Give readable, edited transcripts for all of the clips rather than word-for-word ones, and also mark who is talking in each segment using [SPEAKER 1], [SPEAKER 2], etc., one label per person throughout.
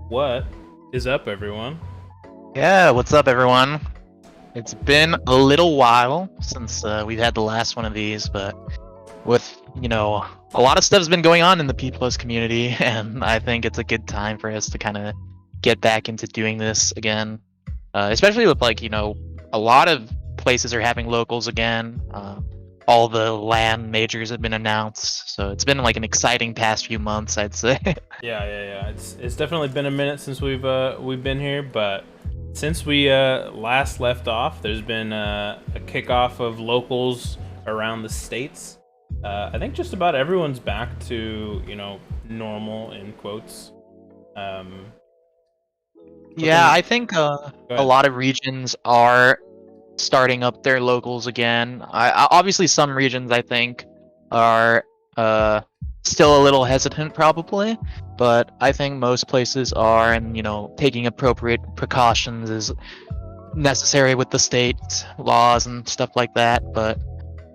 [SPEAKER 1] What is up, everyone?
[SPEAKER 2] Yeah, what's up, everyone? It's been a little while since we've had the last one of these, but with, a lot of stuff's been going on in the P Plus community, and I think it's a good time for us to kind of get back into doing this again. Especially with, a lot of places are having locals again. All the LAN majors have been announced, so it's been like an exciting past few months, I'd say.
[SPEAKER 1] Yeah. It's definitely been a minute since we've been here, but since we last left off, there's been a kickoff of locals around the states. I think just about everyone's back to normal in quotes.
[SPEAKER 2] Yeah, I think a lot of regions are starting up their locals again. Obviously some regions I think are still a little hesitant probably, but I think most places are, and taking appropriate precautions is necessary with the state laws and stuff like that. But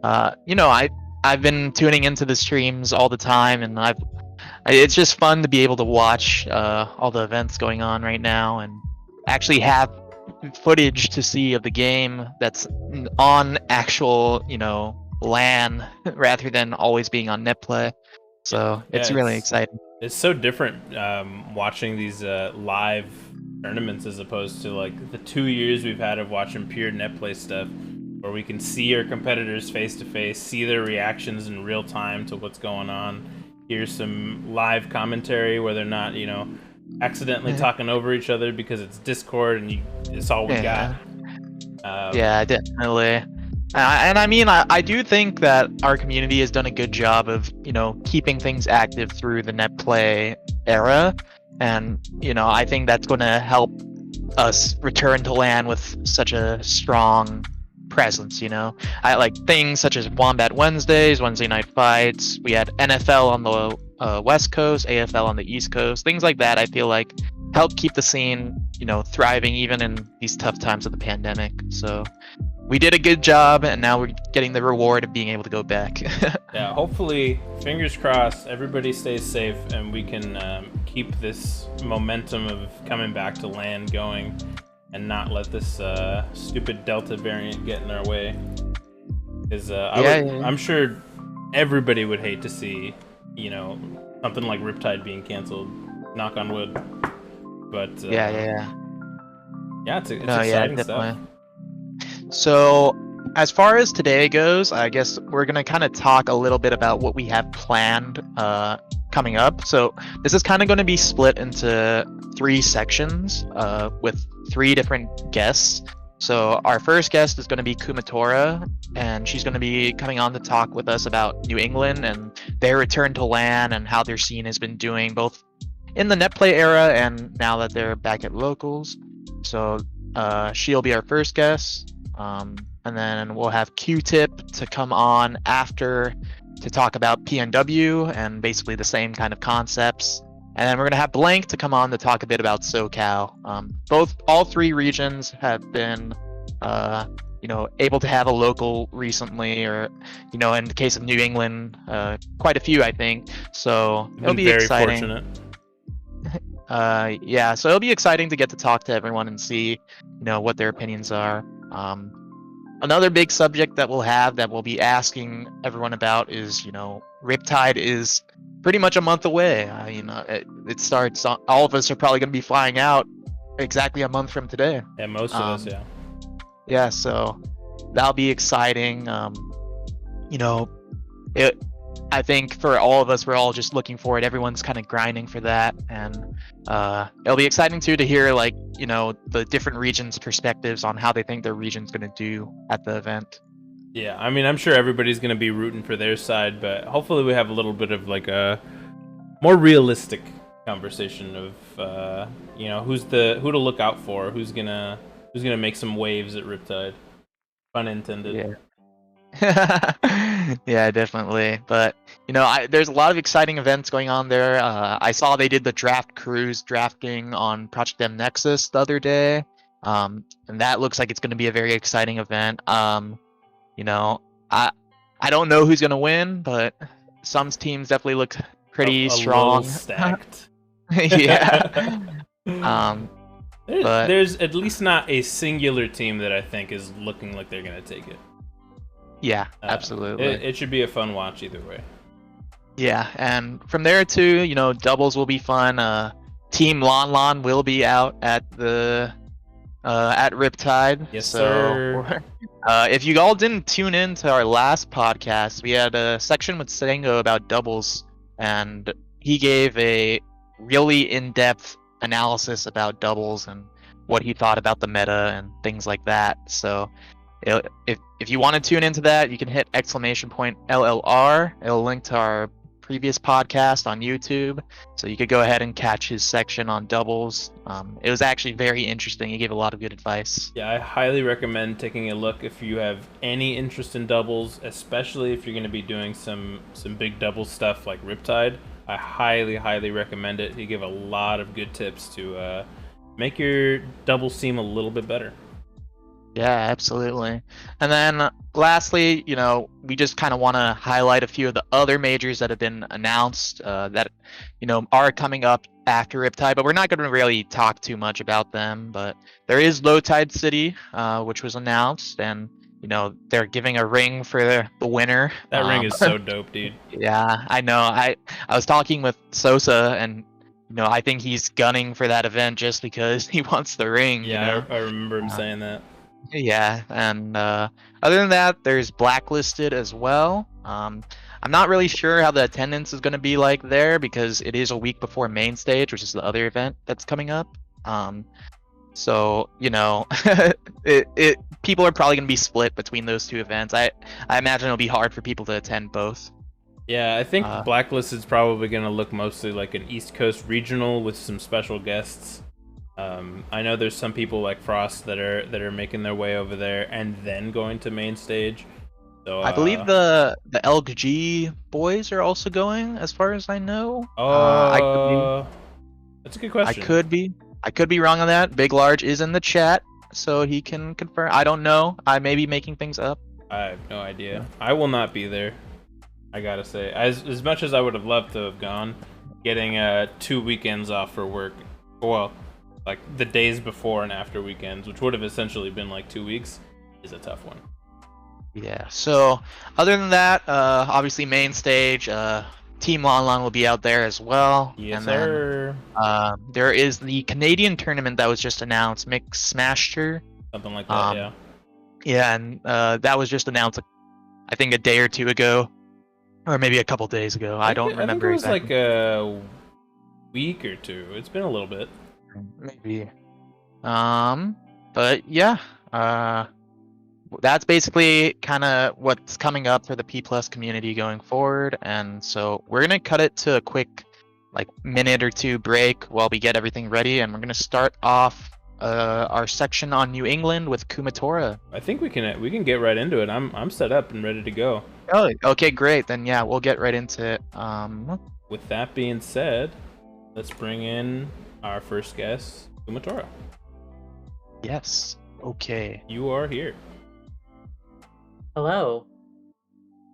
[SPEAKER 2] I've been tuning into the streams all the time, and it's just fun to be able to watch all the events going on right now and actually have footage to see of the game that's on actual LAN rather than always being on netplay. So it's really exciting.
[SPEAKER 1] It's so different watching these live tournaments as opposed to like the 2 years we've had of watching pure netplay stuff, where we can see our competitors face to face, see their reactions in real time to what's going on, hear some live commentary where they're not accidentally talking over each other because it's Discord and it's all we got.
[SPEAKER 2] Yeah, definitely. And I mean, I do think that our community has done a good job of, keeping things active through the net play era. And, I think that's going to help us return to LAN with such a strong presence, I like things such as Wombat Wednesdays, Wednesday night fights. We had NFL on the West Coast, AFL on the East Coast, things like that. I feel like help keep the scene, thriving even in these tough times of the pandemic. So we did a good job, and now we're getting the reward of being able to go back.
[SPEAKER 1] Yeah, hopefully, fingers crossed, everybody stays safe, and we can keep this momentum of coming back to LAN going, and not let this stupid Delta variant get in our way. Because I'm sure everybody would hate to see, something like Riptide being canceled. Knock on wood. But yeah, it's exciting stuff.
[SPEAKER 2] So, as far as today goes, I guess we're going to kind of talk a little bit about what we have planned coming up. So, this is kind of going to be split into 3 sections with 3 different guests. So, our first guest is going to be Kumatora, and she's going to be coming on to talk with us about New England and their return to LAN and how their scene has been doing, both in the netplay era and now that they're back at locals. So, she'll be our first guest. And then we'll have Qtip to come on after to talk about PNW and basically the same kind of concepts. And then we're going to have Blank to come on to talk a bit about SoCal. All 3 regions have been, able to have a local recently, or, in the case of New England, quite a few, I think. So it'll be
[SPEAKER 1] very
[SPEAKER 2] exciting.
[SPEAKER 1] Fortunate.
[SPEAKER 2] So it'll be exciting to get to talk to everyone and see, what their opinions are. Another big subject that we'll be asking everyone about is, Riptide is pretty much a month away. It starts. All of us are probably going to be flying out exactly a month from today.
[SPEAKER 1] Yeah, most of us, yeah.
[SPEAKER 2] Yeah, so that'll be exciting. I think for all of us, we're all just looking forward. Everyone's kind of grinding for that, and it'll be exciting too to hear the different regions' perspectives on how they think their region's going to do at the event.
[SPEAKER 1] Yeah, I mean, I'm sure everybody's going to be rooting for their side, but hopefully we have a little bit of like a more realistic conversation of who to look out for, who's gonna make some waves at Riptide. Pun intended.
[SPEAKER 2] Yeah. Yeah, definitely. But there's a lot of exciting events going on there. I saw they did the draft cruise drafting on Project M Nexus the other day, and that looks like it's going to be a very exciting event. I don't know who's going to win, but some teams definitely look pretty strong.
[SPEAKER 1] Stacked.
[SPEAKER 2] Yeah. But
[SPEAKER 1] There's at least not a singular team that I think is looking like they're going to take it.
[SPEAKER 2] yeah, absolutely.
[SPEAKER 1] It should be a fun watch either way.
[SPEAKER 2] Yeah, and from there too, doubles will be fun. Team Lon Lon will be out at the at Riptide.
[SPEAKER 1] Yes,
[SPEAKER 2] so,
[SPEAKER 1] sir.
[SPEAKER 2] If you all didn't tune in to our last podcast, we had a section with Sengo about doubles, and he gave a really in-depth analysis about doubles and what he thought about the meta and things like that. So if you want to tune into that, you can hit !LLR. It'll link to our previous podcast on YouTube, so you could go ahead and catch his section on doubles. It was actually very interesting. He gave a lot of good advice.
[SPEAKER 1] Yeah, I highly recommend taking a look if you have any interest in doubles, especially if you're going to be doing some big double stuff like Riptide. I highly recommend it. He gave a lot of good tips to make your doubles seem a little bit better.
[SPEAKER 2] Yeah, absolutely. And then lastly, we just kind of want to highlight a few of the other majors that have been announced that, are coming up after Riptide, but we're not going to really talk too much about them. But there is Low Tide City, which was announced, and, they're giving a ring for the winner.
[SPEAKER 1] That ring is so dope, dude.
[SPEAKER 2] Yeah, I know. I was talking with Sosa, and, I think he's gunning for that event just because he wants the ring.
[SPEAKER 1] Yeah, I remember him saying that.
[SPEAKER 2] Yeah, and other than that, there's Blacklisted as well. I'm not really sure how the attendance is going to be like there because it is a week before Main Stage, which is the other event that's coming up. So people are probably going to be split between those two events. I imagine it'll be hard for people to attend both.
[SPEAKER 1] Yeah, I think Blacklist is probably going to look mostly like an East Coast regional with some special guests. I know there's some people like Frost that are making their way over there and then going to Main Stage. So
[SPEAKER 2] I believe the LG boys are also going, as far as I know.
[SPEAKER 1] That's a good question.
[SPEAKER 2] I could be wrong on that. Big Large is in the chat, so he can confirm. I don't know. I may be making things up.
[SPEAKER 1] I have no idea. I will not be there. I gotta say, as much as I would have loved to have gone, getting 2 weekends off for work. Well, like the days before and after weekends, which would have essentially been like 2 weeks, is a tough one.
[SPEAKER 2] Yeah, so other than that, obviously Main Stage, Team Lon Lon will be out there as well.
[SPEAKER 1] Yes,
[SPEAKER 2] and
[SPEAKER 1] sir.
[SPEAKER 2] Then, there is the Canadian tournament that was just announced, Mix Smasher.
[SPEAKER 1] Something like that, yeah.
[SPEAKER 2] Yeah, and that was just announced, I think, a day or two ago, or maybe a couple days ago. I don't remember exactly.
[SPEAKER 1] I think it was like a week or two. It's been a little bit.
[SPEAKER 2] Maybe. But yeah, that's basically kind of what's coming up for the P Plus community going forward. And so we're gonna cut it to a quick, like, minute or two break while we get everything ready, and we're gonna start off our section on New England with Kumatora.
[SPEAKER 1] I think we can get right into it. I'm set up and ready to go.
[SPEAKER 2] Oh, okay, great. Then yeah, we'll get right into it.
[SPEAKER 1] With that being said, let's bring in our first guest, Kumatora.
[SPEAKER 2] Yes. Okay.
[SPEAKER 1] You are here.
[SPEAKER 3] Hello.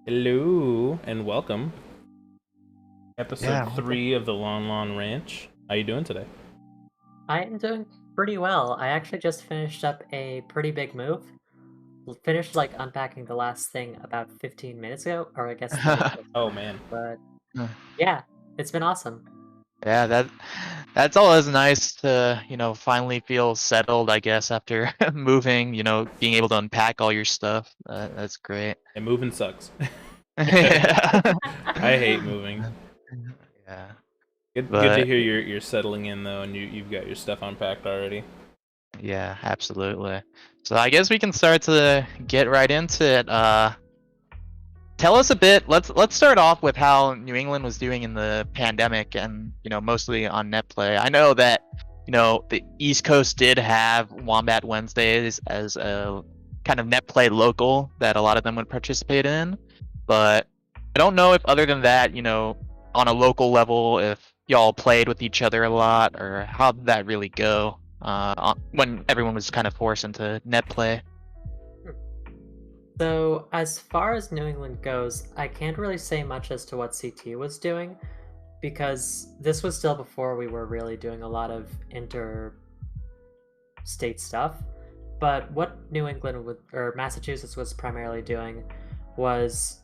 [SPEAKER 1] Hello, and welcome. Episode 3 of the Lon Lon Ranch. How you doing today?
[SPEAKER 3] I am doing pretty well. I actually just finished up a pretty big move. Finished like unpacking the last thing about 15 minutes ago, or I guess.
[SPEAKER 1] Oh man.
[SPEAKER 3] But yeah, it's been awesome.
[SPEAKER 2] Yeah, that's always nice to, finally feel settled, I guess, after moving, being able to unpack all your stuff. That's great.
[SPEAKER 1] And moving sucks.
[SPEAKER 2] Yeah.
[SPEAKER 1] I hate moving.
[SPEAKER 2] Yeah.
[SPEAKER 1] Good to hear you're settling in though, and you've got your stuff unpacked already.
[SPEAKER 2] Yeah, absolutely. So I guess we can start to get right into it. Tell us a bit. Let's start off with how New England was doing in the pandemic, and mostly on net play. I know that the East Coast did have Wombat Wednesdays as a kind of net play local that a lot of them would participate in, but I don't know if other than that, on a local level, if y'all played with each other a lot, or how did that really go when everyone was kind of forced into net play?
[SPEAKER 3] So as far as New England goes, I can't really say much as to what CT was doing, because this was still before we were really doing a lot of interstate stuff. But what New England or Massachusetts was primarily doing was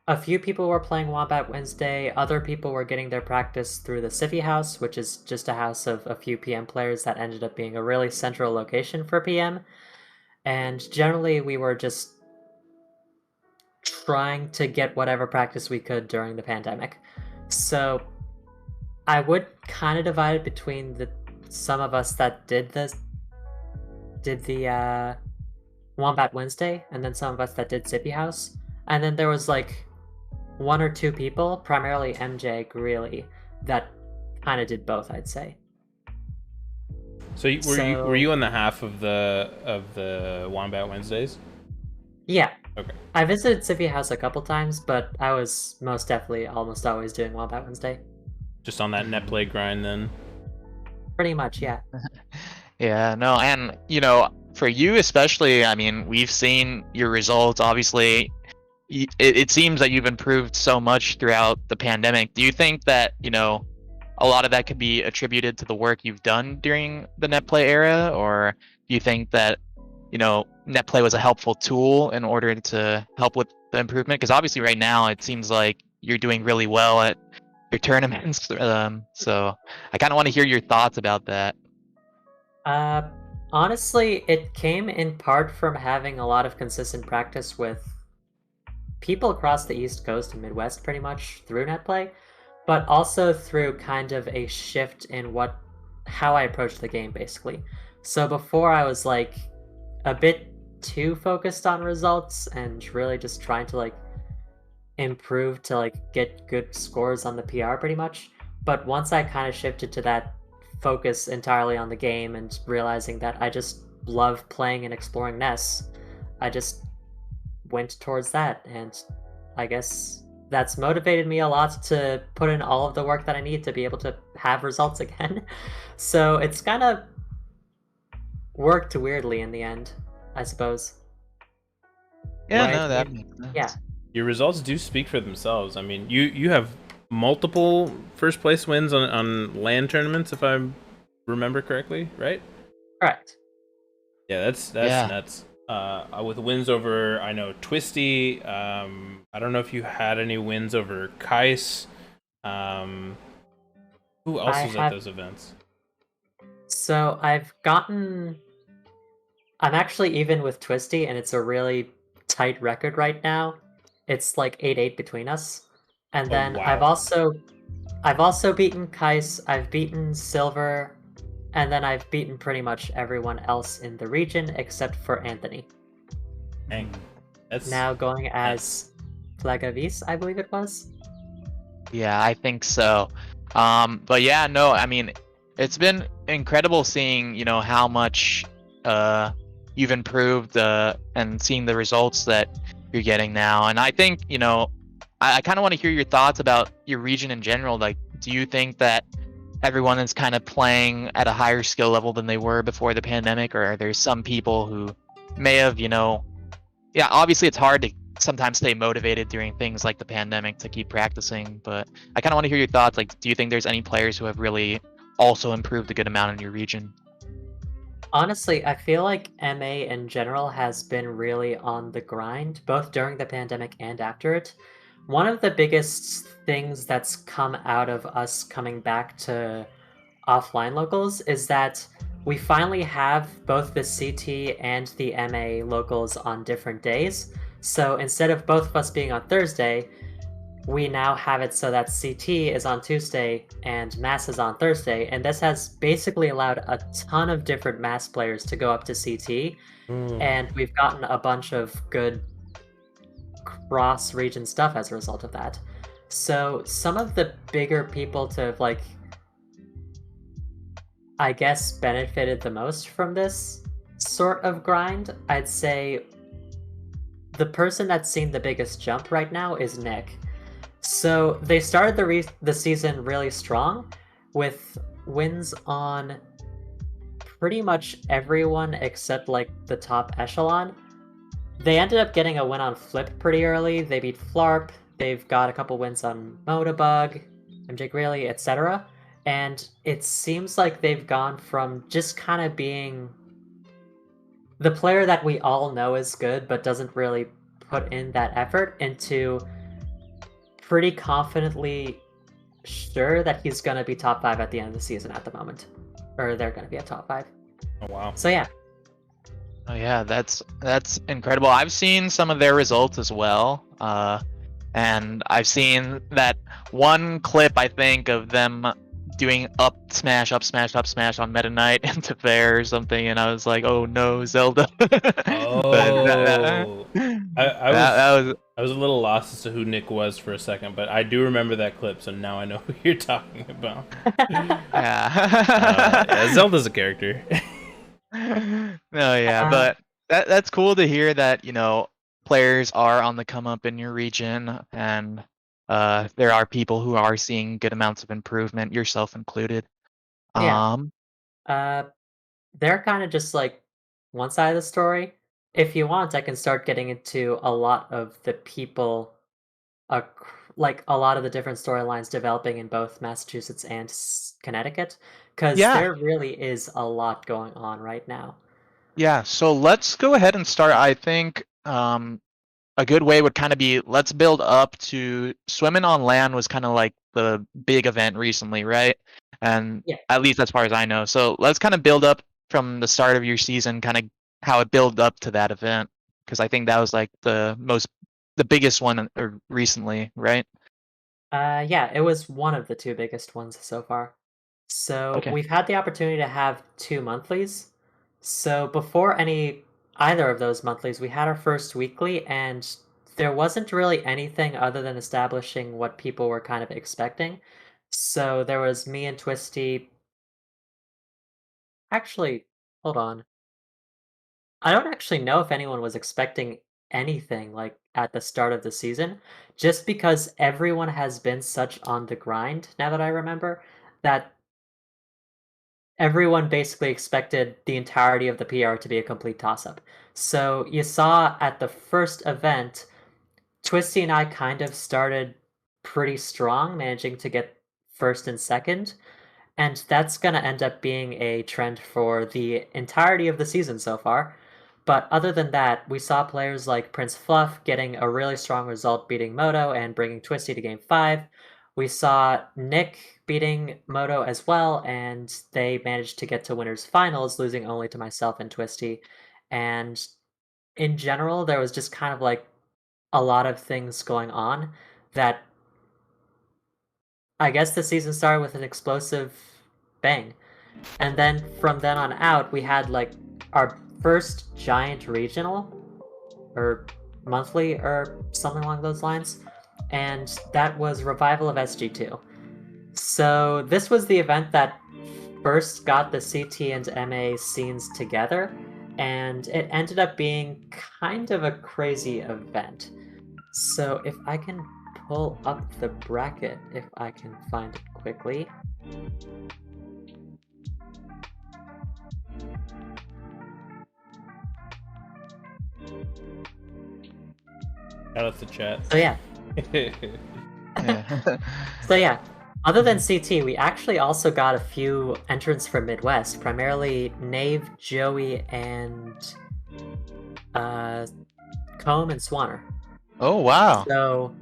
[SPEAKER 3] a few people were playing Wombat Wednesday, other people were getting their practice through the Siffy House, which is just a house of a few PM players that ended up being a really central location for PM. And generally, we were just trying to get whatever practice we could during the pandemic. So I would kind of divide it between some of us that did the Wombat Wednesday, and then some of us that did Sippy House. And then there was like one or two people, primarily MJ Greeley, that kind of did both, I'd say.
[SPEAKER 1] So were you on the half of the Wombat Wednesdays?
[SPEAKER 3] Yeah.
[SPEAKER 1] Okay.
[SPEAKER 3] I visited Siffy House a couple times, but I was most definitely almost always doing Wombat Wednesday.
[SPEAKER 1] Just on that net play grind then?
[SPEAKER 3] Pretty much, yeah.
[SPEAKER 2] Yeah, no, and for you especially, I mean, we've seen your results. Obviously, it seems that you've improved so much throughout the pandemic. Do you think that a lot of that could be attributed to the work you've done during the netplay era, or do you think that netplay was a helpful tool in order to help with the improvement? Because obviously right now it seems like you're doing really well at your tournaments. So I kind of want to hear your thoughts about that.
[SPEAKER 3] Honestly, it came in part from having a lot of consistent practice with people across the East Coast and Midwest pretty much through netplay, but also through kind of a shift in how I approached the game, basically. So before I was like a bit too focused on results and really just trying to like improve to like get good scores on the PR pretty much. But once I kind of shifted to that focus entirely on the game and realizing that I just love playing and exploring Ness, I just went towards that, and I guess that's motivated me a lot to put in all of the work that I need to be able to have results again. So it's kind of worked weirdly in the end, I suppose.
[SPEAKER 2] Yeah,
[SPEAKER 3] Right?
[SPEAKER 2] no, that makes sense.
[SPEAKER 3] Yeah.
[SPEAKER 1] Your results do speak for themselves. I mean, you have multiple first place wins on LAN tournaments, if I remember correctly, right?
[SPEAKER 3] Correct.
[SPEAKER 1] Yeah, that's nuts. With wins over, I know, Twisty. I don't know if you had any wins over Kais. Who else was at those events?
[SPEAKER 3] So I'm actually even with Twisty, and it's a really tight record right now. It's like 8-8 between us. And then
[SPEAKER 1] wow.
[SPEAKER 3] I've also beaten Kais, I've beaten Silver, and then I've beaten pretty much everyone else in the region except for Anthony.
[SPEAKER 1] Dang. That's
[SPEAKER 3] now going as Flagavis, I believe it was.
[SPEAKER 2] Yeah, I think so. But yeah, no, I mean, it's been incredible seeing, how much you've improved and seeing the results that you're getting now. And I think, I kind of want to hear your thoughts about your region in general. Like, do you think that everyone is kind of playing at a higher skill level than they were before the pandemic, or are there some people who may have, yeah, obviously it's hard to sometimes stay motivated during things like the pandemic to keep practicing, but I kind of want to hear your thoughts. Like, do you think there's any players who have really also improved a good amount in your region?
[SPEAKER 3] Honestly, I feel like MA in general has been really on the grind, both during the pandemic and after it. One of the biggest things that's come out of us coming back to offline locals is that we finally have both the CT and the MA locals on different days. So instead of both of us being on Thursday, we now have it so that CT is on Tuesday and Mass is on Thursday, and this has basically allowed a ton of different Mass players to go up to CT, and we've gotten a bunch of good cross-region stuff as a result of that. So some of the bigger people to have, like, I guess, benefited the most from this sort of grind, I'd say the person that's seen the biggest jump right now is Nick. So they started the season really strong with wins on pretty much everyone except like the top echelon. They ended up getting a win on Flip pretty early. They beat Flarp. They've got a couple wins on Motabug. MJ Greeley, etc. And it seems like they've gone from just kind of being the player that we all know is good but doesn't really put in that effort into pretty confidently sure that he's going to be top 5 at the end of the season at the moment. Or they're going to be at top 5.
[SPEAKER 1] Oh, wow.
[SPEAKER 3] So yeah.
[SPEAKER 2] Oh yeah, that's incredible. I've seen some of their results as well, and I've seen that one clip, I think, of them doing up smash on Meta Knight into fair or something, and I was like, oh no, Zelda.
[SPEAKER 1] Oh,
[SPEAKER 2] That
[SPEAKER 1] I was a little lost as to who Nick was for a second, but I do remember that clip, so now I know who you're talking about.
[SPEAKER 2] yeah.
[SPEAKER 1] Zelda's a character.
[SPEAKER 2] No, yeah, but that's cool to hear that, you know, players are on the come up in your region, and there are people who are seeing good amounts of improvement, yourself included.
[SPEAKER 3] Yeah. They're kind of just like one side of the story. If you want, I can start getting into a lot of the people, like a lot of the different storylines developing in both Massachusetts and Connecticut, because
[SPEAKER 2] Yeah.
[SPEAKER 3] there really is a lot going on right now.
[SPEAKER 2] Yeah, so let's go ahead and start. I think a good way would kind of be, let's build up to swimming on land was kind of like the big event recently, right? And
[SPEAKER 3] Yeah.
[SPEAKER 2] at least as far as I know. So let's kind of build up from the start of your season, kind of how it built up to that event, because I think that was like the biggest one recently, right?
[SPEAKER 3] Yeah, it was one of the 2 biggest ones so far. So
[SPEAKER 2] Okay.
[SPEAKER 3] we've had the opportunity to have 2 monthlies. So before either of those monthlies, we had our first weekly, and there wasn't really anything other than establishing what people were kind of expecting. So there was me and Twisty. Actually, hold on. I don't actually know if anyone was expecting anything like at the start of the season, just because everyone has been such on the grind, now that I remember, that everyone basically expected the entirety of the PR to be a complete toss-up. So you saw at the first event, Twisty and I kind of started pretty strong, managing to get first and second, and that's going to end up being a trend for the entirety of the season so far. But other than that, we saw players like Prince Fluff getting a really strong result beating Moto and bringing Twisty to game 5. We saw Nick beating Moto as well, and they managed to get to winners finals, losing only to myself and Twisty. And in general, there was just kind of like a lot of things going on that I guess the season started with an explosive bang. And then from then on out, we had like our first giant regional or monthly or something along those lines. And that was Revival of SG2. So this was the event that first got the CT and MA scenes together, and it ended up being kind of a crazy event. So if I can pull up the bracket, if I can find it quickly.
[SPEAKER 1] Shout out to chat.
[SPEAKER 3] So yeah.
[SPEAKER 2] Yeah.
[SPEAKER 3] So yeah, other than CT, we actually also got a few entrants from Midwest, primarily Nave, Joey, and Comb and Swanner.
[SPEAKER 2] Oh wow.
[SPEAKER 3] So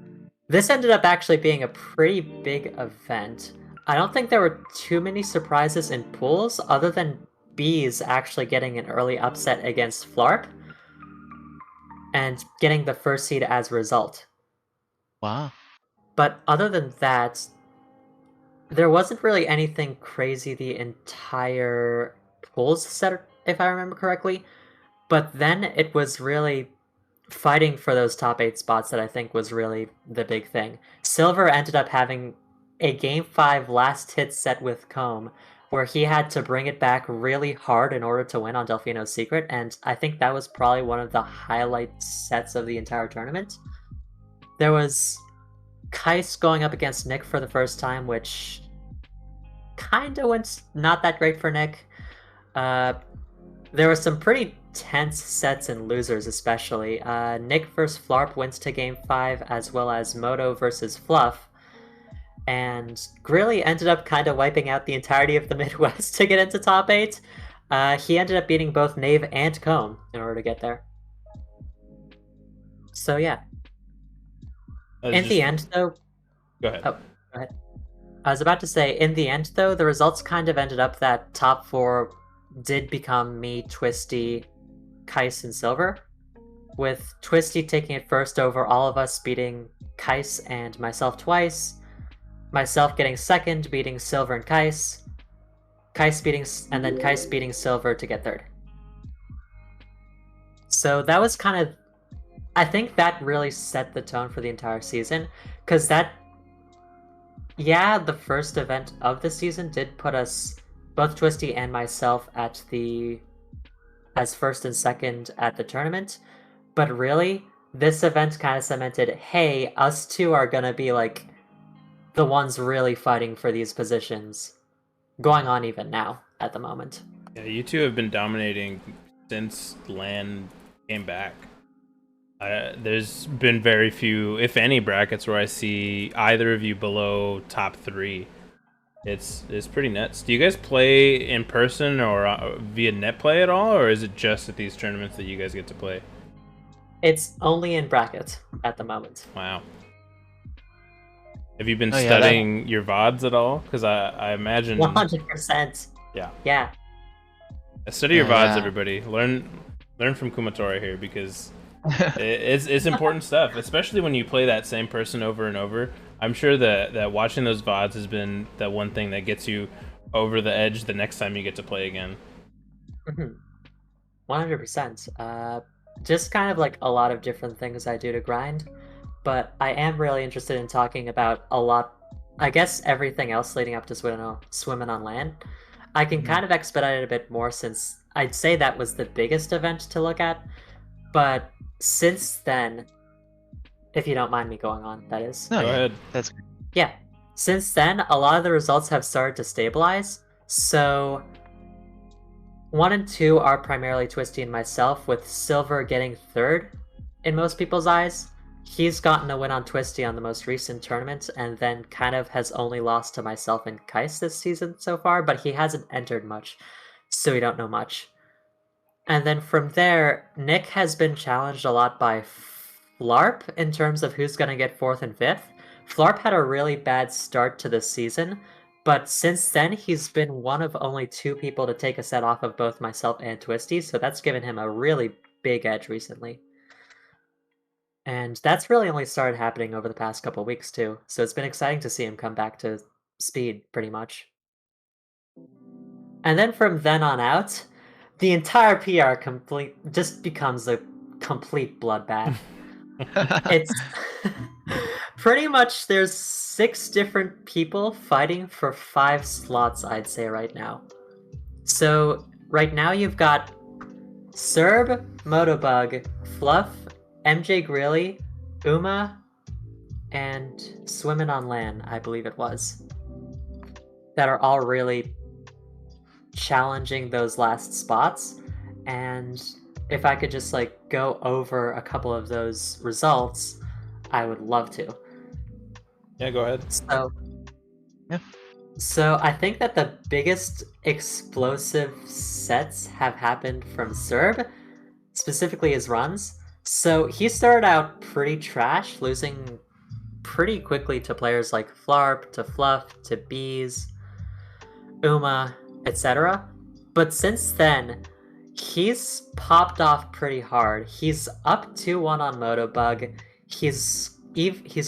[SPEAKER 3] this ended up actually being a pretty big event. I don't think there were too many surprises in pools, other than Bees actually getting an early upset against Flarp and getting the first seed as a result.
[SPEAKER 2] Wow.
[SPEAKER 3] But other than that, there wasn't really anything crazy the entire pools set, if I remember correctly. But then it was really fighting for those top 8 spots that I think was really the big thing. Silver ended up having a Game 5 last hit set with Comb, where he had to bring it back really hard in order to win on Delfino's Secret, and I think that was probably one of the highlight sets of the entire tournament. There was Kais going up against Nick for the first time, which kinda went not that great for Nick. There were some pretty tense sets and losers, especially. Nick versus Flarp went to game 5, as well as Moto versus Fluff. and Grilly ended up kind of wiping out the entirety of the Midwest to get into top 8. He ended up beating both Knave and Comb in order to get there. So yeah. In the end, though...
[SPEAKER 1] Go ahead.
[SPEAKER 3] Oh, go ahead. I was about to say, in the end, though, the results kind of ended up that top 4 did become me, Twisty, Kais, and Silver, with Twisty taking it first over all of us, beating Kais and myself twice, myself getting second, beating Silver and Kais, and then Kais beating Silver to get third. So that was kind of... I think that really set the tone for the entire season, because that... Yeah, the first event of the season did put us, both Twisty and myself, as first and second at the tournament, but really, this event kind of cemented, hey, us two are gonna be like the ones really fighting for these positions, going on even now at the moment.
[SPEAKER 1] Yeah, you two have been dominating since LAN came back. There's been very few, if any, brackets where I see either of you below top 3. It's pretty nuts. Do you guys play in person or via net play at all, or is it just at these tournaments that you guys get to play?
[SPEAKER 3] It's only in bracket at the moment.
[SPEAKER 1] Wow. Have you been studying your VODs at all? Because I imagine
[SPEAKER 3] 100%.
[SPEAKER 1] Yeah.
[SPEAKER 3] Yeah.
[SPEAKER 1] Study your VODs, everybody. Learn from Kumatora here, because it's important stuff, especially when you play that same person over and over. I'm sure that watching those VODs has been the one thing that gets you over the edge the next time you get to play again.
[SPEAKER 3] 100%. Just kind of like a lot of different things I do to grind, but I am really interested in talking about a lot, I guess, everything else leading up to swimming on land. I can kind of expedite it a bit more, since I'd say that was the biggest event to look at, but since then, if you don't mind me going on, that is.
[SPEAKER 2] No,
[SPEAKER 1] Go ahead.
[SPEAKER 2] That's good.
[SPEAKER 3] Yeah. Since then, a lot of the results have started to stabilize. So 1 and 2 are primarily Twisty and myself, with Silver getting third in most people's eyes. He's gotten a win on Twisty on the most recent tournament, and then kind of has only lost to myself and Kais this season so far, but he hasn't entered much, so we don't know much. And then from there, Nick has been challenged a lot by Flarp in terms of who's going to get 4th and 5th. Flarp had a really bad start to the season, but since then he's been one of only 2 people to take a set off of both myself and Twisty, so that's given him a really big edge recently. And that's really only started happening over the past couple weeks too, so it's been exciting to see him come back to speed, pretty much. And then from then on out, the entire PR just becomes a complete bloodbath. It's pretty much, there's 6 different people fighting for 5 slots, I'd say, right now. So right now you've got Serb, Motobug, Fluff, MJ Grilly, Uma, and Swimmin' on Land, I believe it was, that are all really challenging those last spots. And if I could just like go over a couple of those results, I would love to.
[SPEAKER 1] Yeah, go ahead.
[SPEAKER 3] So I think that the biggest explosive sets have happened from Serb, specifically his runs. So he started out pretty trash, losing pretty quickly to players like Flarp, to Fluff, to Bees, Uma, etc. But since then, he's popped off pretty hard. He's up 2-1 on Motobug. He's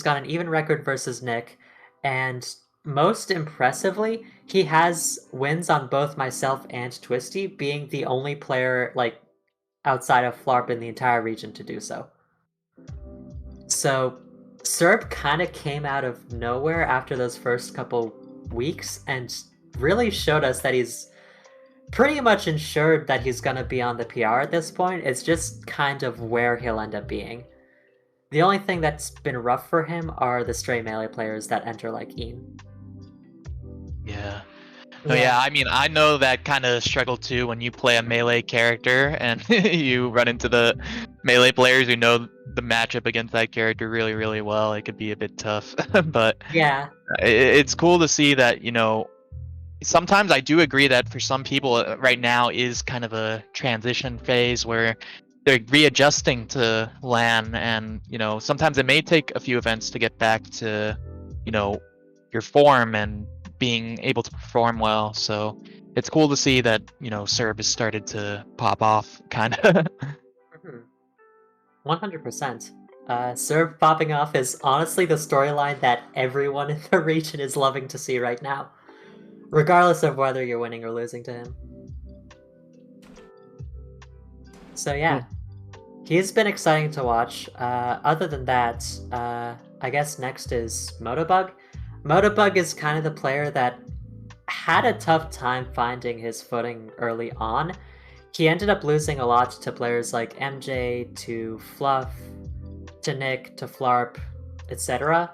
[SPEAKER 3] got an even record versus Nick, and most impressively, he has wins on both myself and Twisty, being the only player like outside of Flarp in the entire region to do so. So Serb kind of came out of nowhere after those first couple weeks and really showed us that he's pretty much ensured that he's going to be on the PR at this point. It's just kind of where he'll end up being. The only thing that's been rough for him are the stray melee players that enter like Ian.
[SPEAKER 2] Yeah. Oh yeah, I mean, I know that kind of struggle too when you play a melee character and you run into the melee players who know the matchup against that character really, really well, it could be a bit tough. But
[SPEAKER 3] Yeah.
[SPEAKER 2] it's cool to see that, sometimes I do agree that for some people right now is kind of a transition phase where they're readjusting to LAN, and sometimes it may take a few events to get back to your form and being able to perform well. So it's cool to see that Serb has started to pop off, kind of.
[SPEAKER 3] 100%. Serb popping off is honestly the storyline that everyone in the region is loving to see right now, regardless of whether you're winning or losing to him. So yeah, he's been exciting to watch. Other than that, I guess next is Motobug. Motobug is kind of the player that had a tough time finding his footing early on. He ended up losing a lot to players like MJ, to Fluff, to Nick, to Flarp, etc.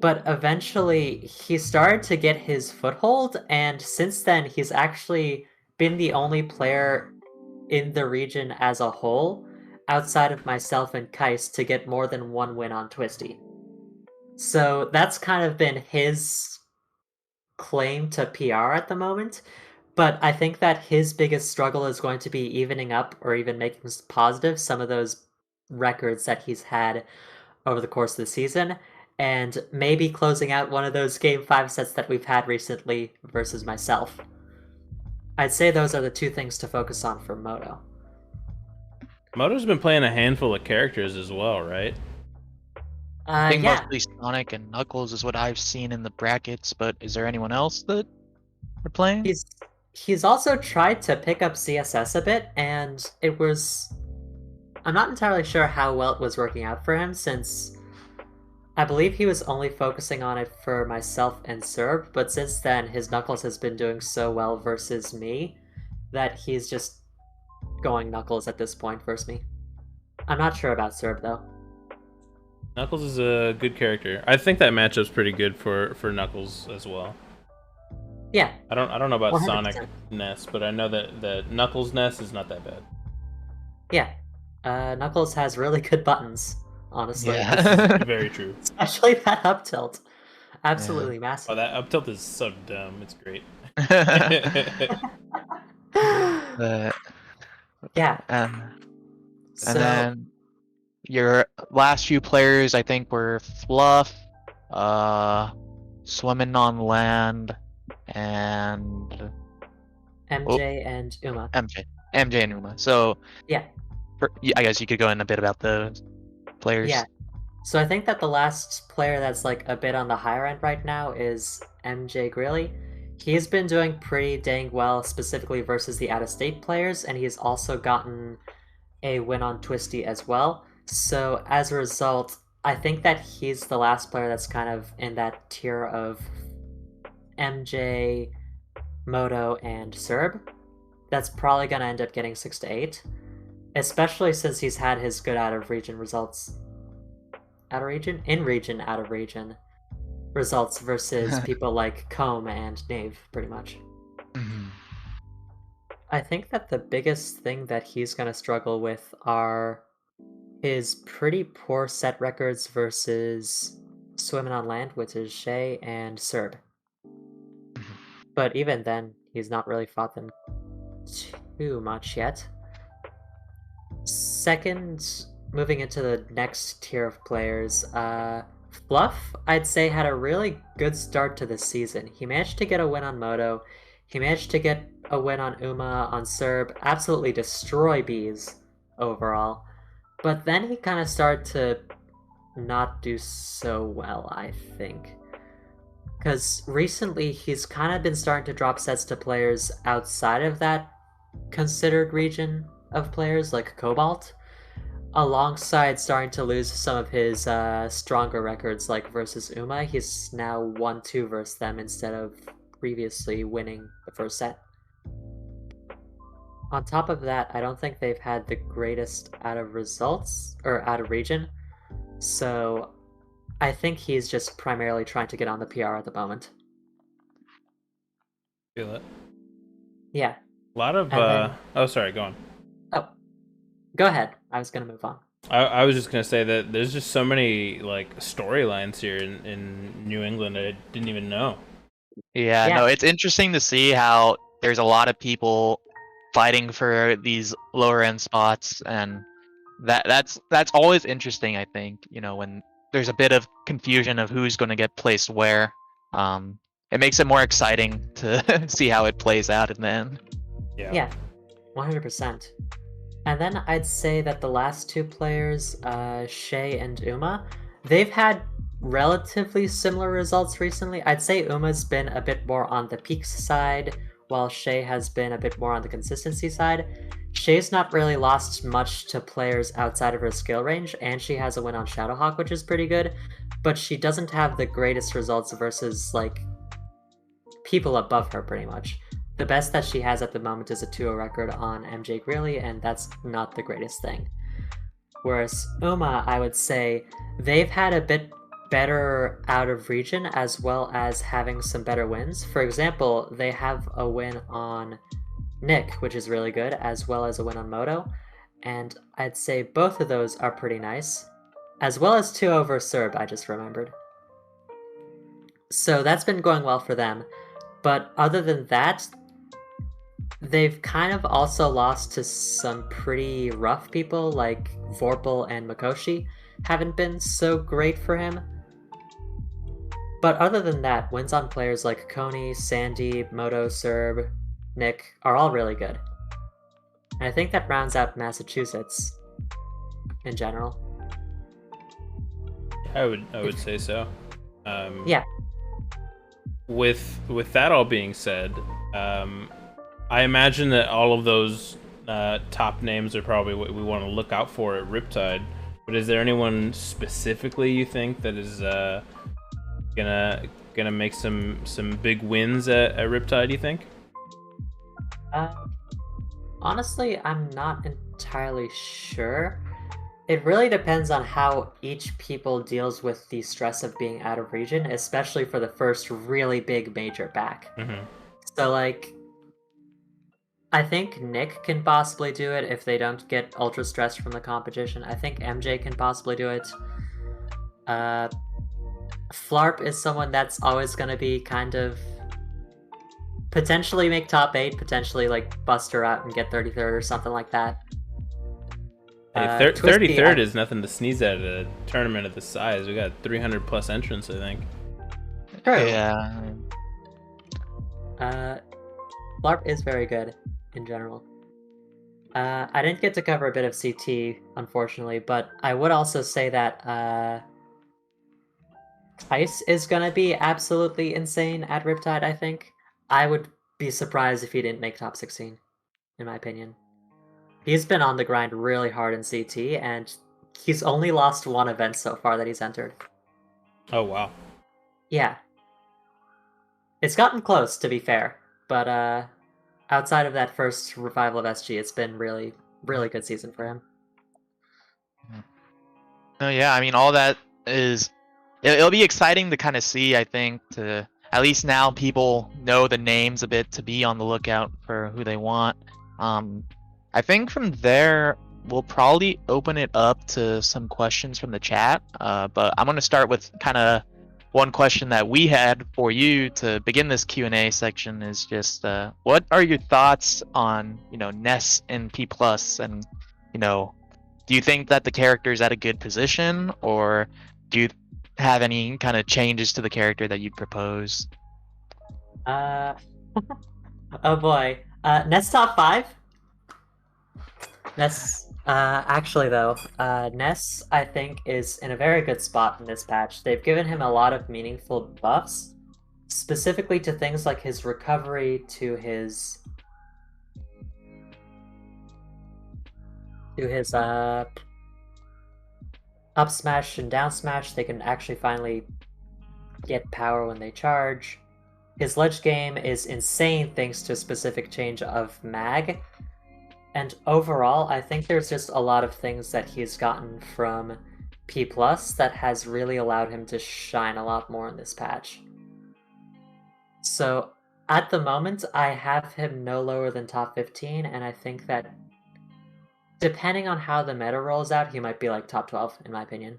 [SPEAKER 3] But eventually, he started to get his foothold, and since then, he's actually been the only player in the region as a whole, outside of myself and Kais, to get more than one win on Twisty. So that's kind of been his claim to PR at the moment. But I think that his biggest struggle is going to be evening up or even making positive some of those records that he's had over the course of the season, and maybe closing out one of those Game 5 sets that we've had recently versus myself. I'd say those are the two things to focus on for Moto.
[SPEAKER 1] Moto's been playing a handful of characters as well, right?
[SPEAKER 2] I think
[SPEAKER 3] Yeah.
[SPEAKER 2] mostly Sonic and Knuckles is what I've seen in the brackets, but is there anyone else that are playing?
[SPEAKER 3] He's also tried to pick up CSS a bit, and I'm not entirely sure how well it was working out for him, since I believe he was only focusing on it for myself and Serb, but since then his Knuckles has been doing so well versus me that he's just going Knuckles at this point versus me. I'm not sure about Serb though.
[SPEAKER 1] Knuckles is a good character. I think that matchup's pretty good for Knuckles as well.
[SPEAKER 3] Yeah.
[SPEAKER 1] I don't know about
[SPEAKER 3] 100%.
[SPEAKER 1] Sonic Ness, but I know that Knuckles Ness is not that bad.
[SPEAKER 3] Yeah. Knuckles has really good buttons, honestly.
[SPEAKER 2] Yeah.
[SPEAKER 1] Very true.
[SPEAKER 3] Especially that up tilt. Absolutely massive.
[SPEAKER 1] Oh, that up tilt is so dumb. It's great.
[SPEAKER 3] Yeah.
[SPEAKER 2] And then your last few players, I think, were Fluff, Swimming on Land, and
[SPEAKER 3] MJ and Uma.
[SPEAKER 2] MJ and Uma. So
[SPEAKER 3] Yeah.
[SPEAKER 2] I guess you could go in a bit about the players.
[SPEAKER 3] Yeah. So I think that the last player that's like a bit on the higher end right now is MJ Greeley. He's been doing pretty dang well, specifically versus the out-of-state players, and he's also gotten a win on Twisty as well. So as a result, I think that he's the last player that's kind of in that tier of MJ, Moto, and Serb. That's probably going to end up getting 6 to 8, especially since he's had his good out-of-region results. In-region, out-of-region results versus people like Comb and Knave, pretty much.
[SPEAKER 2] Mhm.
[SPEAKER 3] I think that the biggest thing that he's going to struggle with are his pretty poor set records versus Swimming on Land, which is Shay and Serb. But even then, he's not really fought them too much yet. Second, moving into the next tier of players, Fluff, I'd say, had a really good start to the season. He managed to get a win on Moto. He managed to get a win on Uma, on Serb, absolutely destroy Bees overall. But then he kind of started to not do so well, I think. Because recently he's kind of been starting to drop sets to players outside of that considered region of players, like Cobalt, alongside starting to lose some of his stronger records, like versus Uma. He's now 1-2 versus them instead of previously winning the first set. On top of that, I don't think they've had the greatest out of results, or out of region, so I think he's just primarily trying to get on the PR at the moment.
[SPEAKER 1] Feel it.
[SPEAKER 3] Yeah.
[SPEAKER 1] A lot of
[SPEAKER 3] And then-
[SPEAKER 1] oh, sorry, go on.
[SPEAKER 3] Oh. Go ahead. I was gonna move on.
[SPEAKER 1] I was just gonna say that there's just so many like storylines here in New England I didn't even know.
[SPEAKER 2] Yeah,
[SPEAKER 3] Yeah,
[SPEAKER 2] no, it's interesting to see how there's a lot of people fighting for these lower end spots, and that's always interesting, I think, when there's a bit of confusion of who's going to get placed where. It makes it more exciting to see how it plays out in the end.
[SPEAKER 3] yeah, 100%. And then I'd say that the last two players, Shay and Uma, they've had relatively similar results recently. I'd say Uma's been a bit more on the peaks side, while Shay has been a bit more on the consistency side. Shay's not really lost much to players outside of her skill range, and she has a win on Shadowhawk, which is pretty good, but she doesn't have the greatest results versus, like, people above her, pretty much. The best that she has at the moment is a 2-0 record on MJ Greeley, and that's not the greatest thing. Whereas Uma, I would say, they've had a bit better out of region as well as having some better wins. For example, they have a win on Nick, which is really good, as well as a win on Moto, and I'd say both of those are pretty nice, as well as 2 over Serb, I just remembered. So that's been going well for them, but other than that, they've kind of also lost to some pretty rough people, like Vorpal and Makoshi haven't been so great for him. But other than that, wins on players like Coney, Sandy, Moto, Serb, Nick are all really good. And I think that rounds out Massachusetts in general.
[SPEAKER 1] I would say so.
[SPEAKER 3] Yeah.
[SPEAKER 1] With that all being said, I imagine that all of those top names are probably what we want to look out for at Riptide. But is there anyone specifically you think that is gonna make some big wins at Riptide? You think?
[SPEAKER 3] Honestly, I'm not entirely sure. It really depends on how each people deals with the stress of being out of region, especially for the first really big major back.
[SPEAKER 1] Mm-hmm.
[SPEAKER 3] So, like, I think Nick can possibly do it if they don't get ultra stressed from the competition. I think MJ can possibly do it. Flarp is someone that's always going to be kind of potentially make top 8, potentially like bust her out and get 33rd or something like that.
[SPEAKER 1] Hey, 33rd is nothing to sneeze at a tournament of this size. We got 300 plus entrants, I think.
[SPEAKER 3] True.
[SPEAKER 2] Yeah.
[SPEAKER 3] Flarp is very good in general. I didn't get to cover a bit of CT, unfortunately, but I would also say that Tice is gonna be absolutely insane at Riptide, I think. I would be surprised if he didn't make top 16, in my opinion. He's been on the grind really hard in CT, and he's only lost one event so far that he's entered.
[SPEAKER 1] Oh, wow.
[SPEAKER 3] Yeah. It's gotten close, to be fair, but outside of that first revival of SG, it's been really, really good season for him.
[SPEAKER 2] Oh yeah, I mean, all that is... It'll be exciting to kind of see, I think, to... At least now people know the names a bit to be on the lookout for who they want. I think from there, we'll probably open it up to some questions from the chat. But I'm going to start with kind of one question that we had for you to begin this Q&A section is just, what are your thoughts on, Ness in P+, and, do you think that the character is at a good position, or do you have any kind of changes to the character that you'd propose?
[SPEAKER 3] Oh boy. Ness top 5? Ness, actually though, Ness, I think, is in a very good spot in this patch. They've given him a lot of meaningful buffs, specifically to things like his recovery, to his up smash and down smash. They can actually finally get power when they charge. His ledge game is insane thanks to a specific change of mag. And overall, I think there's just a lot of things that he's gotten from P+, that has really allowed him to shine a lot more in this patch. So, at the moment, I have him no lower than top 15, and I think that Depending on how the meta rolls out, he might be like top 12 in my opinion.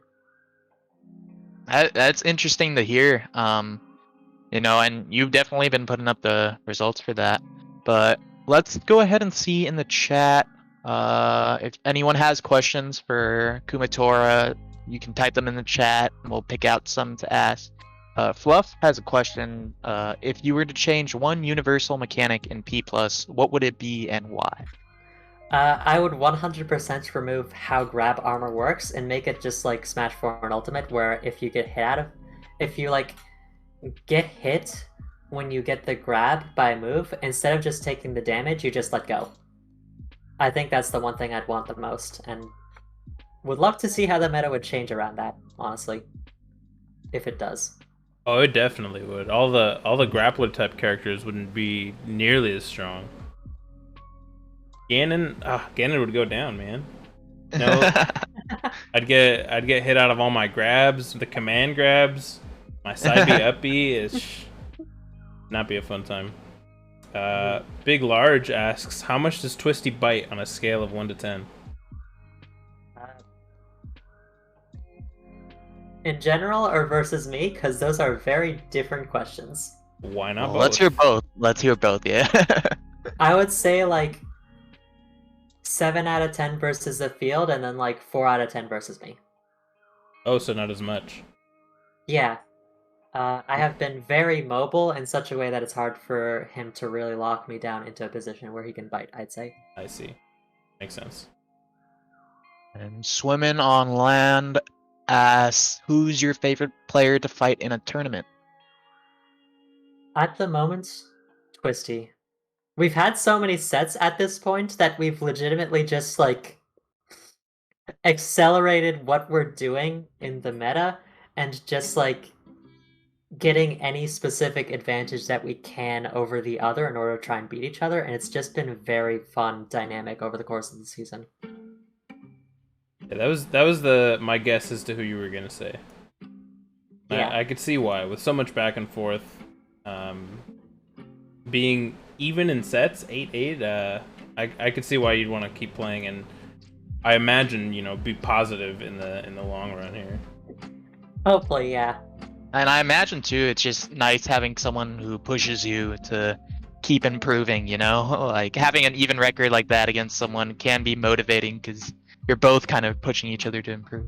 [SPEAKER 2] That's interesting to hear. And you've definitely been putting up the results for that. But let's go ahead and see in the chat. If anyone has questions for Kumatora, you can type them in the chat and we'll pick out some to ask. Fluff has a question. If you were to change one universal mechanic in P+, what would it be and why?
[SPEAKER 3] I would 100% remove how grab armor works and make it just like Smash 4 and Ultimate, where if you get hit if you like get hit when you get the grab by a move, instead of just taking the damage, you just let go. I think that's the one thing I'd want the most, and would love to see how the meta would change around that, honestly, if it does.
[SPEAKER 1] Oh, it definitely would. All the grappler type characters wouldn't be nearly as strong. Ganon would go down, man. No, I'd get hit out of all my grabs, the command grabs, my side B up B is not be a fun time. Big Large asks, how much does Twisty bite on a scale of 1 to 10?
[SPEAKER 3] In general or versus me? Because those are very different questions.
[SPEAKER 1] Why not both?
[SPEAKER 2] Let's hear both. Let's hear both, yeah.
[SPEAKER 3] I would say like 7 out of 10 versus the field, and then like 4 out of 10 versus me.
[SPEAKER 1] Oh, so not as much.
[SPEAKER 3] Yeah. I have been very mobile in such a way that it's hard for him to really lock me down into a position where he can bite, I'd say.
[SPEAKER 1] I see. Makes sense.
[SPEAKER 2] And Swimming on Land asks, who's your favorite player to fight in a tournament?
[SPEAKER 3] At the moment, Twisty. We've had so many sets at this point that we've legitimately just like accelerated what we're doing in the meta and just like getting any specific advantage that we can over the other in order to try and beat each other, and it's just been a very fun dynamic over the course of the season.
[SPEAKER 1] Yeah, that was my guess as to who you were gonna say. Yeah. I could see why, with so much back and forth, being even in sets 8-8. I could see why you'd want to keep playing, and I imagine be positive in the long run here.
[SPEAKER 3] Hopefully, yeah.
[SPEAKER 2] And I imagine too, it's just nice having someone who pushes you to keep improving. Like having an even record like that against someone can be motivating because you're both kind of pushing each other to improve.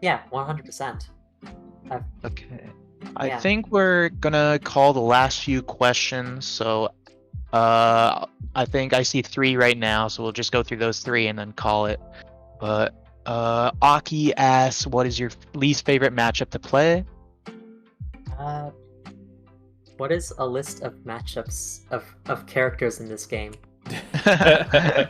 [SPEAKER 3] Yeah, 100%.
[SPEAKER 2] Okay. I think we're gonna call the last few questions. So, I think I see 3 right now. So we'll just go through those 3 and then call it. But Aki asks, "What is your least favorite matchup to play?"
[SPEAKER 3] What is a list of matchups of characters in this game?
[SPEAKER 1] I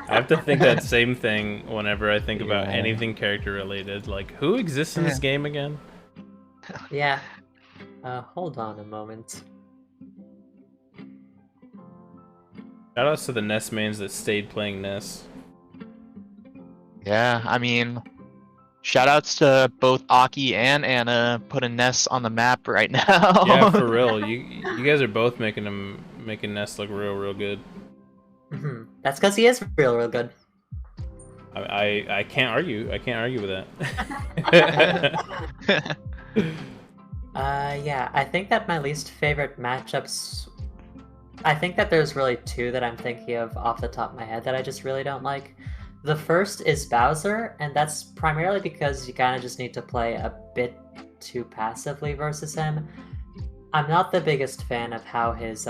[SPEAKER 1] have to think that same thing whenever I think about anything character related. Like, who exists in this game again?
[SPEAKER 3] Yeah. Hold on a moment.
[SPEAKER 1] Shoutouts to the Ness mains that stayed playing Ness.
[SPEAKER 2] Yeah, I mean, shoutouts to both Aki and Anna putting Ness on the map right now.
[SPEAKER 1] Yeah, for real. You guys are both making Ness look real good.
[SPEAKER 3] Mm-hmm. That's because he is real good.
[SPEAKER 1] I can't argue. I can't argue with that.
[SPEAKER 3] Yeah, I think that my least favorite matchups, I think that there's really 2 that I'm thinking of off the top of my head that I just really don't like. The first is Bowser, and that's primarily because you kind of just need to play a bit too passively versus him. I'm not the biggest fan of how his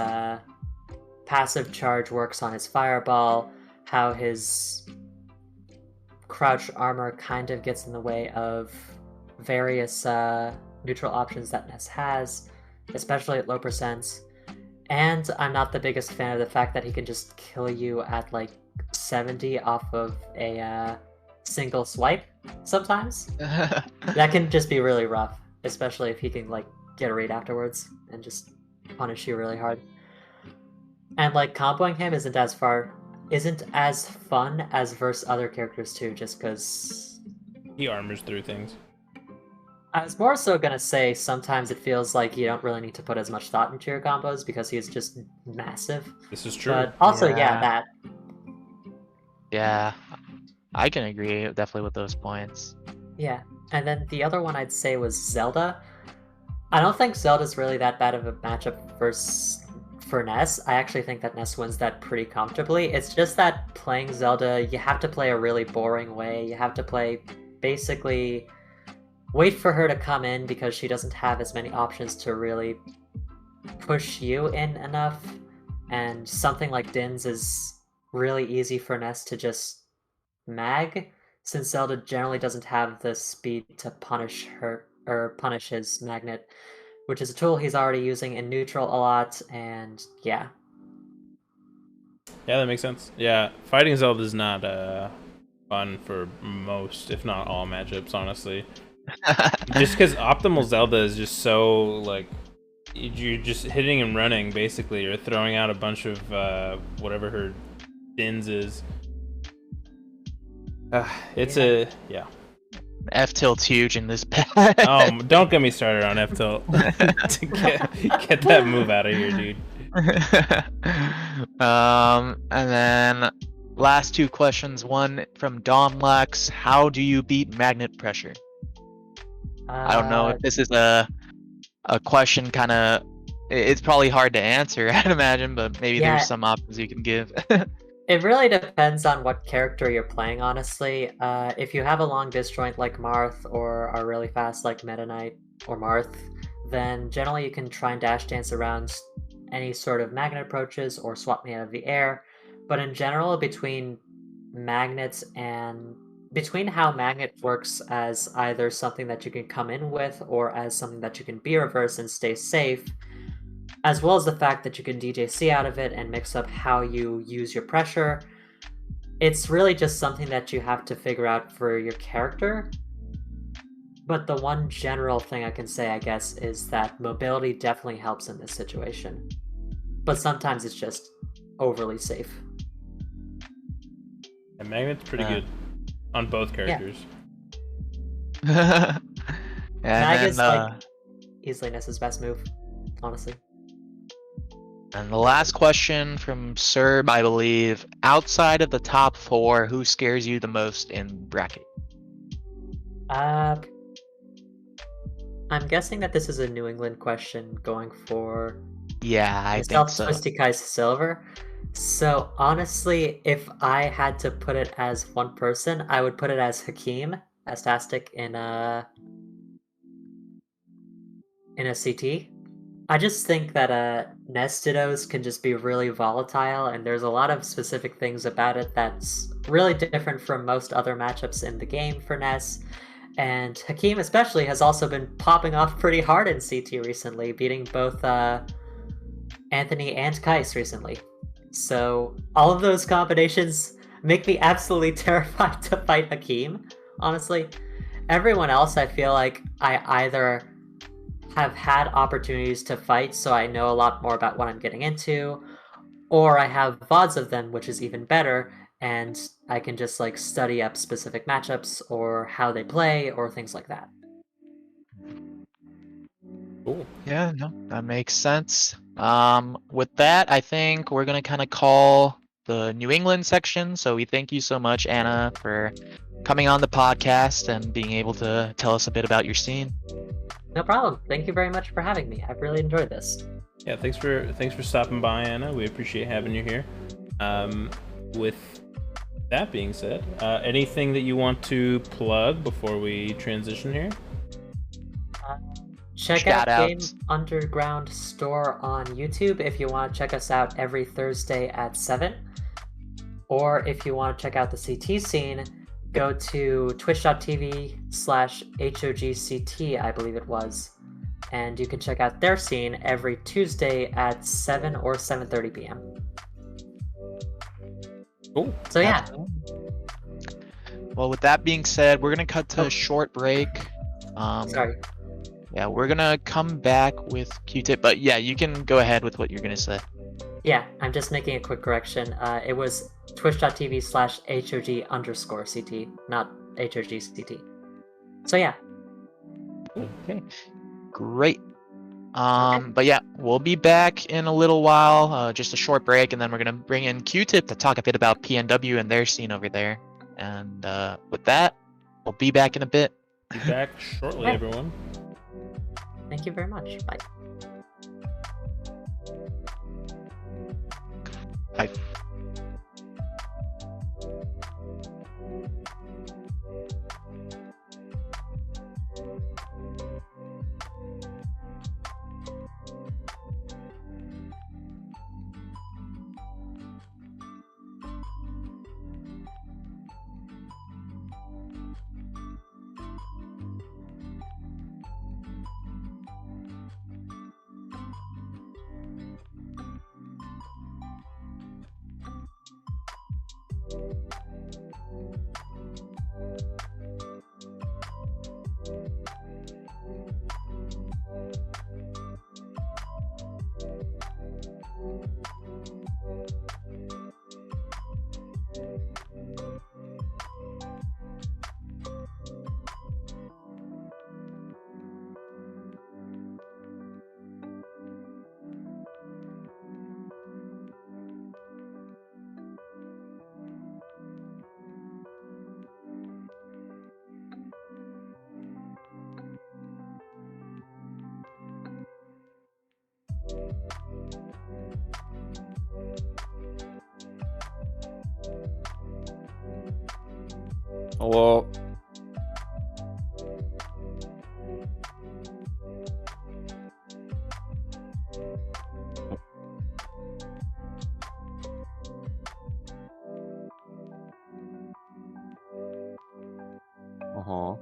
[SPEAKER 3] passive charge works on his fireball, how his crouch armor kind of gets in the way of various neutral options that Ness has, especially at low percents. And I'm not the biggest fan of the fact that he can just kill you at like 70 off of a single swipe sometimes. That can just be really rough, especially if he can like get a read afterwards and just punish you really hard. And like comboing him isn't as fun as versus other characters too, just because
[SPEAKER 1] he armors through things.
[SPEAKER 3] I was more so gonna say sometimes it feels like you don't really need to put as much thought into your combos because he's just massive.
[SPEAKER 1] This is true.
[SPEAKER 3] But also, yeah that.
[SPEAKER 2] Yeah, I can agree definitely with those points.
[SPEAKER 3] Yeah, and then the other one I'd say was Zelda. I don't think Zelda's really that bad of a matchup for Ness. I actually think that Ness wins that pretty comfortably. It's just that playing Zelda, you have to play a really boring way. You have to play basically wait for her to come in because she doesn't have as many options to really push you in enough. And something like Din's is really easy for Ness to just mag, since Zelda generally doesn't have the speed to punish her or punish his magnet, which is a tool he's already using in neutral a lot, and yeah.
[SPEAKER 1] Yeah, that makes sense. Yeah, fighting Zelda is not fun for most, if not all, matchups, honestly. Just because optimal Zelda is just so, like, you're just hitting and running, basically, or throwing out a bunch of whatever her dins is. Yeah.
[SPEAKER 2] F-tilt's huge in this pack.
[SPEAKER 1] Oh, don't get me started on F-tilt. To get that move out of here, dude.
[SPEAKER 2] And then last two questions. One from Domlex. How do you beat magnet pressure? I don't know if this is a question kind of... It's probably hard to answer, I'd imagine, but maybe there's some options you can give.
[SPEAKER 3] It really depends on what character you're playing, honestly. If you have a long disjoint like Marth, or are really fast like Meta Knight or Marth, then generally you can try and dash dance around any sort of magnet approaches or swap me out of the air. But in general, between how magnet works as either something that you can come in with or as something that you can be reverse and stay safe, as well as the fact that you can DJC out of it and mix up how you use your pressure, it's really just something that you have to figure out for your character. But the one general thing I can say, I guess, is that mobility definitely helps in this situation. But sometimes it's just overly safe.
[SPEAKER 1] And Magnet's pretty good on both characters.
[SPEAKER 2] Yeah.
[SPEAKER 3] Mag is like easily Ness's best move, honestly.
[SPEAKER 2] And the last question from Serb, I believe. Outside of the top 4, who scares you the most in bracket?
[SPEAKER 3] I'm guessing that this is a New England question going for...
[SPEAKER 2] Yeah, I think so.
[SPEAKER 3] Twisty Kai's Silver. So honestly, if I had to put it as one person, I would put it as Hakeem, as Tastic in a CT. I just think that Nestidos can just be really volatile, and there's a lot of specific things about it that's really different from most other matchups in the game for Ness. And Hakeem especially has also been popping off pretty hard in CT recently, beating both Anthony and Kais recently. So all of those combinations make me absolutely terrified to fight Hakeem, honestly. Everyone else, I feel like I either have had opportunities to fight, so I know a lot more about what I'm getting into, or I have VODs of them, which is even better, and I can just like study up specific matchups or how they play or things like that.
[SPEAKER 1] Cool.
[SPEAKER 2] Yeah, no, that makes sense. With that, I think we're gonna kind of call the New England section. So we thank you so much, Anna, for coming on the podcast and being able to tell us a bit about your scene.
[SPEAKER 3] No problem. Thank you very much for having me. I've really enjoyed this.
[SPEAKER 1] Yeah, thanks for stopping by, Anna. We appreciate having you here. With that being said, anything that you want to plug before we transition here?
[SPEAKER 3] Check out Game Underground Store on YouTube if you want to check us out every Thursday at 7. Or if you want to check out the CT scene, go to twitch.tv/HOGCT, I believe it was. And you can check out their scene every Tuesday at 7 or 7:30 p.m.
[SPEAKER 1] Cool.
[SPEAKER 3] So yeah.
[SPEAKER 2] Well, with that being said, we're going to cut to a short break.
[SPEAKER 3] Sorry.
[SPEAKER 2] Yeah, we're going to come back with Qtip, but yeah, you can go ahead with what you're going to say.
[SPEAKER 3] Yeah, I'm just making a quick correction. It was twitch.tv/HOG_CT, not HOGCT. So yeah.
[SPEAKER 2] Okay, great. But yeah, we'll be back in a little while. Just a short break, and then we're gonna bring in Qtip to talk a bit about PNW and their scene over there. And with that, we'll be back in a bit.
[SPEAKER 1] Be back shortly,
[SPEAKER 3] Okay.
[SPEAKER 1] everyone.
[SPEAKER 3] Thank you very much. Bye.
[SPEAKER 2] Bye.
[SPEAKER 1] Hello.
[SPEAKER 4] Uh-huh.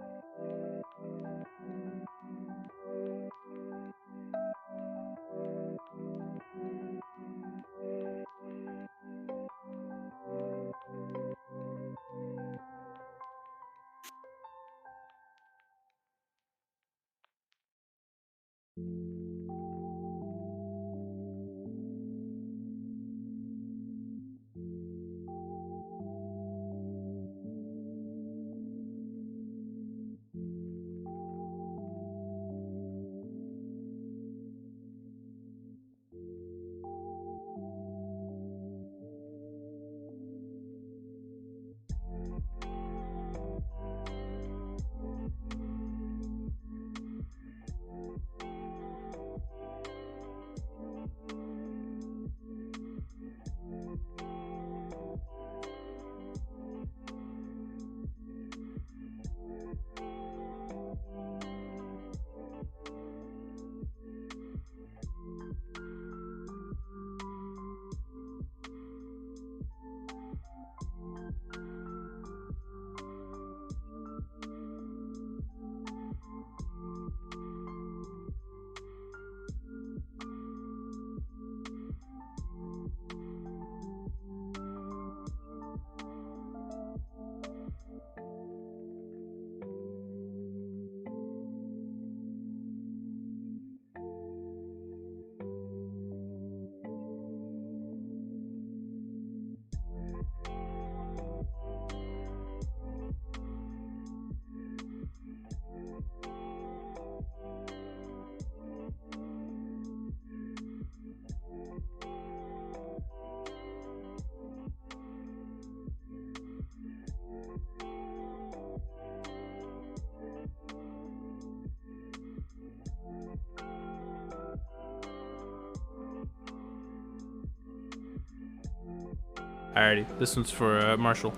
[SPEAKER 1] Alrighty, this one's for Marshall.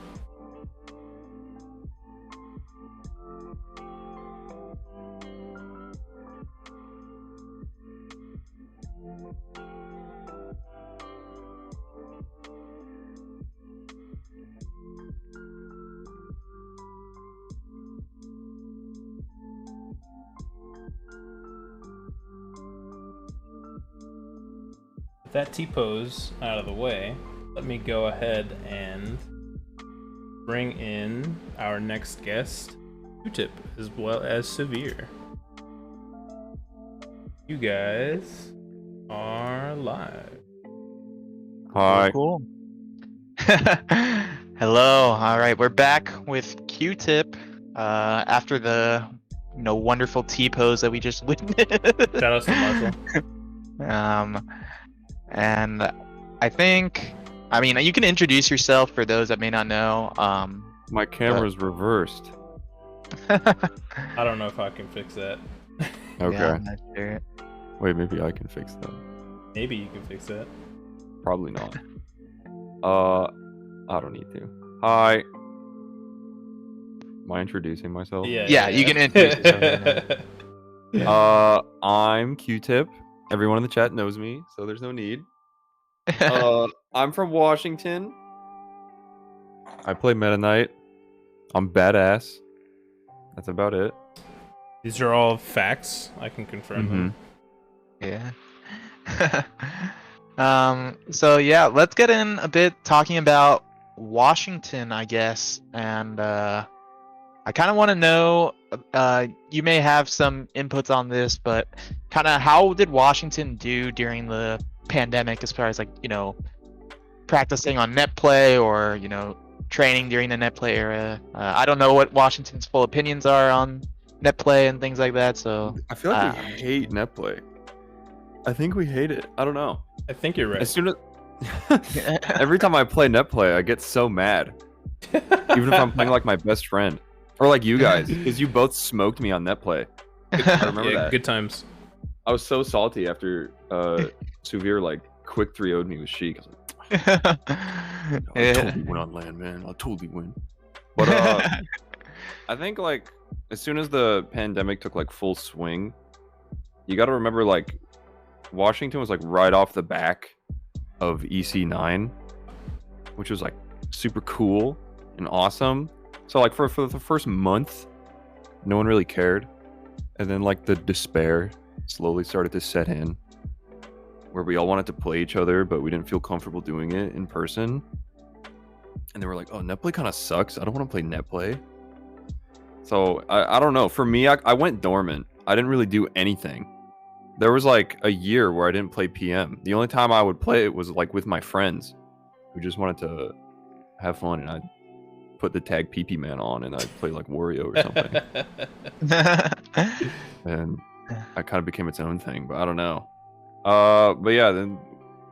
[SPEAKER 1] With that T-pose out of the way, let me go ahead and bring in our next guest, Qtip, as well as Severe. You guys are live.
[SPEAKER 4] Hi.
[SPEAKER 2] Cool. Hello. All right, we're back with Qtip after the wonderful T-pose that we just witnessed.
[SPEAKER 1] Shout out to Marshall.
[SPEAKER 2] And I think, I mean, you can introduce yourself for those that may not know.
[SPEAKER 4] My camera's reversed.
[SPEAKER 1] I don't know if I can fix that.
[SPEAKER 4] Okay.
[SPEAKER 2] Yeah, I'm not sure.
[SPEAKER 4] Wait, maybe I can fix that.
[SPEAKER 1] Maybe you can fix that.
[SPEAKER 4] Probably not. I don't need to. Hi. Am I introducing myself?
[SPEAKER 2] Yeah, you can introduce yourself.
[SPEAKER 4] I'm Qtip. Everyone in the chat knows me, so there's no need. I'm from Washington. I play Meta Knight. I'm badass. That's about it.
[SPEAKER 1] These are all facts. I can confirm them.
[SPEAKER 2] Yeah. So yeah, let's get in a bit talking about Washington, I guess. And I kind of want to know, you may have some inputs on this, but kind of how did Washington do during the pandemic as far as, like, practicing on net play or, training during the net play era? I don't know what Washington's full opinions are on net play and things like that, so
[SPEAKER 4] I feel like we hate net play. I think we hate it. I don't know.
[SPEAKER 1] I think you're right.
[SPEAKER 4] As soon as every time I play net play, I get so mad. Even if I'm playing like my best friend or like you guys, because you both smoked me on net play. I remember that.
[SPEAKER 1] Good times.
[SPEAKER 4] I was so salty after Suvir like quick 3-0'd me with Sheik. I was like, I'll totally win on land, man. I'll totally win. But I think like as soon as the pandemic took like full swing, you got to remember like Washington was like right off the back of EC9, which was like super cool and awesome. So like for the first month, no one really cared, and then like the despair slowly started to set in, where we all wanted to play each other, but we didn't feel comfortable doing it in person. And they were like, "Oh, netplay kind of sucks. I don't want to play netplay." So I don't know. For me, I went dormant. I didn't really do anything. There was like a year where I didn't play PM. The only time I would play it was like with my friends who just wanted to have fun, and I'd put the tag PP man on and I'd play like Wario or something. And I kind of became its own thing, but I don't know. But yeah, then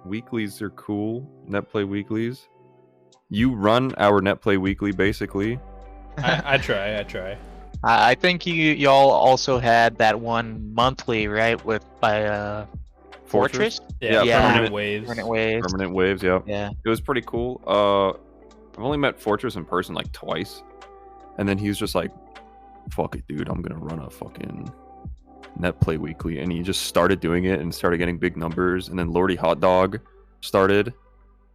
[SPEAKER 4] weeklies are cool. Netplay weeklies. You run our netplay weekly basically.
[SPEAKER 1] I try.
[SPEAKER 2] I think y'all also had that one monthly, right? By Fortress?
[SPEAKER 1] Yeah.
[SPEAKER 2] Permanent
[SPEAKER 1] Waves.
[SPEAKER 4] Permanent waves, yeah.
[SPEAKER 2] Yeah.
[SPEAKER 4] It was pretty cool. I've only met Fortress in person like twice. And then he was just like, fuck it, dude, I'm gonna run a fucking netplay weekly. And he just started doing it and started getting big numbers. And then Lordy Hot Dog started.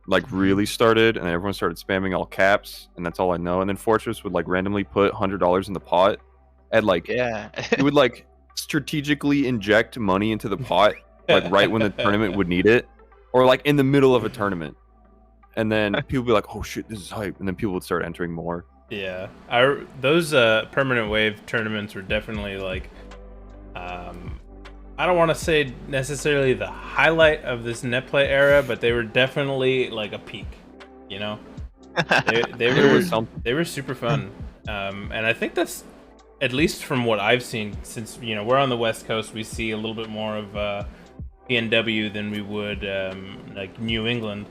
[SPEAKER 4] Like really started, and everyone started spamming all caps, and that's all I know. And then Fortress would like randomly put $100 in the pot, and like he would like strategically inject money into the pot, like right when the tournament would need it, or like in the middle of a tournament, and then people would be like, "Oh shit, this is hype," and then people would start entering more.
[SPEAKER 1] Yeah, those permanent wave tournaments were definitely like, I don't want to say necessarily the highlight of this netplay era, but they were definitely like a peak, they were super fun. And I think that's, at least from what I've seen, since we're on the West Coast, we see a little bit more of PNW than we would like New England.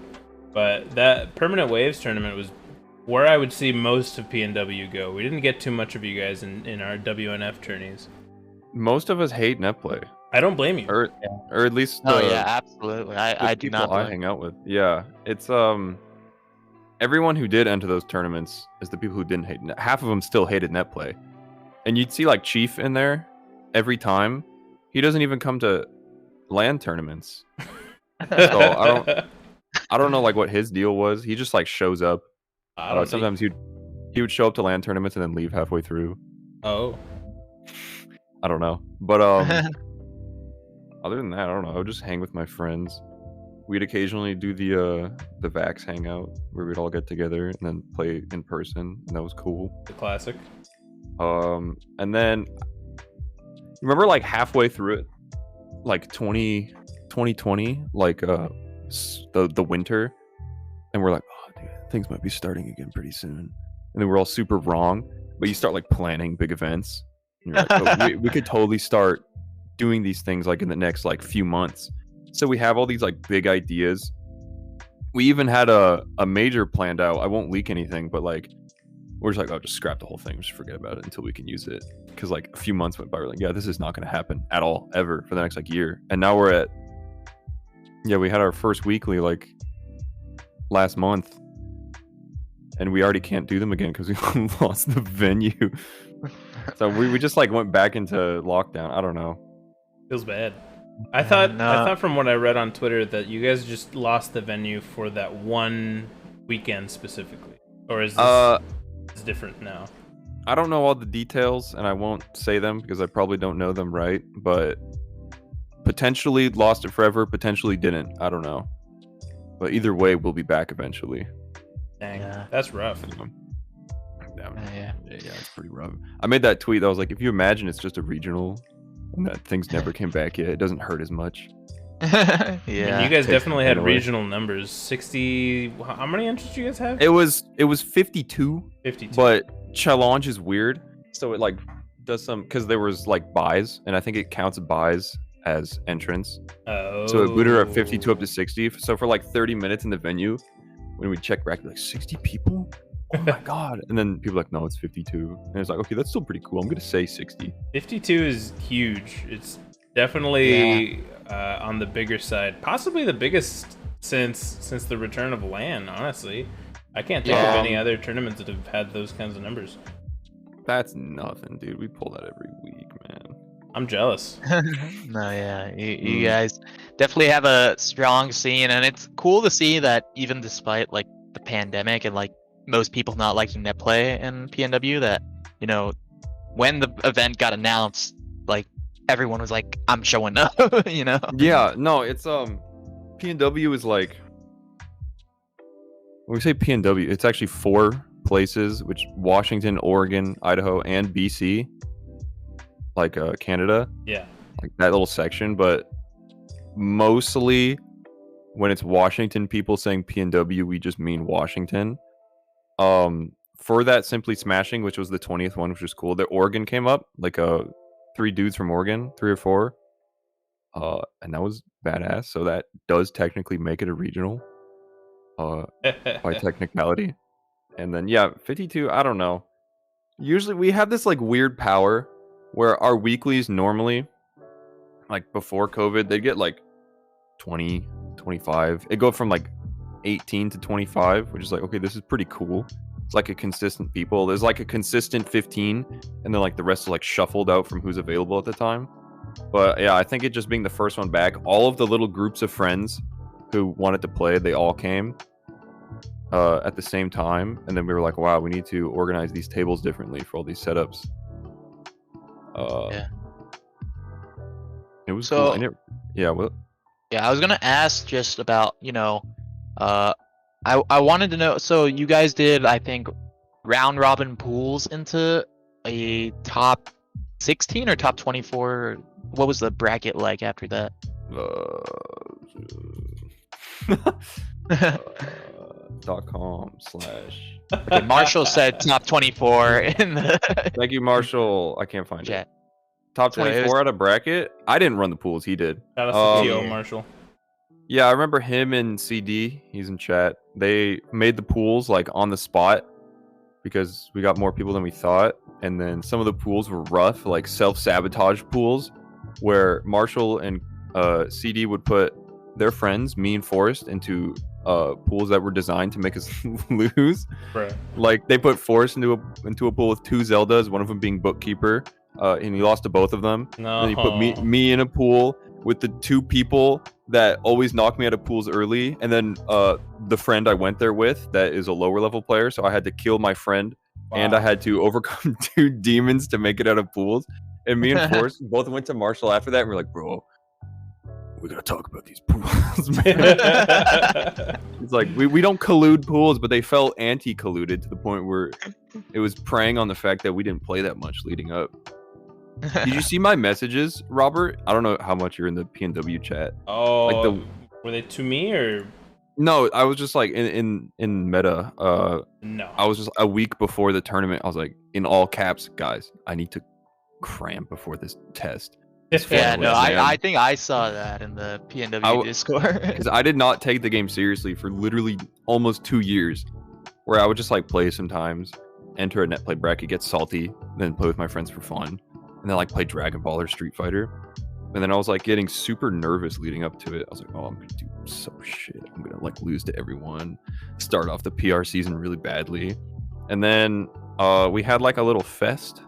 [SPEAKER 1] But that permanent waves tournament was where I would see most of PNW go. We didn't get too much of you guys in our WNF tourneys.
[SPEAKER 4] Most of us hate netplay.
[SPEAKER 1] I don't blame you.
[SPEAKER 4] Or at least
[SPEAKER 2] yeah, absolutely. I do not.
[SPEAKER 4] I hang out with. Yeah, it's everyone who did enter those tournaments is the people who didn't hate. Half of them still hated netplay, and you'd see like Chief in there every time. He doesn't even come to LAN tournaments, so I don't know like what his deal was. He just like shows up. Sometimes he would show up to LAN tournaments and then leave halfway through.
[SPEAKER 1] Oh,
[SPEAKER 4] I don't know, but other than that, I don't know. I would just hang with my friends. We'd occasionally do the Vax hangout where we'd all get together and then play in person, and that was cool.
[SPEAKER 1] The classic.
[SPEAKER 4] And then remember like halfway through it, like 2020, like the winter, and we're like, oh dude, things might be starting again pretty soon. And then we're all super wrong, but you start like planning big events. And you're like, oh, we could totally start doing these things like in the next like few months. So we have all these like big ideas. We even had a major planned out. I won't leak anything, but like we're just like, oh, just scrap the whole thing, just forget about it until we can use it. Because like a few months went by, we're like, yeah, this is not going to happen at all ever for the next like year. And now we're at, yeah, we had our first weekly like last month, and we already can't do them again because we lost the venue. So we just like went back into lockdown. I don't know.
[SPEAKER 1] Feels bad. I thought from what I read on Twitter that you guys just lost the venue for that one weekend specifically, or is this it's different now?
[SPEAKER 4] I don't know all the details, and I won't say them because I probably don't know them right. But potentially lost it forever, potentially didn't. I don't know. But either way, we'll be back eventually.
[SPEAKER 1] Dang, that's rough.
[SPEAKER 4] Yeah, it's pretty rough. I made that tweet that was like, if you imagine it's just a regional and that things never came back yet, it doesn't hurt as much.
[SPEAKER 1] Yeah, and you guys definitely had regional numbers. 60. How many entries do you guys have?
[SPEAKER 4] It was 52.
[SPEAKER 1] 52.
[SPEAKER 4] But challenge is weird, so it like does some because there was like buys, and I think it counts buys as entrance.
[SPEAKER 1] Oh.
[SPEAKER 4] So it booted her at 52 up to 60. So for like 30 minutes in the venue, when we check back, like 60 people. Oh my god! And then people are like, no, it's 52. And it's like, okay, that's still pretty cool. I'm gonna say 60.
[SPEAKER 1] 52 is huge. It's definitely on the bigger side, possibly the biggest since the return of LAN. Honestly, I can't think of any other tournaments that have had those kinds of numbers.
[SPEAKER 4] That's nothing, dude. We pull that every week, man.
[SPEAKER 1] I'm jealous.
[SPEAKER 2] No, yeah, you guys definitely have a strong scene, and it's cool to see that even despite like the pandemic and like most people not liking net play in PNW, that, you know, when the event got announced, like everyone was like, I'm showing up. You know?
[SPEAKER 4] Yeah, no, it's PNW is like, when we say PNW, it's actually 4 places, which Washington, Oregon, Idaho, and BC, like Canada.
[SPEAKER 1] Yeah,
[SPEAKER 4] like that little section. But mostly when it's Washington people saying PNW, we just mean Washington. For that Simply Smashing, which was the 20th one, which was cool, the Oregon came up, like 3 dudes from Oregon, 3 or 4, and that was badass. So that does technically make it a regional by technicality. And then 52, I don't know, usually we have this like weird power where our weeklies normally, like before COVID, they'd get like 20, 25. It'd go from like 18 to 25, which is like, okay, this is pretty cool. It's like a consistent people. There's like a consistent 15, and then like the rest is like shuffled out from who's available at the time. But yeah, I think it just being the first one back, all of the little groups of friends who wanted to play, they all came at the same time, and then we were like, wow, we need to organize these tables differently for all these setups. It was
[SPEAKER 2] so
[SPEAKER 4] cool.
[SPEAKER 2] I was gonna ask just about, you know, I wanted to know, so you guys did, I think, round robin pools into a top 16 or top 24. What was the bracket like after that?
[SPEAKER 4] .com/
[SPEAKER 2] Okay, Marshall said top 24 in the
[SPEAKER 4] Thank you, Marshall. I can't find
[SPEAKER 2] chat.
[SPEAKER 4] it. Top
[SPEAKER 2] So it
[SPEAKER 4] 24 out of bracket? I didn't run the pools. He did.
[SPEAKER 1] Shout out to TO Marshall.
[SPEAKER 4] Yeah, I remember him and CD. He's in chat. They made the pools like on the spot because we got more people than we thought. And then some of the pools were rough, like self-sabotage pools, where Marshall and CD would put their friends, me and Forrest, into pools that were designed to make us lose.
[SPEAKER 1] Right.
[SPEAKER 4] Like they put Forrest into a pool with 2 Zeldas, one of them being bookkeeper, and he lost to both of them.
[SPEAKER 1] No.
[SPEAKER 4] And then he put me in a pool with the 2 people that always knock me out of pools early, and then the friend I went there with that is a lower level player, so I had to kill my friend. Wow. And I had to overcome 2 demons to make it out of pools. And me and Forrest both went to Marshall after that, and we're like, bro, we gotta talk about these pools, man. It's like we don't collude pools, but they felt anti-colluded to the point where it was preying on the fact that we didn't play that much leading up. Did you see my messages, Robert? I don't know how much you're in the PNW chat.
[SPEAKER 1] Oh, like were they to me or?
[SPEAKER 4] No, I was just like in meta.
[SPEAKER 1] No,
[SPEAKER 4] I was just a week before the tournament. I was like in all caps, guys. cramp before this test.
[SPEAKER 2] Yeah, no,
[SPEAKER 4] man.
[SPEAKER 2] I think I saw that in the PNW Discord.
[SPEAKER 4] Because I did not take the game seriously for literally almost 2 years, where I would just like play sometimes, enter a net play bracket, get salty, then play with my friends for fun, and then like play Dragon Ball or Street Fighter. And then I was like getting super nervous leading up to it. I was like, oh, I'm gonna do so shit. I'm gonna like lose to everyone, start off the PR season really badly. And then we had like a little fest.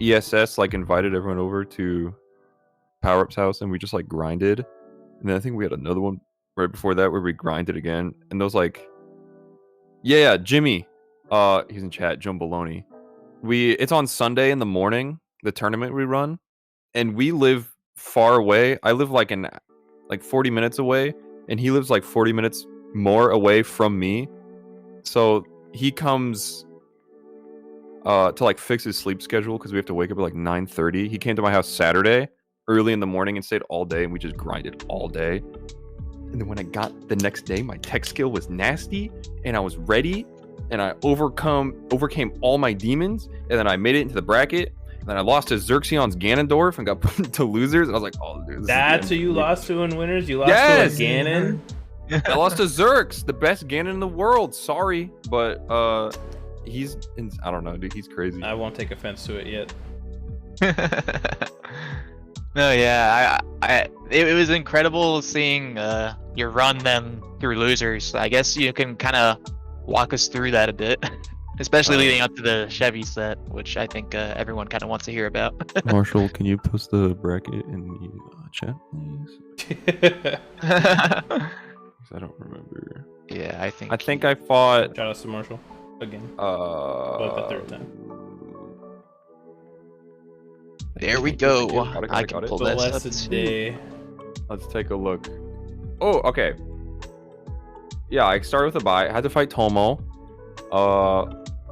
[SPEAKER 4] ESS like invited everyone over to Power Up's house, and we just like grinded. And then I think we had another one right before that where we grinded again. And those like, yeah, Jimmy, he's in chat, Jumbaloney. It's on Sunday in the morning, the tournament we run, and we live far away. I live like 40 minutes away, and he lives like 40 minutes more away from me. So he comes to like fix his sleep schedule because we have to wake up at like 9:30. He came to my house Saturday early in the morning and stayed all day, and we just grinded all day. And then when I got the next day, my tech skill was nasty, and I was ready, and I overcame all my demons, and then I made it into the bracket. And then I lost to Xerxion's Ganondorf and got put into losers. And I was like, oh, dude,
[SPEAKER 1] that's who you lost to in winners? You lost to a Ganon?
[SPEAKER 4] I lost to Xerx, the best Ganon in the world. Sorry, but I don't know, dude. He's crazy.
[SPEAKER 1] I won't take offense to it yet.
[SPEAKER 2] No, yeah, it was incredible seeing your run then through losers. I guess you can kind of walk us through that a bit, especially leading up to the Chevy set, which I think everyone kind of wants to hear about.
[SPEAKER 4] Marshall, can you post the bracket in the chat, please? I don't remember.
[SPEAKER 2] Yeah, I think
[SPEAKER 4] I fought.
[SPEAKER 1] Shout out to Marshall again. But the third time.
[SPEAKER 2] There we go. I
[SPEAKER 4] got
[SPEAKER 2] can
[SPEAKER 4] it.
[SPEAKER 2] pull
[SPEAKER 1] The
[SPEAKER 2] that up
[SPEAKER 1] blessed
[SPEAKER 2] too.
[SPEAKER 1] day.
[SPEAKER 4] Let's take a look. Oh, okay. Yeah, I started with a bye. I had to fight Tomo.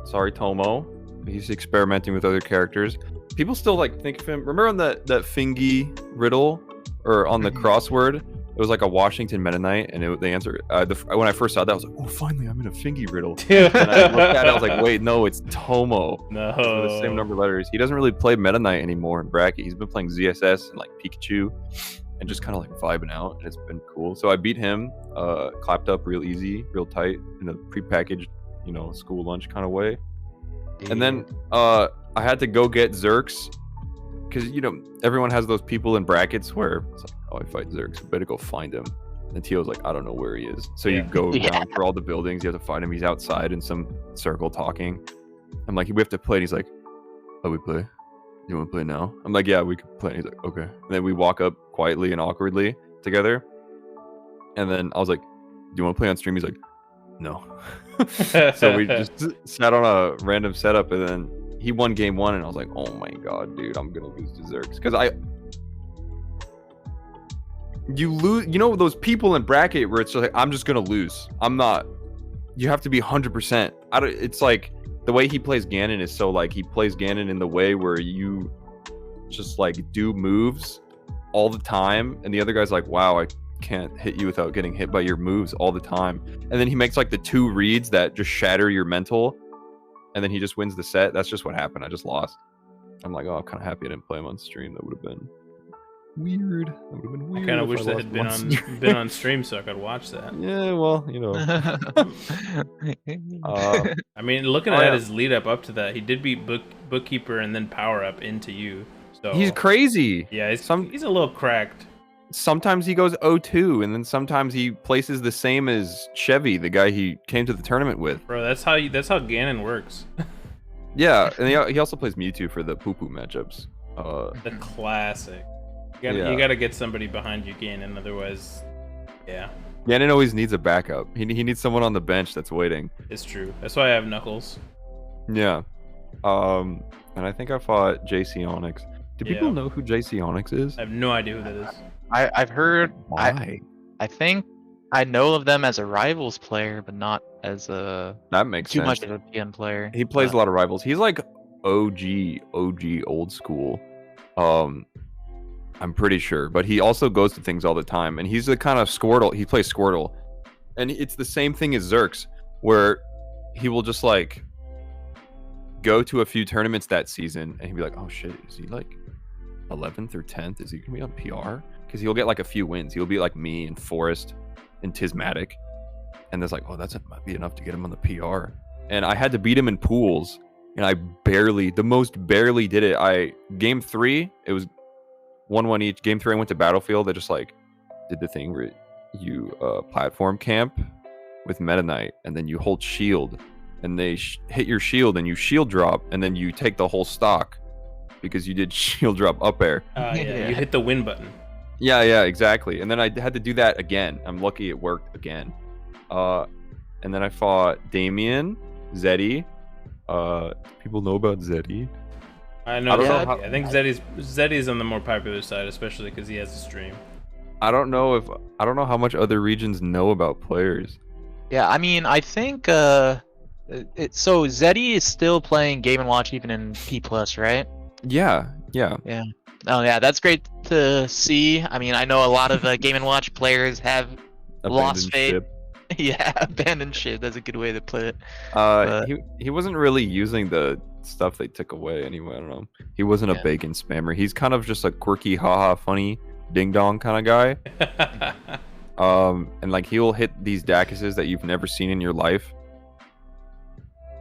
[SPEAKER 4] Sorry, Tomo. He's experimenting with other characters. People still like think of him. Remember on that Fingy riddle or on the crossword? It was like a Washington Mennonite, and the answer. When I first saw that, I was like, "Oh, finally, I'm in a Fingy riddle." And I looked at it, I was like, "Wait, no, it's Tomo."
[SPEAKER 1] No.
[SPEAKER 4] So the same number of letters. He doesn't really play Mennonite anymore in bracket. He's been playing ZSS and like Pikachu, and just kind of like vibing out, and it's been cool. So I beat him, clapped up real easy, real tight in a prepackaged, school lunch kind of way. And then I had to go get Xerx. Because, everyone has those people in brackets where it's like, oh, I fight Xerx, I better go find him. And Tio's like, I don't know where he is. So you go down for all the buildings, you have to find him. He's outside in some circle talking. I'm like, we have to play. And he's like, oh, we play? You want to play now? I'm like, yeah, we can play. And he's like, okay. And then we walk up quietly and awkwardly together. And then I was like, do you want to play on stream? He's like, no. So we just sat on a random setup, and then he won game one, and I was like, oh my god, dude, I'm gonna lose to Xerx. Because you lose, those people in bracket where it's just like, I'm just gonna lose. I'm not. You have to be 100%. It's like the way he plays Ganon is so like he plays Ganon in the way where you just like do moves all the time, and the other guy's like, wow, I can't hit you without getting hit by your moves all the time. And then he makes like the 2 reads that just shatter your mental. And then he just wins the set. That's just what happened. I just lost. I'm like, oh, I'm kind of happy I didn't play him on stream. That would have been weird.
[SPEAKER 1] I kind of wish that had been on stream so I could watch that.
[SPEAKER 4] Yeah, well,
[SPEAKER 1] I mean, looking at his lead up to that, he did beat Bookkeeper and then Power Up into you. So
[SPEAKER 4] he's crazy.
[SPEAKER 1] Yeah, he's a little cracked.
[SPEAKER 4] Sometimes he goes 0-2, and then sometimes he places the same as Chevy, the guy he came to the tournament with.
[SPEAKER 1] Bro, that's how Ganon works.
[SPEAKER 4] Yeah, and he also plays Mewtwo for the poo-poo matchups.
[SPEAKER 1] The classic. You gotta get somebody behind you, Ganon, otherwise, yeah.
[SPEAKER 4] Ganon always needs a backup. He needs someone on the bench that's waiting.
[SPEAKER 1] It's true. That's why I have Knuckles.
[SPEAKER 4] Yeah. And I think I fought JC Onyx. Do people know who JC Onyx is?
[SPEAKER 1] I have no idea who that is.
[SPEAKER 2] I've heard.
[SPEAKER 4] Why?
[SPEAKER 2] I think I know of them as a Rivals player, but not as a
[SPEAKER 4] that makes
[SPEAKER 2] too
[SPEAKER 4] sense.
[SPEAKER 2] much of a PN player.
[SPEAKER 4] He plays a lot of Rivals. He's like OG old school. I'm pretty sure, but he also goes to things all the time, and he's the kind of Squirtle. He plays Squirtle, and it's the same thing as Xerx, where he will just like go to a few tournaments that season, and he'd be like, "Oh shit, is he like 11th or 10th? Is he gonna be on PR?" Because he'll get like a few wins. He'll be like me and Forrest and Tismatic, and there's like, "Oh, that might be enough to get him on the PR." And I had to beat him in pools, and I barely did it. Game 3, it was 1-1 each. Game 3, I went to Battlefield. I just like did the thing where you platform camp with Meta Knight, and then you hold shield, and they hit your shield, and you shield drop, and then you take the whole stock because you did shield drop up air.
[SPEAKER 1] Yeah, you hit the win button.
[SPEAKER 4] Yeah, exactly. And then I had to do that again. I'm lucky it worked again. And then I fought Damien, Zeddy. People know about Zeddy.
[SPEAKER 1] I know. I think Zeddy's on the more popular side, especially because he has a stream.
[SPEAKER 4] I don't know how much other regions know about players.
[SPEAKER 2] Yeah, I mean, I think so Zeddy is still playing Game & Watch even in P+, right?
[SPEAKER 4] Yeah.
[SPEAKER 2] Oh yeah, that's great to see. I mean, I know a lot of Game & Watch players have lost faith. Yeah, abandoned ship. That's a good way to put it.
[SPEAKER 4] He wasn't really using the stuff they took away anyway. I don't know. He wasn't a bacon spammer. He's kind of just a quirky, haha, funny, ding dong kind of guy. And like he'll hit these Dacuses that you've never seen in your life.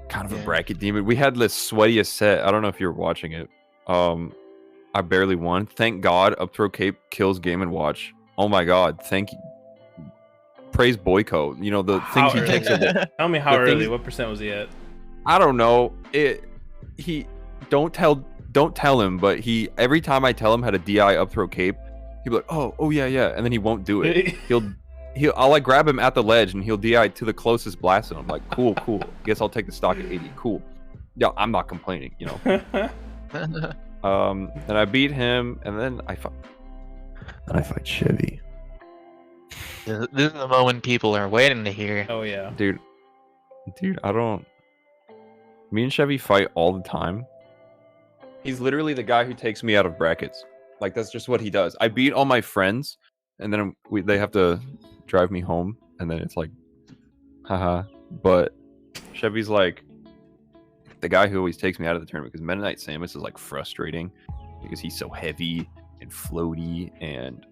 [SPEAKER 4] Kind of a bracket demon. We had the sweatiest set. I don't know if you were watching it. I barely won. Thank God, up throw cape kills Game & Watch. Oh my God, thank you. Praise Boyko. You know the things he takes.
[SPEAKER 1] Tell me how early. What percent was he at?
[SPEAKER 4] I don't know. Don't tell him. But he every time I tell him how to DI up throw cape, he'll be like, oh yeah, and then he won't do it. I'll like grab him at the ledge and he'll DI to the closest blast and I'm like, cool. Guess I'll take the stock at 80. Cool. Yeah, I'm not complaining. You know. And I beat him, and then I fight Chevy.
[SPEAKER 2] This is the moment people are waiting to hear.
[SPEAKER 1] Oh yeah,
[SPEAKER 4] dude, I don't. Me and Chevy fight all the time. He's literally the guy who takes me out of brackets. Like that's just what he does. I beat all my friends, and then they have to drive me home, and then it's like, haha. But Chevy's like the guy who always takes me out of the tournament because Meta Knight Samus is like frustrating because he's so heavy and floaty, and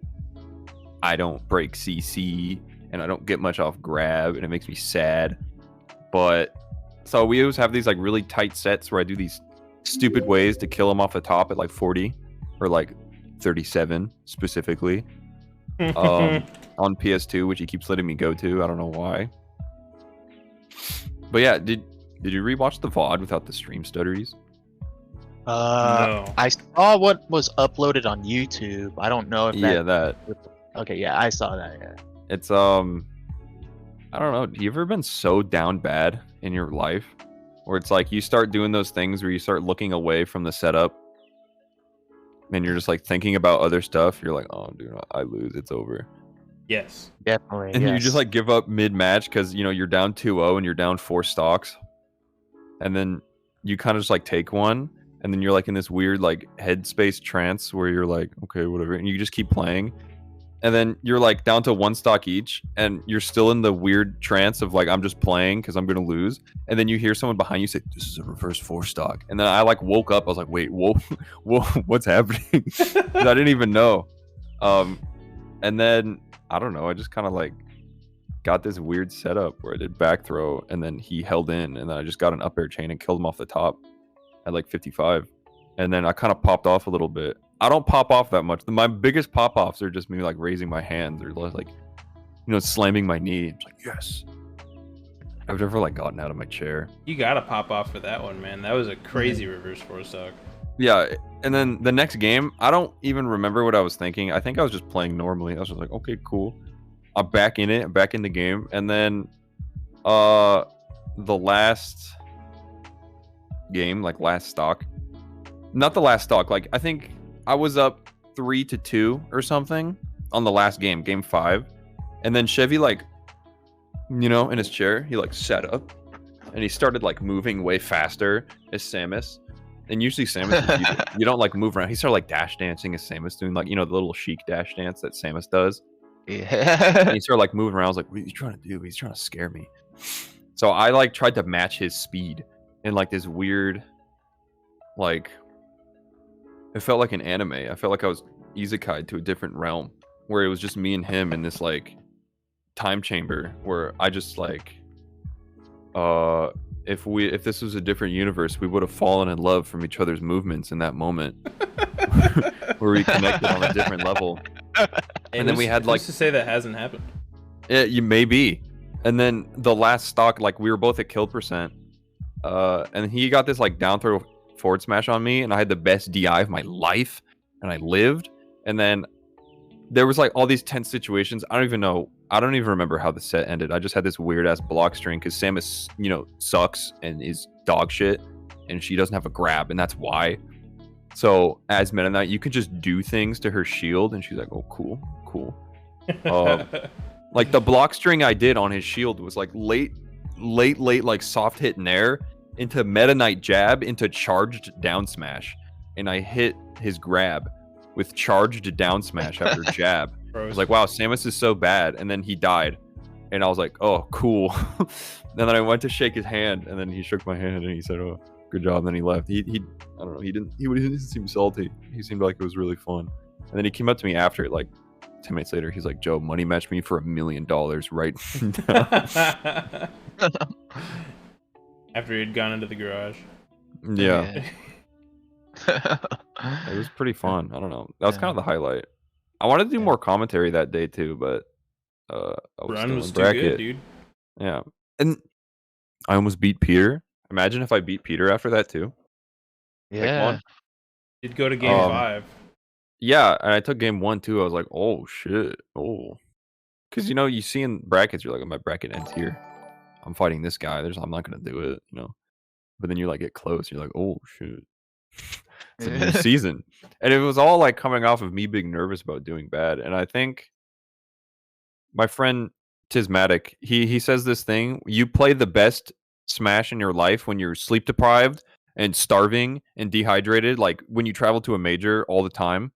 [SPEAKER 4] I don't break CC, and I don't get much off grab, and it makes me sad. But so we always have these like really tight sets where I do these stupid ways to kill him off the top at like 40 or like 37 specifically on PS2, which he keeps letting me go to. I don't know why. But yeah, did you rewatch the VOD without the stream stutteries?
[SPEAKER 1] No.
[SPEAKER 2] I saw what was uploaded on YouTube. I don't know if
[SPEAKER 4] that.
[SPEAKER 2] Okay, yeah, I saw that. Yeah.
[SPEAKER 4] It's I don't know. Have you ever been so down bad in your life, where it's like you start doing those things where you start looking away from the setup, and you're just like thinking about other stuff? You're like, oh, dude, I lose. It's over.
[SPEAKER 1] Yes,
[SPEAKER 2] definitely.
[SPEAKER 4] And you just like give up mid-match because you're down 2-0 and you're down 4 stocks, and then you kind of just like take one, and then you're like in this weird like headspace trance where you're like, okay, whatever, and you just keep playing. And then you're like down to 1 stock each, and you're still in the weird trance of like, I'm just playing because I'm gonna lose. And then you hear someone behind you say, "This is a reverse 4 stock." And then I like woke up. I was like, "Wait, whoa, what's happening?" I didn't even know. And then I don't know. I just kind of like got this weird setup where I did back throw, and then he held in, and then I just got an up air chain and killed him off the top at like 55. And then I kind of popped off a little bit. I don't pop off that much. My biggest pop-offs are just me like raising my hands or like, slamming my knee. It's like, yes. I've never like gotten out of my chair.
[SPEAKER 1] You gotta pop off for that one, man. That was a crazy reverse 4 stock.
[SPEAKER 4] Yeah, and then the next game, I don't even remember what I was thinking. I think I was just playing normally. I was just like, okay, cool. I'm back in it. I'm back in the game. And then the last game, like last stock. Not the last stock. Like I think I was up 3-2 or something on the last game, game 5. And then Chevy like, in his chair, he like sat up and he started like moving way faster as Samus. And usually Samus, you don't like move around. He started like dash dancing as Samus, doing like, the little chic dash dance that Samus does.
[SPEAKER 2] Yeah.
[SPEAKER 4] And he started like moving around. I was like, what are you trying to do? He's trying to scare me. So I like tried to match his speed in like this weird like it felt like an anime. I felt like I was isekai'd to a different realm where it was just me and him in this like time chamber where I just like if this was a different universe, we would have fallen in love from each other's movements in that moment where we connected on a different level. And then we had like
[SPEAKER 1] to say that hasn't happened.
[SPEAKER 4] You may be. And then the last stock, like we were both at kill percent, and he got this like down throw forward smash on me, and I had the best DI of my life, and I lived. And then there was like all these tense situations. I don't even remember how the set ended. I just had this weird ass block string because Samus, sucks and is dog shit, and she doesn't have a grab, and that's why. So as Meta Knight, you can just do things to her shield, and she's like, "Oh, cool." Like the block string I did on his shield was like late, like soft hit nair into Meta Knight jab into charged down smash, and I hit his grab with charged down smash after jab. I was like, wow, Samus is so bad, and then he died, and I was like, oh, cool. And then I went to shake his hand, and then he shook my hand, and he said, oh, good job. And then he left. He I don't know. He didn't seem salty. He seemed like it was really fun. And then he came up to me after it, like 10 minutes later. He's like, Joe, money match me for $1 million right now.
[SPEAKER 1] After he'd gone into the garage.
[SPEAKER 4] Yeah. It was pretty fun. I don't know. That was kind of the highlight. I wanted to do more commentary that day too, but I was
[SPEAKER 1] Run
[SPEAKER 4] still
[SPEAKER 1] was
[SPEAKER 4] in
[SPEAKER 1] too
[SPEAKER 4] bracket.
[SPEAKER 1] good, dude.
[SPEAKER 4] Yeah. And I almost beat Peter. Imagine if I beat Peter after that too.
[SPEAKER 2] Yeah.
[SPEAKER 1] You'd go to game 5.
[SPEAKER 4] Yeah, and I took game 1 too. I was like, oh shit. Oh. Because you see in brackets, you're like, my bracket ends here. I'm fighting this guy. I'm not gonna do it, But then you like get close, you're like, oh shit. It's a new season. And it was all like coming off of me being nervous about doing bad. And I think my friend Tismatic, he says this thing, you play the best Smash in your life when you're sleep deprived and starving and dehydrated, like when you travel to a major all the time.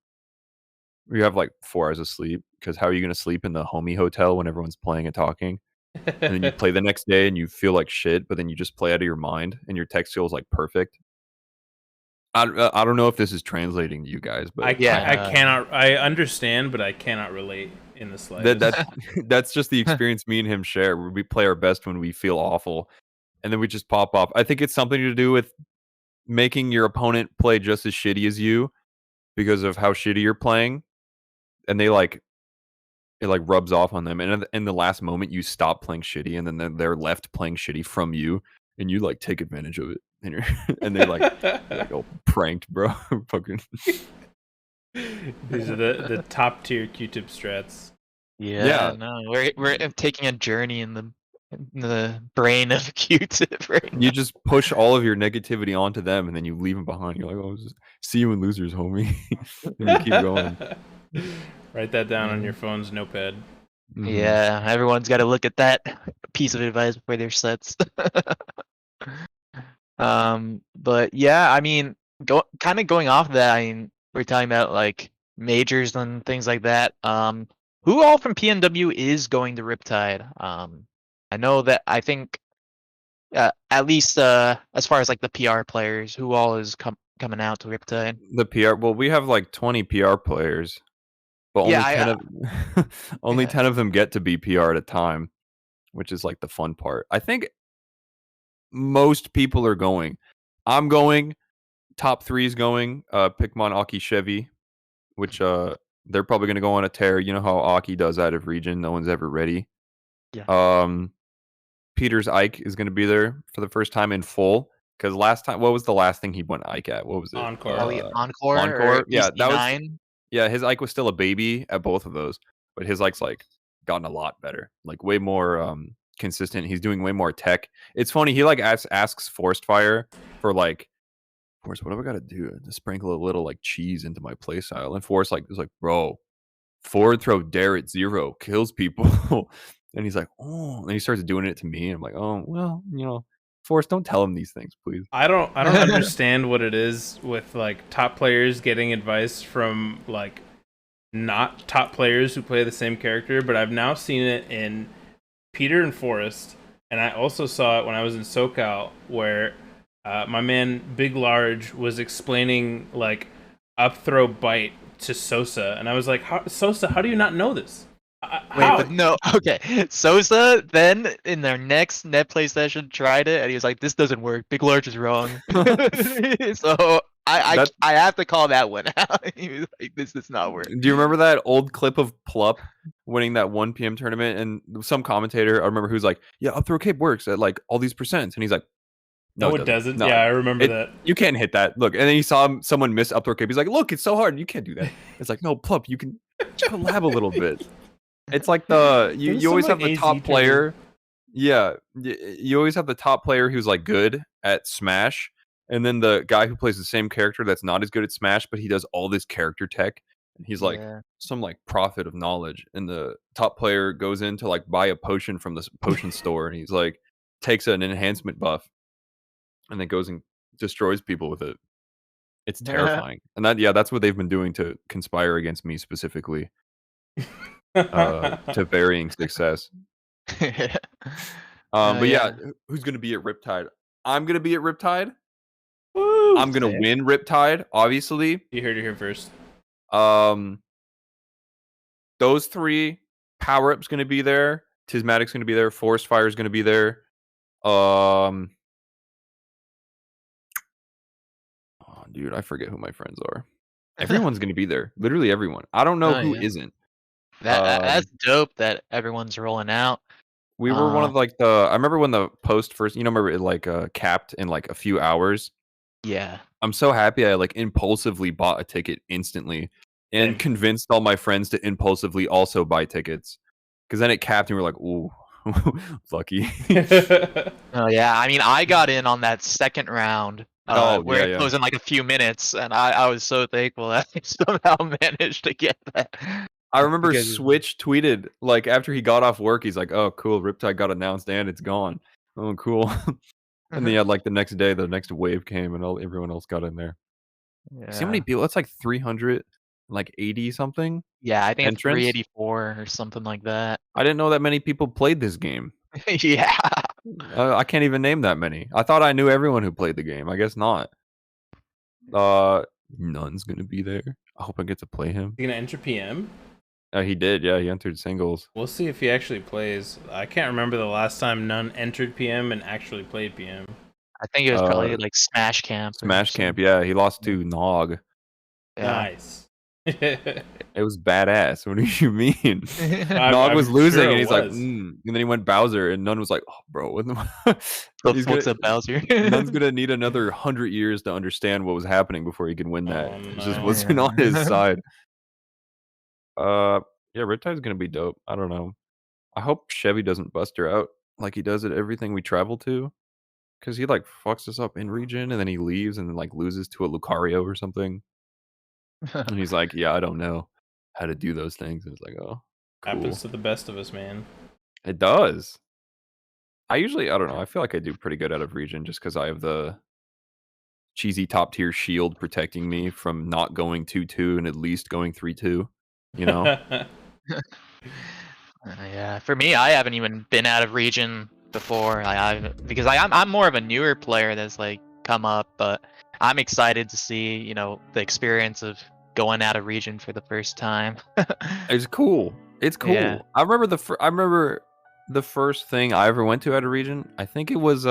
[SPEAKER 4] You have like 4 hours of sleep, because how are you going to sleep in the homie hotel when everyone's playing and talking? And then you play the next day and you feel like shit, but then you just play out of your mind and your tech skill is like perfect. I don't know if this is translating to you guys, but
[SPEAKER 1] I cannot. I understand, but I cannot relate in the slightest.
[SPEAKER 4] That's just the experience me and him share. Where we play our best when we feel awful, and then we just pop off. I think it's something to do with making your opponent play just as shitty as you because of how shitty you're playing, and it rubs off on them. And in the last moment, you stop playing shitty, and then they're left playing shitty from you, and you like take advantage of it. And they're like, oh, pranked, bro. Fucking.
[SPEAKER 1] These are the top tier Qtip strats.
[SPEAKER 2] Yeah. No, we're taking a journey in the brain of Qtip right now.
[SPEAKER 4] You just push all of your negativity onto them, and then you leave them behind. You're like, oh, see you in losers, homie. And you keep going.
[SPEAKER 1] Write that down on your phone's notepad.
[SPEAKER 2] Mm-hmm. Yeah, everyone's got to look at that piece of advice before their sets. But yeah, I mean, going off that, I mean, we're talking about like majors and things like that. Who all from PNW is going to Riptide? I know that I think at least as far as like the PR players, who all is coming out to Riptide?
[SPEAKER 4] The PR, well, we have like 20 PR players, but only 10 of them get to be PR at a time, which is like the fun part. I think most people are going. I'm going. Top 3 is going. Pikmon, Aki, Chevy, which they're probably going to go on a tear. You know how Aki does out of region. No one's ever ready.
[SPEAKER 2] Yeah.
[SPEAKER 4] Peter's Ike is going to be there for the first time in full. Because last time, what was the last thing he went Ike at? What was it?
[SPEAKER 2] Encore.
[SPEAKER 4] Encore. Yeah, that was.
[SPEAKER 2] E9?
[SPEAKER 4] Yeah, his Ike was still a baby at both of those, but his Ike's like gotten a lot better, like way more consistent. He's doing way more tech. It's funny. He like asks Forest Fire for like, Forest, what do I got to do to sprinkle a little like cheese into my playstyle? And Forest is like, bro, forward throw dare at 0 kills people. And he's like, oh, and he starts doing it to me. And I'm like, oh, well, Forrest, don't tell him these things, please.
[SPEAKER 1] I don't understand what it is with like top players getting advice from like not top players who play the same character, but I've now seen it in Peter and Forrest, and I also saw it when I was in SoCal, where my man Big Large was explaining like up throw bite to Sosa, and I was like, Sosa, how do you not know this?
[SPEAKER 2] Wait, but no, okay. Sosa then in their next net play session tried it, and he was like, "This doesn't work. Big Large is wrong." So I have to call that one out. He was like, "This does not work."
[SPEAKER 4] Do you remember that old clip of Plup winning that 1 p.m. tournament? And some commentator, I remember, who's like, "Yeah, up throw cape works at like all these percents," and he's like,
[SPEAKER 1] No, it doesn't.
[SPEAKER 4] No.
[SPEAKER 1] Yeah, I remember that.
[SPEAKER 4] You can't hit that. Look, and then he saw someone miss up throw cape. He's like, "Look, it's so hard. You can't do that." It's like, no, Plup, you can collab a little bit. It's like you always have the top player. Yeah, you always have the top player who's like good at Smash, and then the guy who plays the same character that's not as good at Smash, but he does all this character tech, and he's like some like prophet of knowledge. And the top player goes in to like buy a potion from the potion store, and he's like takes an enhancement buff, and then goes and destroys people with it. It's terrifying, and that's what they've been doing to conspire against me specifically. To varying success. But yeah, who's gonna be at Riptide? I'm gonna be at Riptide.
[SPEAKER 1] Woo,
[SPEAKER 4] I'm gonna win Riptide, obviously.
[SPEAKER 1] You heard it here first.
[SPEAKER 4] Those three, Power Up's gonna be there, Tismatic's gonna be there, Forest Fire's gonna be there. Oh, dude, I forget who my friends are. Everyone's gonna be there. Literally everyone. I don't know who isn't.
[SPEAKER 2] That's dope that everyone's rolling out.
[SPEAKER 4] We were one of like I remember when the post first, remember it like capped in like a few hours.
[SPEAKER 2] Yeah.
[SPEAKER 4] I'm so happy I like impulsively bought a ticket instantly and convinced all my friends to impulsively also buy tickets. Because then it capped and we were like, ooh, lucky.
[SPEAKER 2] Oh yeah, I mean I got in on that second round. Where it closed in like a few minutes, and I was so thankful that I somehow managed to get that.
[SPEAKER 4] I remember Switch tweeted like after he got off work, he's like, "Oh, cool, Riptide got announced and it's gone. Oh, cool." And then yeah, like the next day, the next wave came and everyone else got in there.
[SPEAKER 2] Yeah.
[SPEAKER 4] See how many people? That's like 380 something.
[SPEAKER 2] Yeah, I think it's 384 or something like that.
[SPEAKER 4] I didn't know that many people played this game.
[SPEAKER 2] Yeah.
[SPEAKER 4] I can't even name that many. I thought I knew everyone who played the game. I guess not. None's gonna be there. I hope I get to play him.
[SPEAKER 1] You gonna enter PM?
[SPEAKER 4] He did, yeah. He entered singles.
[SPEAKER 1] We'll see if he actually plays. I can't remember the last time None entered PM and actually played PM.
[SPEAKER 2] I think it was probably like Smash Camp.
[SPEAKER 4] Smash Camp, yeah. He lost to Nog.
[SPEAKER 1] Yeah. Nice.
[SPEAKER 4] It was badass. What do you mean? Nog was losing, sure, and he's like, and then he went Bowser, and None was like, "Oh, bro,
[SPEAKER 2] what's up, Bowser?"
[SPEAKER 4] None's gonna need another 100 years to understand what was happening before he could win that. It just wasn't on his side. Yeah, Riptide's gonna be dope. I don't know. I hope Chevy doesn't bust her out like he does at everything we travel to, because he like fucks us up in region, and then he leaves and then like loses to a Lucario or something. And he's like, "Yeah, I don't know how to do those things." And it's like, "Oh, cool."
[SPEAKER 1] Happens to the best of us, man.
[SPEAKER 4] It does. I don't know. I feel like I do pretty good out of region just because I have the cheesy top tier shield protecting me from not going 2-2 and at least going 3-2. You know.
[SPEAKER 2] Yeah, for me, I haven't even been out of region before. Because I'm more of a newer player that's like come up, but I'm excited to see the experience of going out of region for the first time.
[SPEAKER 4] It's cool. It's cool. Yeah. I remember the first thing I ever went to out of region. I think it was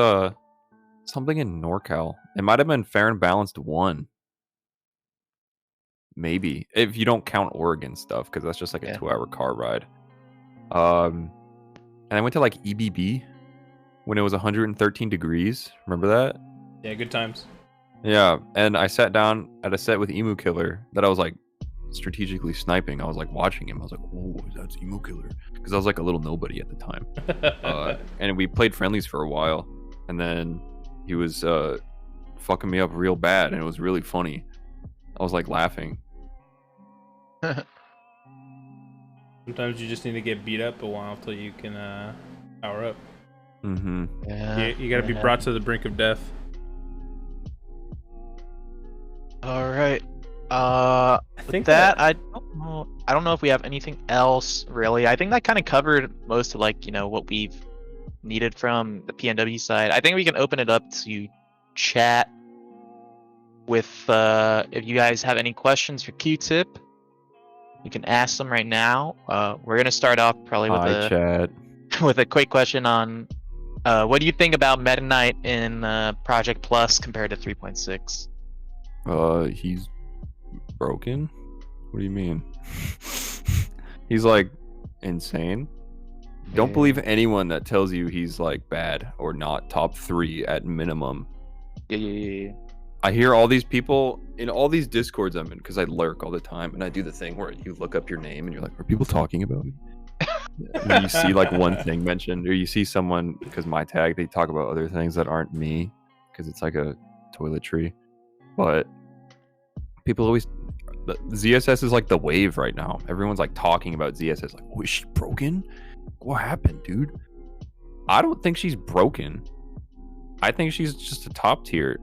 [SPEAKER 4] something in NorCal. It might have been Fair and Balanced 1. Maybe, if you don't count Oregon stuff, because that's just like a 2-hour car ride. And I went to like EBB when it was 113 degrees. Remember that?
[SPEAKER 1] Yeah, good times.
[SPEAKER 4] Yeah, and I sat down at a set with Emu Killer that I was like strategically sniping. I was like watching him. I was like, "Oh, that's Emu Killer," because I was like a little nobody at the time. And we played friendlies for a while, and then he was fucking me up real bad, and it was really funny. I was like laughing.
[SPEAKER 1] Sometimes you just need to get beat up a while till you can power up.
[SPEAKER 4] Mm-hmm.
[SPEAKER 2] Yeah.
[SPEAKER 1] You got to be brought to the brink of death.
[SPEAKER 2] All right. I think that I don't know if we have anything else really. I think that kind of covered most of what we've needed from the PNW side. I think we can open it up to chat with if you guys have any questions for Qtip. You can ask them right now. We're gonna start off probably with
[SPEAKER 4] Chat.
[SPEAKER 2] with a quick question on what do you think about Meta Knight in Project Plus compared to 3.6?
[SPEAKER 4] He's broken. What do you mean? He's like insane. Don't believe anyone that tells you he's like bad or not top 3 at minimum.
[SPEAKER 2] Yeah.
[SPEAKER 4] I hear all these people in all these discords I'm in, because I lurk all the time, and I do the thing where you look up your name and you're like, are people talking about me? And then you see like one thing mentioned, or you see someone, because my tag, they talk about other things that aren't me, because it's like a toiletry. But people always, the ZSS is like the wave right now. Everyone's like talking about ZSS, like, oh, is she broken? What happened, dude? I don't think she's broken. I think she's just a top tier.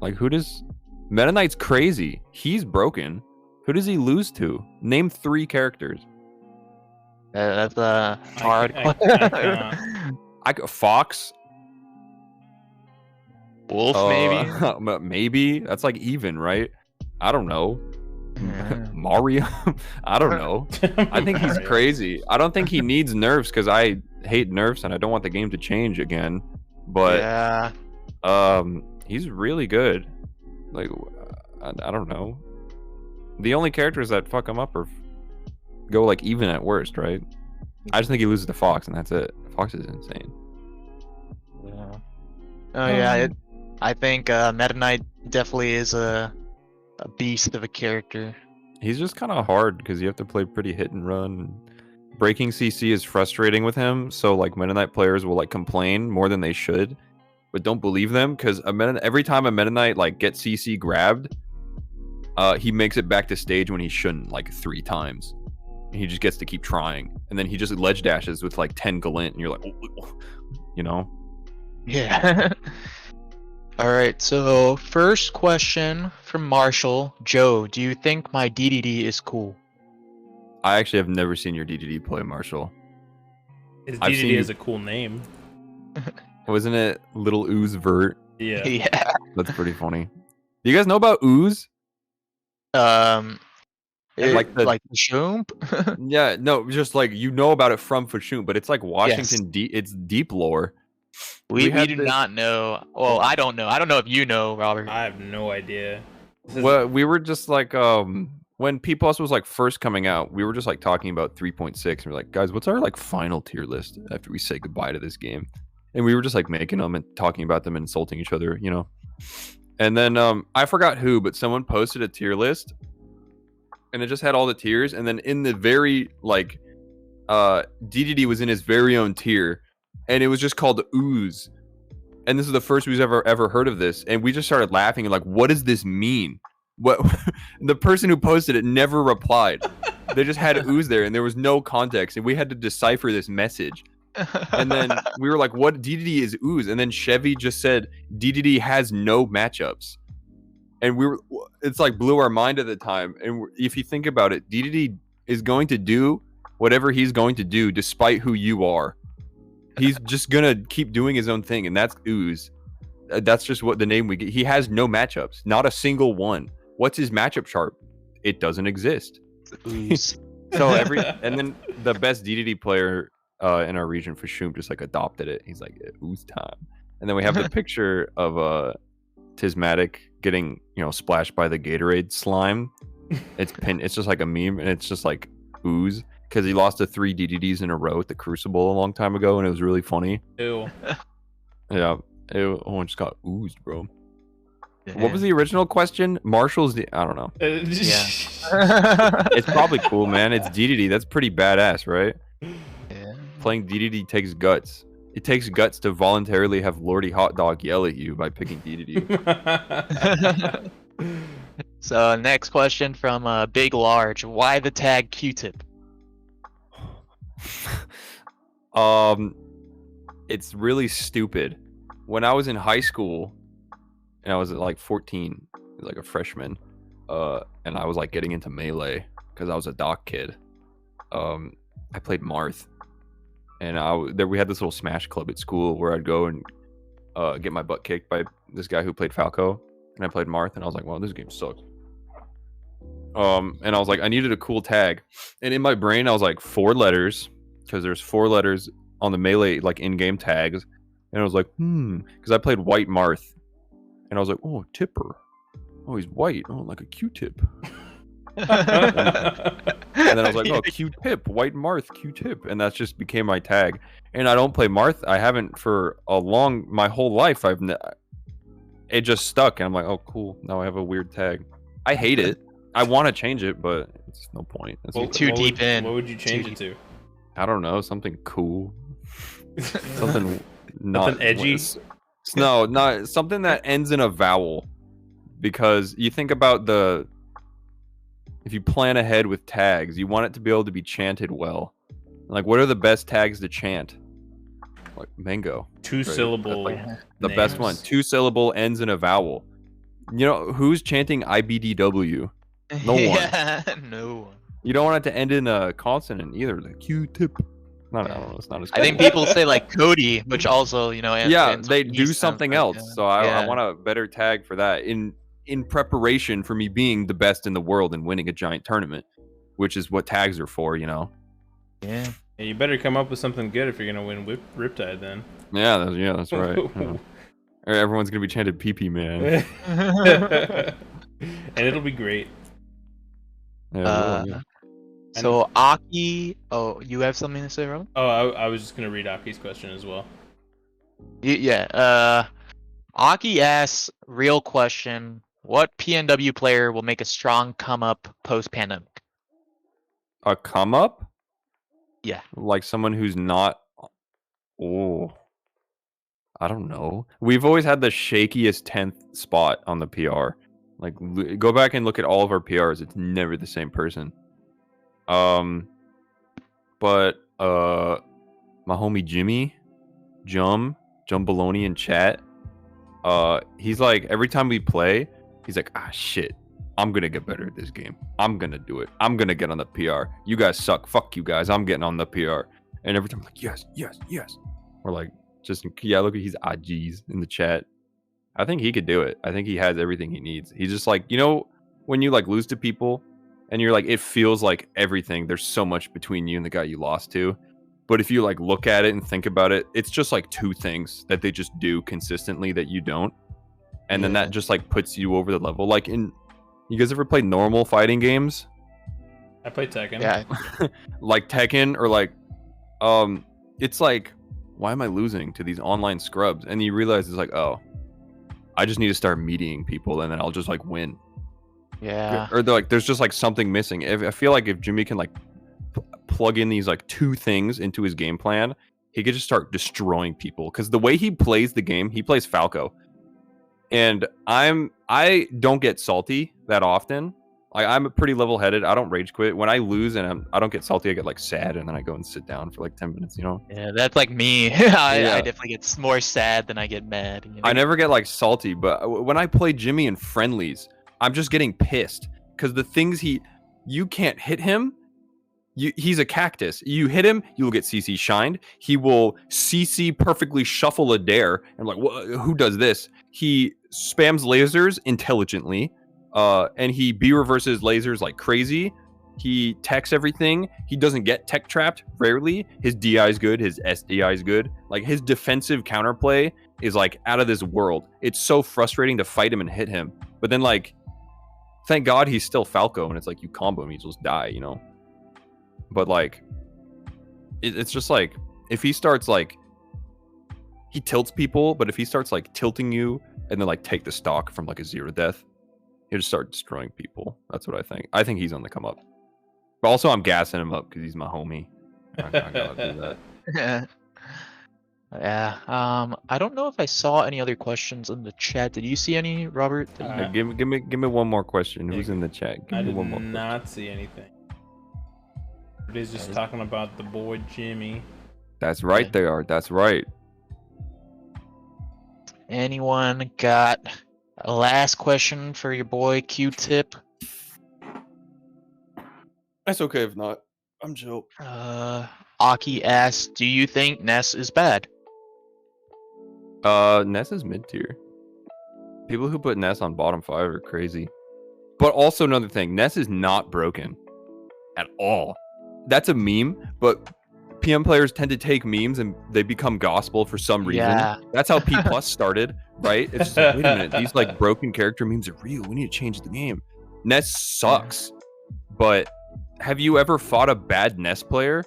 [SPEAKER 4] Like, who does... Meta Knight's crazy. He's broken. Who does he lose to? Name 3 characters.
[SPEAKER 2] That's a hard
[SPEAKER 4] Fox?
[SPEAKER 2] Wolf, maybe?
[SPEAKER 4] Maybe. That's like even, right? I don't know. Mario? I don't know. I think he's crazy. I don't think he needs nerfs, because I hate nerfs and I don't want the game to change again. But
[SPEAKER 2] yeah.
[SPEAKER 4] He's really good. Like, I don't know. The only characters that fuck him up go like even at worst, right? I just think he loses to Fox, and that's it. Fox is insane.
[SPEAKER 2] Yeah. Oh yeah. I think Meta Knight definitely is a beast of a character.
[SPEAKER 4] He's just kind of hard because you have to play pretty hit and run. Breaking CC is frustrating with him, so like Meta Knight players will like complain more than they should, but don't believe them, because every time a Meta Knight like gets CC grabbed, he makes it back to stage when he shouldn't, like 3 times. He just gets to keep trying, and then he just ledge dashes with like 10 Galint, and you're like, oh, you know?
[SPEAKER 2] Yeah. All right, so first question from Marshall. Joe, do you think my DDD is cool?
[SPEAKER 4] I actually have never seen your DDD play, Marshall.
[SPEAKER 1] His DDD has a cool name.
[SPEAKER 4] Wasn't it Little Ooze Vert?
[SPEAKER 1] Yeah.
[SPEAKER 2] Yeah.
[SPEAKER 4] That's pretty funny. You guys know about Ooze?
[SPEAKER 2] Like the Shoomp?
[SPEAKER 4] Yeah, no, just like you know about it from Fashoon, but it's like Washington. Yes. It's deep lore.
[SPEAKER 2] We do not know. Well, I don't know. I don't know if you know, Robert.
[SPEAKER 1] I have no idea.
[SPEAKER 4] Well, we were just like when P Plus was like first coming out, we were just like talking about 3.6, and we're like, guys, what's our like final tier list after we say goodbye to this game? And we were just like making them and talking about them and insulting each other, you know. And then I forgot who, but someone posted a tier list, and it just had all the tiers. And then in the very like DDD was in his very own tier, and it was just called Ooze. And this is the first we've ever heard of this, and we just started laughing and like, what does this mean? What? The person who posted it never replied. They just had Ooze there, and there was no context, and we had to decipher this message. And then we were like, what? DDD is Ooze. And then Chevy just said DDD has no matchups, and it's like blew our mind at the time. And if you think about it, DDD is going to do whatever he's going to do despite who you are. He's just gonna keep doing his own thing, and that's Ooze. That's just what the name we get. He has no matchups, not a single one. What's his matchup chart? It doesn't exist.
[SPEAKER 2] Ooze.
[SPEAKER 4] So and then the best DDD player in our region for Shoom just like adopted it. He's like, Ooze time. And then we have the picture of Tismatic getting, you know, splashed by the Gatorade slime. It's pinned. It's just like a meme, and it's just like Ooze, because he lost to 3 DDDs in a row at the Crucible a long time ago, and it was really funny.
[SPEAKER 1] Ew.
[SPEAKER 4] Yeah. One just got oozed, bro. Yeah. What was the original question? Marshall's I don't know.
[SPEAKER 2] Yeah.
[SPEAKER 4] It's probably cool, man. It's DDD. That's pretty badass, right?
[SPEAKER 2] Yeah.
[SPEAKER 4] Playing DDD takes guts. It takes guts to voluntarily have Lordy Hot Dog yell at you by picking DDD.
[SPEAKER 2] So next question from Big Large. Why the tag Qtip?
[SPEAKER 4] It's really stupid. When I was in high school, and I was like 14, like a freshman, and I was like getting into Melee because I was a doc kid. I played Marth, and we had this little Smash club at school where I'd go and get my butt kicked by this guy who played Falco, and I played Marth, and I was like, wow, this game sucks. And I was like, I needed a cool tag, and in my brain I was like 4 letters, because there's 4 letters on the melee like in-game tags, and I was like, because I played White Marth, and I was like, oh, Tipper, oh, he's white, oh, like a Q-tip. And then I was like, oh, Qtip, White Marth, Qtip, and that just became my tag. And I don't play Marth. I haven't for my whole life. It just stuck, and I'm like, oh, cool. Now I have a weird tag. I hate it. I want to change it, but it's no point.
[SPEAKER 2] Too deep in.
[SPEAKER 1] What would you change it to?
[SPEAKER 4] I don't know. Something cool. Something not
[SPEAKER 1] Something edgy.
[SPEAKER 4] No, not something that ends in a vowel. Because you think about if you plan ahead with tags, you want it to be able to be chanted well. Like, what are the best tags to chant? Like mango.
[SPEAKER 1] 2-syllable.
[SPEAKER 4] Like the best one. 2-syllable ends in a vowel. You know who's chanting IBDW? No one.
[SPEAKER 2] No one.
[SPEAKER 4] You don't want it to end in a consonant either. Like Q-tip. No, I don't know. It's not as good.
[SPEAKER 2] I think people say like Cody, which also,
[SPEAKER 4] they do something else. Yeah. So I want a better tag for that in preparation for me being the best in the world and winning a giant tournament, which is what tags are for,
[SPEAKER 2] Yeah.
[SPEAKER 1] Yeah, you better come up with something good if you're gonna win Riptide then.
[SPEAKER 4] Yeah, that's right. Or everyone's gonna be chanted PP man.
[SPEAKER 1] And it'll be great.
[SPEAKER 4] Yeah.
[SPEAKER 2] So Aki, you have something to say, Roman?
[SPEAKER 1] Oh, I was just gonna read Aki's question as well.
[SPEAKER 2] Yeah. Aki asks, real question: what PNW player will make a strong come up post pandemic?
[SPEAKER 4] A come up?
[SPEAKER 2] Yeah.
[SPEAKER 4] Like someone who's not. Oh, I don't know. We've always had the shakiest 10th spot on the PR. Like, go back and look at all of our PRs. It's never the same person. But my homie Jimmy, Jum Baloney in chat. He's like, every time we play, he's like, shit, I'm gonna get better at this game. I'm gonna do it. I'm gonna get on the PR. You guys suck. Fuck you guys. I'm getting on the PR. And every time I'm like, yes. Or like, look at he's G's in the chat. I think he could do it. I think he has everything he needs. He's just like, when you like lose to people and you're like, it feels like everything. There's so much between you and the guy you lost to. But if you like look at it and think about it, it's just like 2 things that they just do consistently that you don't. And then that just like puts you over the level. Like you guys ever played normal fighting games?
[SPEAKER 1] I played Tekken.
[SPEAKER 2] Yeah.
[SPEAKER 4] Like Tekken or like, it's like, why am I losing to these online scrubs? And you realize it's like, oh, I just need to start meeting people and then I'll just like win.
[SPEAKER 2] Yeah.
[SPEAKER 4] Or like, there's just like something missing. I feel like if Jimmy can like plug in these like 2 things into his game plan, he could just start destroying people. Because the way he plays the game, he plays Falco. And I don't get salty that often. Like, I'm pretty level-headed. I don't rage quit. When I lose and I don't get salty, I get like sad and then I go and sit down for like 10 minutes,
[SPEAKER 2] Yeah, that's like me. I definitely get more sad than I get mad.
[SPEAKER 4] I never get like salty, but when I play Jimmy in friendlies, I'm just getting pissed because the things you can't hit him. He's a cactus. You hit him, you will get CC shined. He will CC perfectly shuffle a dare. And like, who does this? He spams lasers intelligently. And he B reverses lasers like crazy. He techs everything. He doesn't get tech trapped, rarely. His DI is good. His SDI is good. Like, his defensive counterplay is like out of this world. It's so frustrating to fight him and hit him. But then like, thank God he's still Falco, and it's like you combo him, he just die, But like, it's just like, if he starts like, he tilts people, but if he starts like tilting you and then like take the stock from like a 0 death, he'll just start destroying people. That's what I think. I think he's on the come up. But also, I'm gassing him up because he's my homie. I gotta do that.
[SPEAKER 2] Yeah. I don't know if I saw any other questions in the chat. Did you see any, Robert?
[SPEAKER 4] Give me one more question. Who's in the chat? Give
[SPEAKER 1] I
[SPEAKER 4] me
[SPEAKER 1] did
[SPEAKER 4] one more
[SPEAKER 1] not see anything. Everybody's just talking about the boy Jimmy.
[SPEAKER 4] That's right,
[SPEAKER 2] Yeah.
[SPEAKER 4] they are. That's right.
[SPEAKER 2] Anyone got a last question for your boy Qtip?
[SPEAKER 4] That's okay if not. I'm chill.
[SPEAKER 2] Aki asks, do you think Ness is bad?
[SPEAKER 4] Ness is mid tier. People who put Ness on bottom 5 are crazy. But also another thing, Ness is not broken at all. That's a meme, but PM players tend to take memes and they become gospel for some reason.
[SPEAKER 2] Yeah.
[SPEAKER 4] That's how P Plus started, right? It's just like, wait a minute, these like broken character memes are real. We need to change the game. Ness sucks, but have you ever fought a bad Ness player?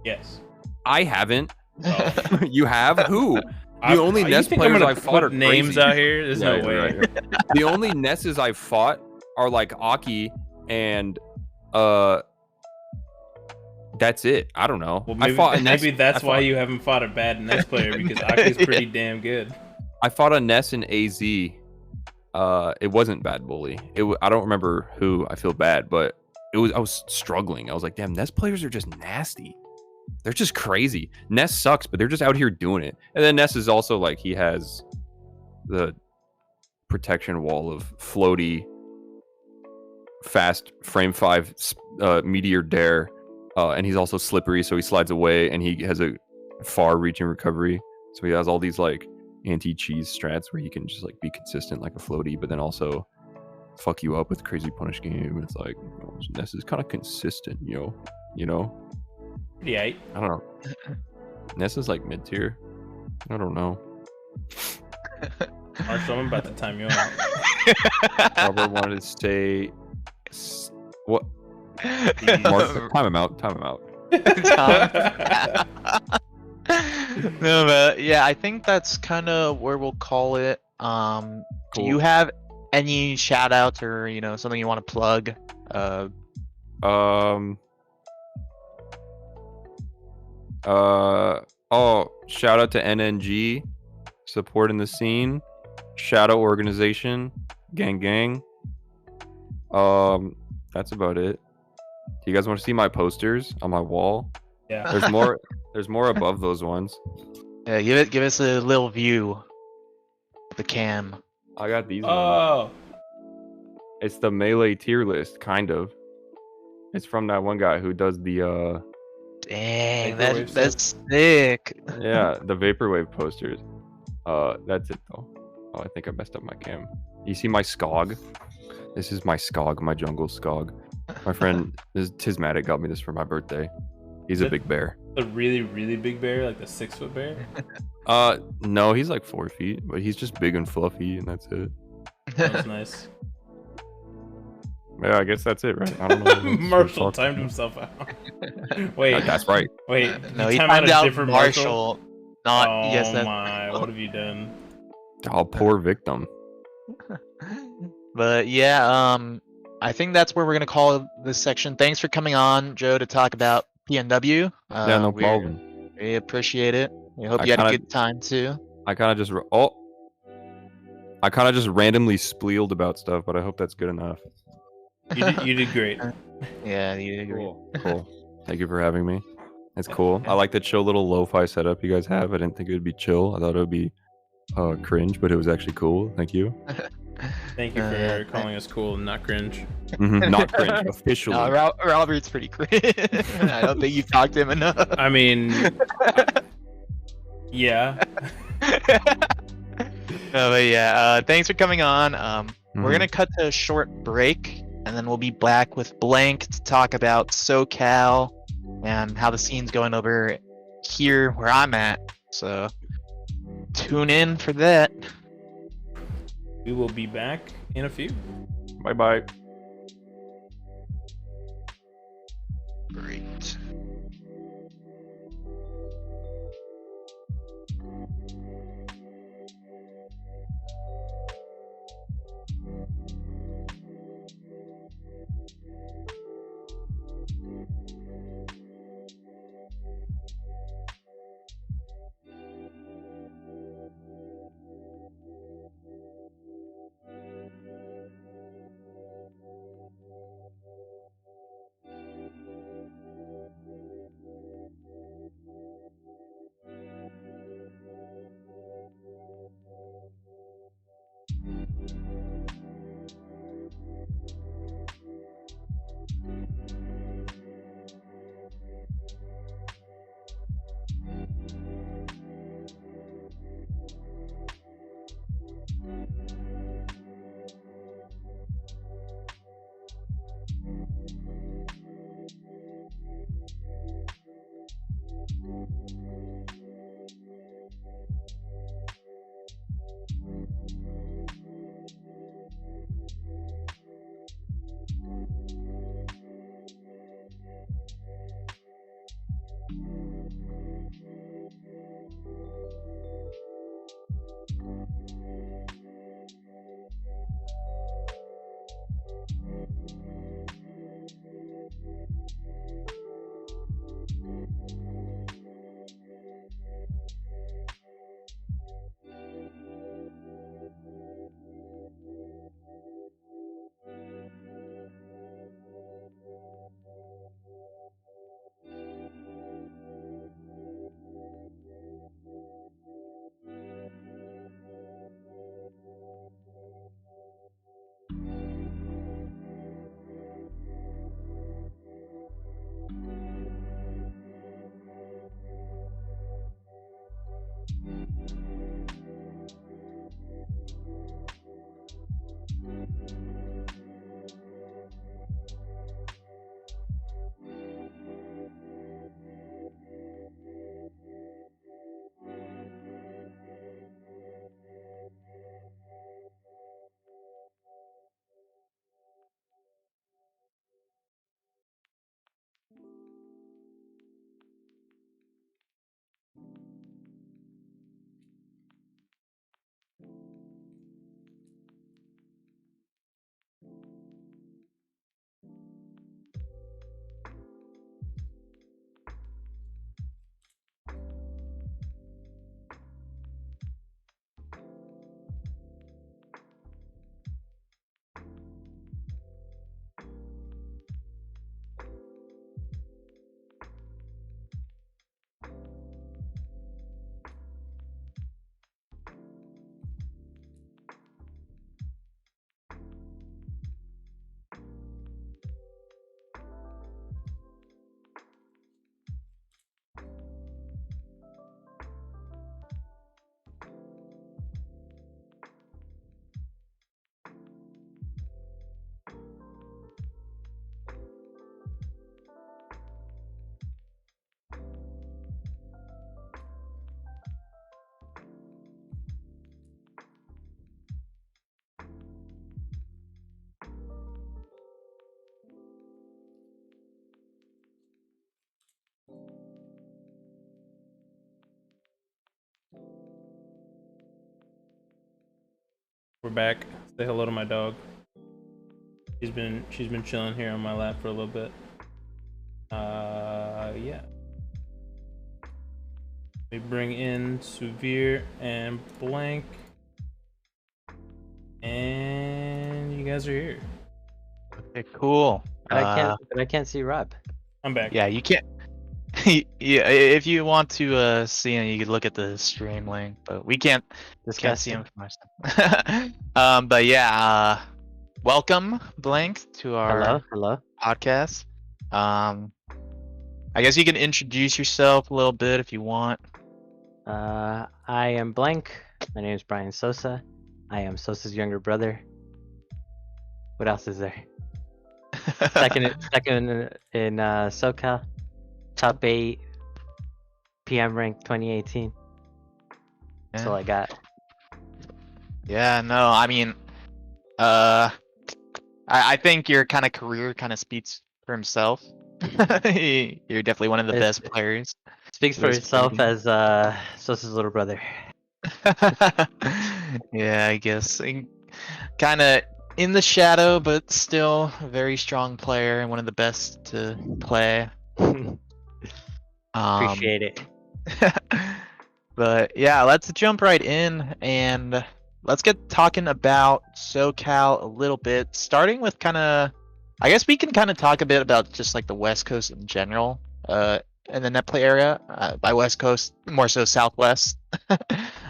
[SPEAKER 1] Yes.
[SPEAKER 4] I haven't.
[SPEAKER 1] Oh.
[SPEAKER 4] You have? Who? The only Ness players I've fought are
[SPEAKER 1] names
[SPEAKER 4] crazy.
[SPEAKER 1] out here. There's no way.
[SPEAKER 4] Right. The only Nesses I've fought are like Aki and that's it. I don't know.
[SPEAKER 1] Well, maybe,
[SPEAKER 4] I fought a Ness,
[SPEAKER 1] maybe that's why you haven't fought a bad Ness player, because Aki's pretty damn good.
[SPEAKER 4] I fought a Ness in AZ. It wasn't Bad Bully. I don't remember who. I feel bad, but I was struggling. I was like, damn, Ness players are just nasty. They're just crazy. Ness sucks, but they're just out here doing it. And then Ness is also like, he has the protection wall of floaty, fast frame 5 meteor dare, and he's also slippery, so he slides away, and he has a far-reaching recovery. So he has all these like anti-cheese strats where he can just like be consistent like a floaty, but then also fuck you up with crazy punish game. It's like, Ness is kind of consistent, you know.
[SPEAKER 1] Yeah.
[SPEAKER 4] I don't know. Ness is like mid tier. I don't know.
[SPEAKER 1] Marshall, I'm about to time you out.
[SPEAKER 4] Robert wanted to say what? Marshall, time him out.
[SPEAKER 2] No, but yeah, I think that's kind of where we'll call it. Do you have any shout outs or something you want to plug?
[SPEAKER 4] Shout out to NNG, supporting the scene. Shadow organization, gang. That's about it. Do you guys want to see my posters on my wall?
[SPEAKER 1] Yeah.
[SPEAKER 4] There's more above those ones.
[SPEAKER 2] Yeah, give us a little view of the cam.
[SPEAKER 4] I got these ones.
[SPEAKER 1] Oh.
[SPEAKER 4] It's the Melee tier list, kind of. It's from that one guy who does the
[SPEAKER 2] Dang,
[SPEAKER 1] Vaporwave
[SPEAKER 2] that's sick.
[SPEAKER 4] yeah, the Vaporwave posters. That's it though. Oh, I think I messed up my cam. You see my Skog? This is my Skog, my jungle Skog. My friend Tismatic got me this for my birthday. He's a big bear.
[SPEAKER 1] A really, really big bear, like the 6-foot bear?
[SPEAKER 4] No, he's like 4 feet, but he's just big and fluffy, and that's it.
[SPEAKER 1] That's nice.
[SPEAKER 4] Yeah, I guess that's it, right? I don't know.
[SPEAKER 1] Marshall timed himself out. Wait.
[SPEAKER 4] That's right.
[SPEAKER 1] Wait.
[SPEAKER 2] No, he
[SPEAKER 1] timed
[SPEAKER 2] timed
[SPEAKER 1] a
[SPEAKER 2] out
[SPEAKER 1] different
[SPEAKER 2] Marshall. Not
[SPEAKER 1] Oh
[SPEAKER 2] yes. That's...
[SPEAKER 1] my! What have you done?
[SPEAKER 4] Oh, poor victim.
[SPEAKER 2] But yeah, I think that's where we're gonna call this section. Thanks for coming on, Joe, to talk about PNW.
[SPEAKER 4] Yeah, no problem.
[SPEAKER 2] We appreciate it. We hope you had a good time too.
[SPEAKER 4] I kind of just randomly spleeled about stuff, but I hope that's good enough.
[SPEAKER 1] You did great.
[SPEAKER 2] Yeah, you did great.
[SPEAKER 4] Cool. Thank you for having me. It's cool. I like the chill little lo-fi setup you guys have. I didn't think it would be chill. I thought it would be cringe, but it was actually cool. Thank you.
[SPEAKER 1] Thank you for calling us cool and not cringe.
[SPEAKER 4] Not cringe, officially.
[SPEAKER 2] No, Robert's pretty cringe. I don't think you've talked to him enough.
[SPEAKER 1] I mean, yeah.
[SPEAKER 2] No, but yeah, thanks for coming on. We're gonna cut to a short break, and then we'll be back with Blank to talk about SoCal and how the scene's going over here where I'm at. So tune in for that.
[SPEAKER 1] We will be back in a few.
[SPEAKER 4] Bye.
[SPEAKER 2] Great.
[SPEAKER 1] We're back. Say hello to my dog. She's been chilling here on my lap for a little bit. Yeah. We bring in Suvir and Blank, and you guys are here.
[SPEAKER 2] Okay, cool.
[SPEAKER 5] But I can't see Rob.
[SPEAKER 1] I'm back.
[SPEAKER 2] Yeah, you can't. Yeah, if you want to see him, you could look at the stream link, but we can't see him from our side. But yeah, welcome, Blank, to our
[SPEAKER 5] Hello.
[SPEAKER 2] podcast. I guess you can introduce yourself a little bit if you want.
[SPEAKER 5] I am Blank. My name is Brian Sosa. I am Sosa's younger brother. What else is there? Second in SoCal. Top 8 PM rank 2018. That's all I got.
[SPEAKER 2] Yeah, no, I mean, I think your kind of career kind of speaks for himself. You're definitely one of the best players.
[SPEAKER 5] Speaks for itself as Sosa's little brother.
[SPEAKER 2] Yeah, I guess. Kind of in the shadow, but still a very strong player and one of the best to play.
[SPEAKER 5] Appreciate it.
[SPEAKER 2] But yeah, let's jump right in and let's get talking about SoCal a little bit. Starting with I guess we can kind of talk a bit about just like the West Coast in general, in the net play area. By West Coast, more so Southwest.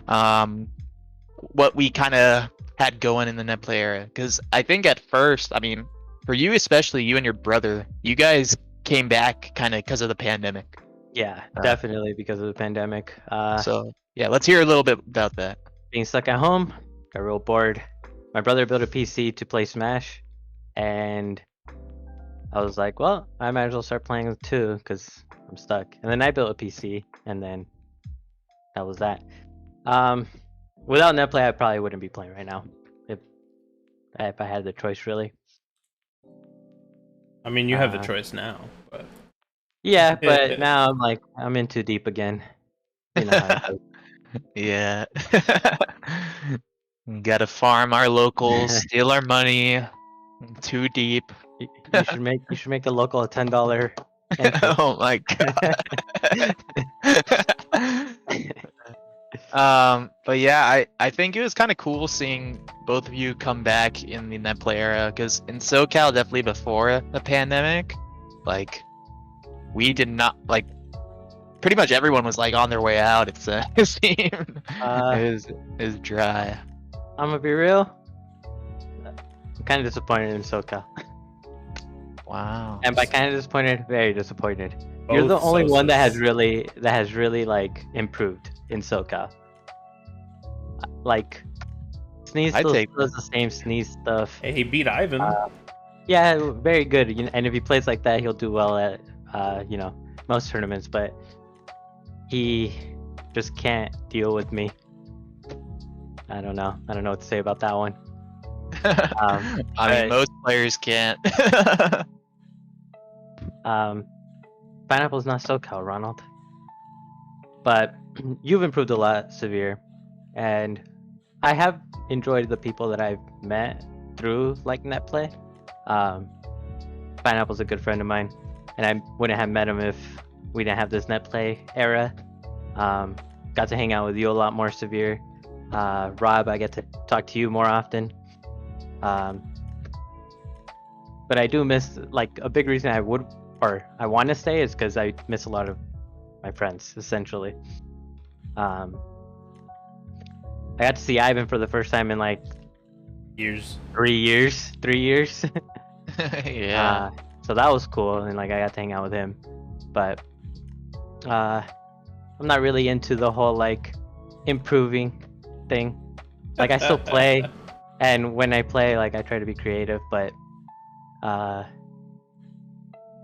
[SPEAKER 2] What we kind of had going in the net play area, because I think at first, I mean, for you especially, you and your brother, you guys came back kind of because of the pandemic.
[SPEAKER 5] Yeah, definitely because of the pandemic.
[SPEAKER 2] So yeah, let's hear a little bit about that.
[SPEAKER 5] Being stuck at home, got real bored. My brother built a PC to play Smash, and I was like, well, I might as well start playing too because I'm stuck. And then I built a PC, and then that was that. Without netplay, I probably wouldn't be playing right now if I had the choice, really.
[SPEAKER 1] I mean, you have the choice now, but
[SPEAKER 5] yeah, but now I'm in too deep again. You know how it goes.
[SPEAKER 2] Yeah. Gotta farm our locals, steal our money. Too deep.
[SPEAKER 5] You should make the local a $10.
[SPEAKER 2] Oh my god. But yeah, I think it was kind of cool seeing both of you come back in the net play era, because in SoCal, definitely before the pandemic, like we did not pretty much everyone was like on their way out. It seemed it was dry.
[SPEAKER 5] I'm gonna be real. I'm kind of disappointed in SoCal.
[SPEAKER 2] Wow.
[SPEAKER 5] And by kind of disappointed, very disappointed. You're the only one that has really like improved in SoCal. Like, Sneeze
[SPEAKER 2] I'd
[SPEAKER 5] still
[SPEAKER 2] take
[SPEAKER 5] does the same Sneeze stuff.
[SPEAKER 1] Hey, he beat Ivan.
[SPEAKER 5] Yeah, very good. And if he plays like that, he'll do well at most tournaments. But he just can't deal with me. I don't know what to say about that one.
[SPEAKER 2] I mean, most players can't.
[SPEAKER 5] Pineapple's not SoCal, Ronald. But you've improved a lot, Severe, and I have enjoyed the people that I've met through like netplay. Pineapple's a good friend of mine, and I wouldn't have met him if we didn't have this netplay era. Got to hang out with you a lot more, Severe. Rob, I get to talk to you more often. But I do miss, like, a big reason I want to stay is because I miss a lot of my friends, essentially. I got to see Ivan for the first time in like
[SPEAKER 1] Years.
[SPEAKER 5] 3 years.
[SPEAKER 2] Yeah.
[SPEAKER 5] So that was cool, and like I got to hang out with him. But I'm not really into the whole like improving thing. Like, I still play, and when I play, like, I try to be creative, but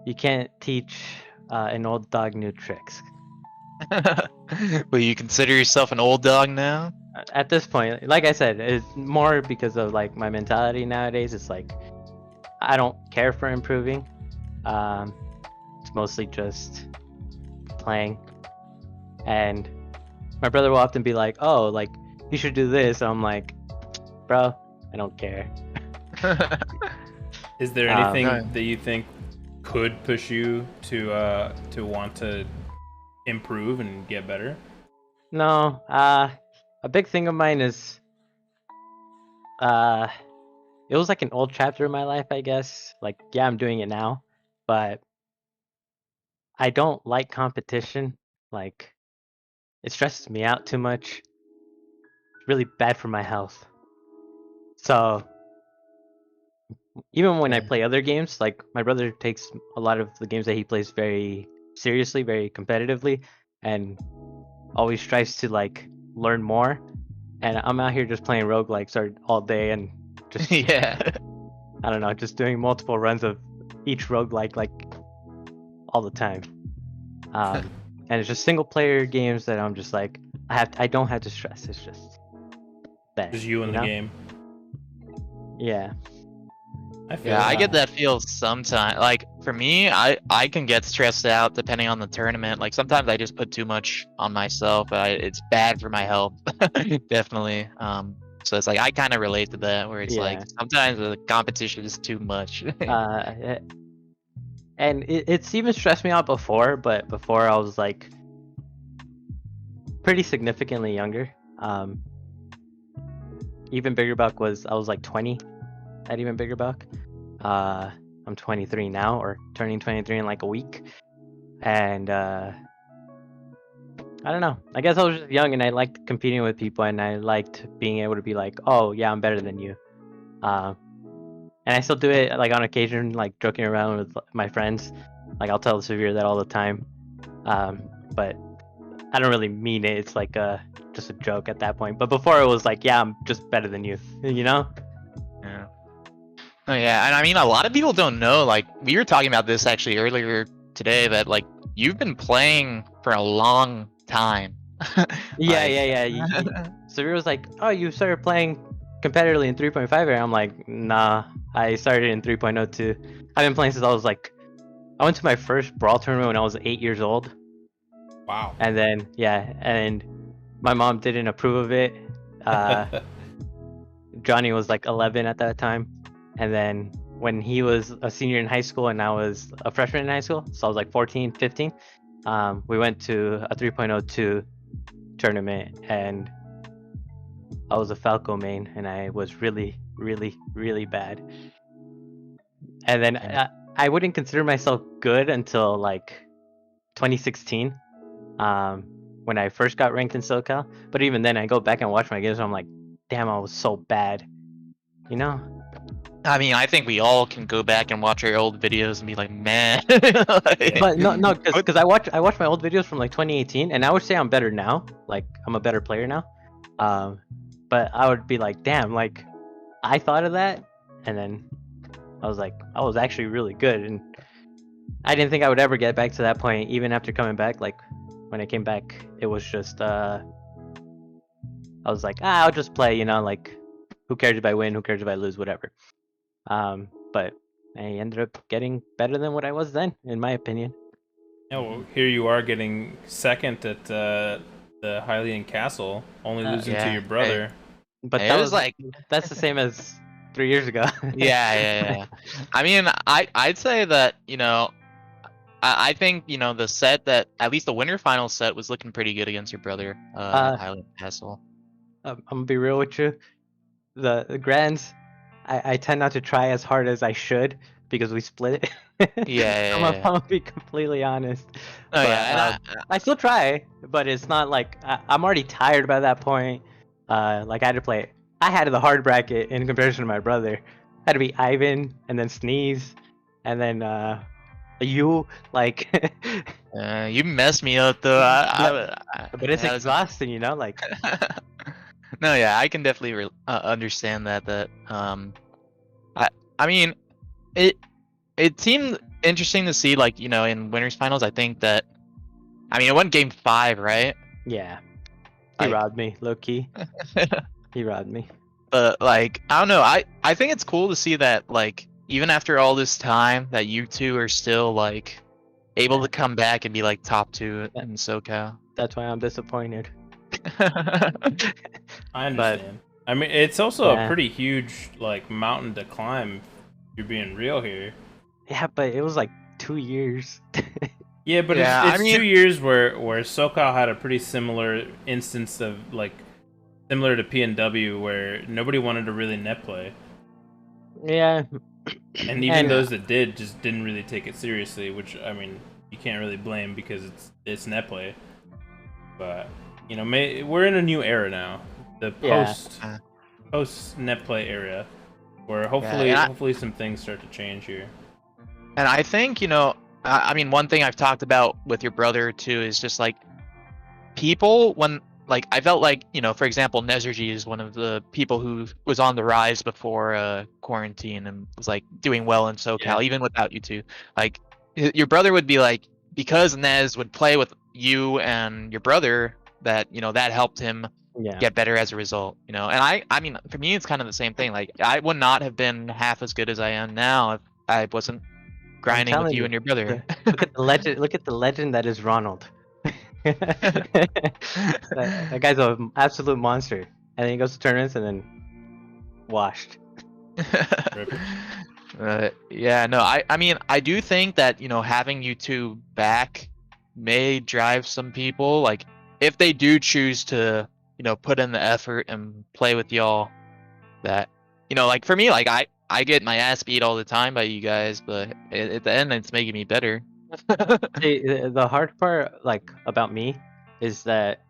[SPEAKER 5] you can't teach an old dog new tricks.
[SPEAKER 2] Will you consider yourself an old dog now?
[SPEAKER 5] At this point, like I said, it's more because of like my mentality nowadays. It's like I don't care for improving. It's mostly just playing. And my brother will often be like, "Oh, like you should do this." I'm like, "Bro, I don't care."
[SPEAKER 1] Is there anything that you think could push you to want to improve and get better?
[SPEAKER 5] No, a big thing of mine is it was like an old chapter in my life, I guess. Like, yeah, I'm doing it now, but I don't like competition. Like, it stresses me out too much. It's really bad for my health. So even when I play other games, like my brother takes a lot of the games that he plays very seriously, very competitively, and always strives to like learn more. And I'm out here just playing roguelikes all day and just
[SPEAKER 2] Yeah.
[SPEAKER 5] I don't know, just doing multiple runs of each roguelike like all the time. And it's just single player games that I'm just like I don't have to stress. It's just that.
[SPEAKER 1] Just you in the game.
[SPEAKER 5] Yeah.
[SPEAKER 1] I feel
[SPEAKER 2] Yeah, I get that feel sometimes. Like for me, I can get stressed out depending on the tournament. Like sometimes I just put too much on myself. It's bad for my health, definitely. So it's like I kind of relate to that, where it's like sometimes the competition is too much.
[SPEAKER 5] And it's even stressed me out before, but before I was like pretty significantly younger. Even Bigger Buck I was like 20 at Even Bigger Buck. I'm 23 now, or turning 23 in like a week. And I don't know. I guess I was just young and I liked competing with people, and I liked being able to be like, oh yeah, I'm better than you. And I still do it like on occasion, like joking around with my friends. Like I'll tell Severe that all the time. But I don't really mean it. It's like just a joke at that point. But before it was like, yeah, I'm just better than you, you know?
[SPEAKER 2] Yeah. Oh yeah, and I mean a lot of people don't know. Like we were talking about this actually earlier today, that like you've been playing for a long time.
[SPEAKER 5] Yeah. Severe was like, oh, you started playing competitively in 3.5 era. I'm like, nah, I started in 3.02. I've been playing since I was like, I went to my first Brawl tournament when I was 8 years old.
[SPEAKER 1] Wow.
[SPEAKER 5] And then, and my mom didn't approve of it. Johnny was like 11 at that time. And then when he was a senior in high school and I was a freshman in high school, so I was like 14, 15, we went to a 3.02 tournament, and I was a Falco main, and I was really, really, really bad. And then I wouldn't consider myself good until like 2016, when I first got ranked in SoCal. But even then, I go back and watch my games, and I'm like, damn, I was so bad, you know?
[SPEAKER 2] I mean, I think we all can go back and watch our old videos and be like, man. Like,
[SPEAKER 5] But no, because I watch my old videos from like 2018, and I would say I'm better now. Like I'm a better player now. But but I would be like, damn, like I thought of that, and then I was like, I was actually really good, and I didn't think I would ever get back to that point, even after coming back. Like when I came back, it was just I was like, I'll just play, like who cares if I win, who cares if I lose, whatever. But I ended up getting better than what I was then, in my opinion.
[SPEAKER 1] Yeah, well, here you are getting second at the Hylian Castle, only losing to your brother.
[SPEAKER 5] But
[SPEAKER 2] It
[SPEAKER 5] that
[SPEAKER 2] was
[SPEAKER 5] was
[SPEAKER 2] like-
[SPEAKER 5] that's the same as 3 years ago.
[SPEAKER 2] Yeah. I mean, I'd say that, I think, the set that, at least the winter final set, was looking pretty good against your brother, Highland Castle.
[SPEAKER 5] I'm gonna be real with you. The grands, I tend not to try as hard as I should because we split it.
[SPEAKER 2] Yeah.
[SPEAKER 5] I'm gonna be completely honest.
[SPEAKER 2] Oh,
[SPEAKER 5] But,
[SPEAKER 2] yeah, and
[SPEAKER 5] I still try, but it's not like I'm already tired by that point. Like I had to play. I had the hard bracket in comparison to my brother. I had to be Ivan and then Sneeze, and then you like.
[SPEAKER 2] you messed me up though.
[SPEAKER 5] But it's
[SPEAKER 2] that was-
[SPEAKER 5] exhausting, like.
[SPEAKER 2] No, yeah, I can definitely understand that. I mean, it seemed interesting to see, like, in winners finals. I think that, I mean, it went game 5, right?
[SPEAKER 5] Yeah. He
[SPEAKER 2] Like-
[SPEAKER 5] robbed me, low key. He robbed me.
[SPEAKER 2] But like, I don't know. I think it's cool to see that, like, even after all this time, that you two are still like able to come back and be like top 2 in SoCal.
[SPEAKER 5] That's why I'm disappointed.
[SPEAKER 1] I understand. I mean, it's also a
[SPEAKER 5] Yeah.
[SPEAKER 1] pretty huge like mountain to climb. If you're being real here.
[SPEAKER 5] Yeah, but it was like 2 years.
[SPEAKER 1] Yeah, but
[SPEAKER 2] Yeah,
[SPEAKER 1] it's
[SPEAKER 2] I mean-
[SPEAKER 1] 2 years where SoCal had a pretty similar instance of like similar to PNW where nobody wanted to really net play,
[SPEAKER 5] Yeah.
[SPEAKER 1] and even
[SPEAKER 5] And-
[SPEAKER 1] those that did just didn't really take it seriously. Which I mean, you can't really blame because it's net play. But we're in a new era now, the
[SPEAKER 5] Yeah.
[SPEAKER 1] post net play era, where hopefully
[SPEAKER 2] and
[SPEAKER 1] hopefully some things start to change here.
[SPEAKER 2] And I think, I mean, one thing I've talked about with your brother too is just like people when, like, I felt like, for example, Nezergy is one of the people who was on the rise before quarantine and was like doing well in SoCal,
[SPEAKER 1] Yeah.
[SPEAKER 2] even without you two. Like, your brother would be like, because Nez would play with you and your brother, that, that helped him
[SPEAKER 5] Yeah.
[SPEAKER 2] get better as a result, and I mean, for me, it's kind of the same thing. Like, I would not have been half as good as I am now if I wasn't grinding with
[SPEAKER 5] telling
[SPEAKER 2] you
[SPEAKER 5] you,
[SPEAKER 2] and your brother.
[SPEAKER 5] Look at the legend. Look at the legend that is Ronald. that guy's an absolute monster, and then he goes to tournaments and then washed.
[SPEAKER 1] Rip.
[SPEAKER 2] Yeah, no, I mean, I do think that, having you two back may drive some people, like, if they do choose to, put in the effort and play with y'all, that, like, for me, like, I get my ass beat all the time by you guys, but at the end, it's making me better.
[SPEAKER 5] See, the hard part, like, about me, is that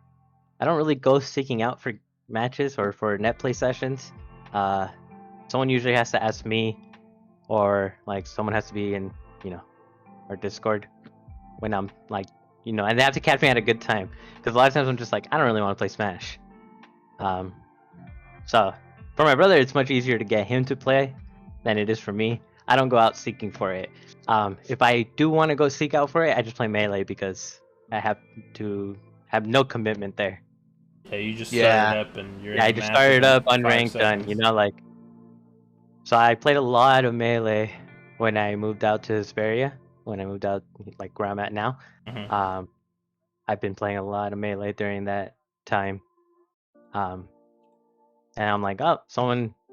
[SPEAKER 5] I don't really go seeking out for matches or for net play sessions. Someone usually has to ask me, or like someone has to be in, our Discord when I'm like, and they have to catch me at a good time. Because a lot of times I'm just like, I don't really want to play Smash. So for my brother, it's much easier to get him to play than it is for me. I don't go out seeking for it. If I do want to go seek out for it, I just play Melee because I have to have no commitment there.
[SPEAKER 1] Yeah, you just
[SPEAKER 2] Yeah.
[SPEAKER 1] started up and you're.
[SPEAKER 5] Yeah, I
[SPEAKER 1] in
[SPEAKER 5] just
[SPEAKER 1] matches
[SPEAKER 5] started
[SPEAKER 1] in
[SPEAKER 5] up
[SPEAKER 1] 5
[SPEAKER 5] unranked, done.
[SPEAKER 1] seconds.
[SPEAKER 5] Like. So I played a lot of Melee when I moved out to Hesperia. When I moved out, like where I'm at now.
[SPEAKER 1] Mhm.
[SPEAKER 5] I've been playing a lot of Melee during that time. And I'm like, oh,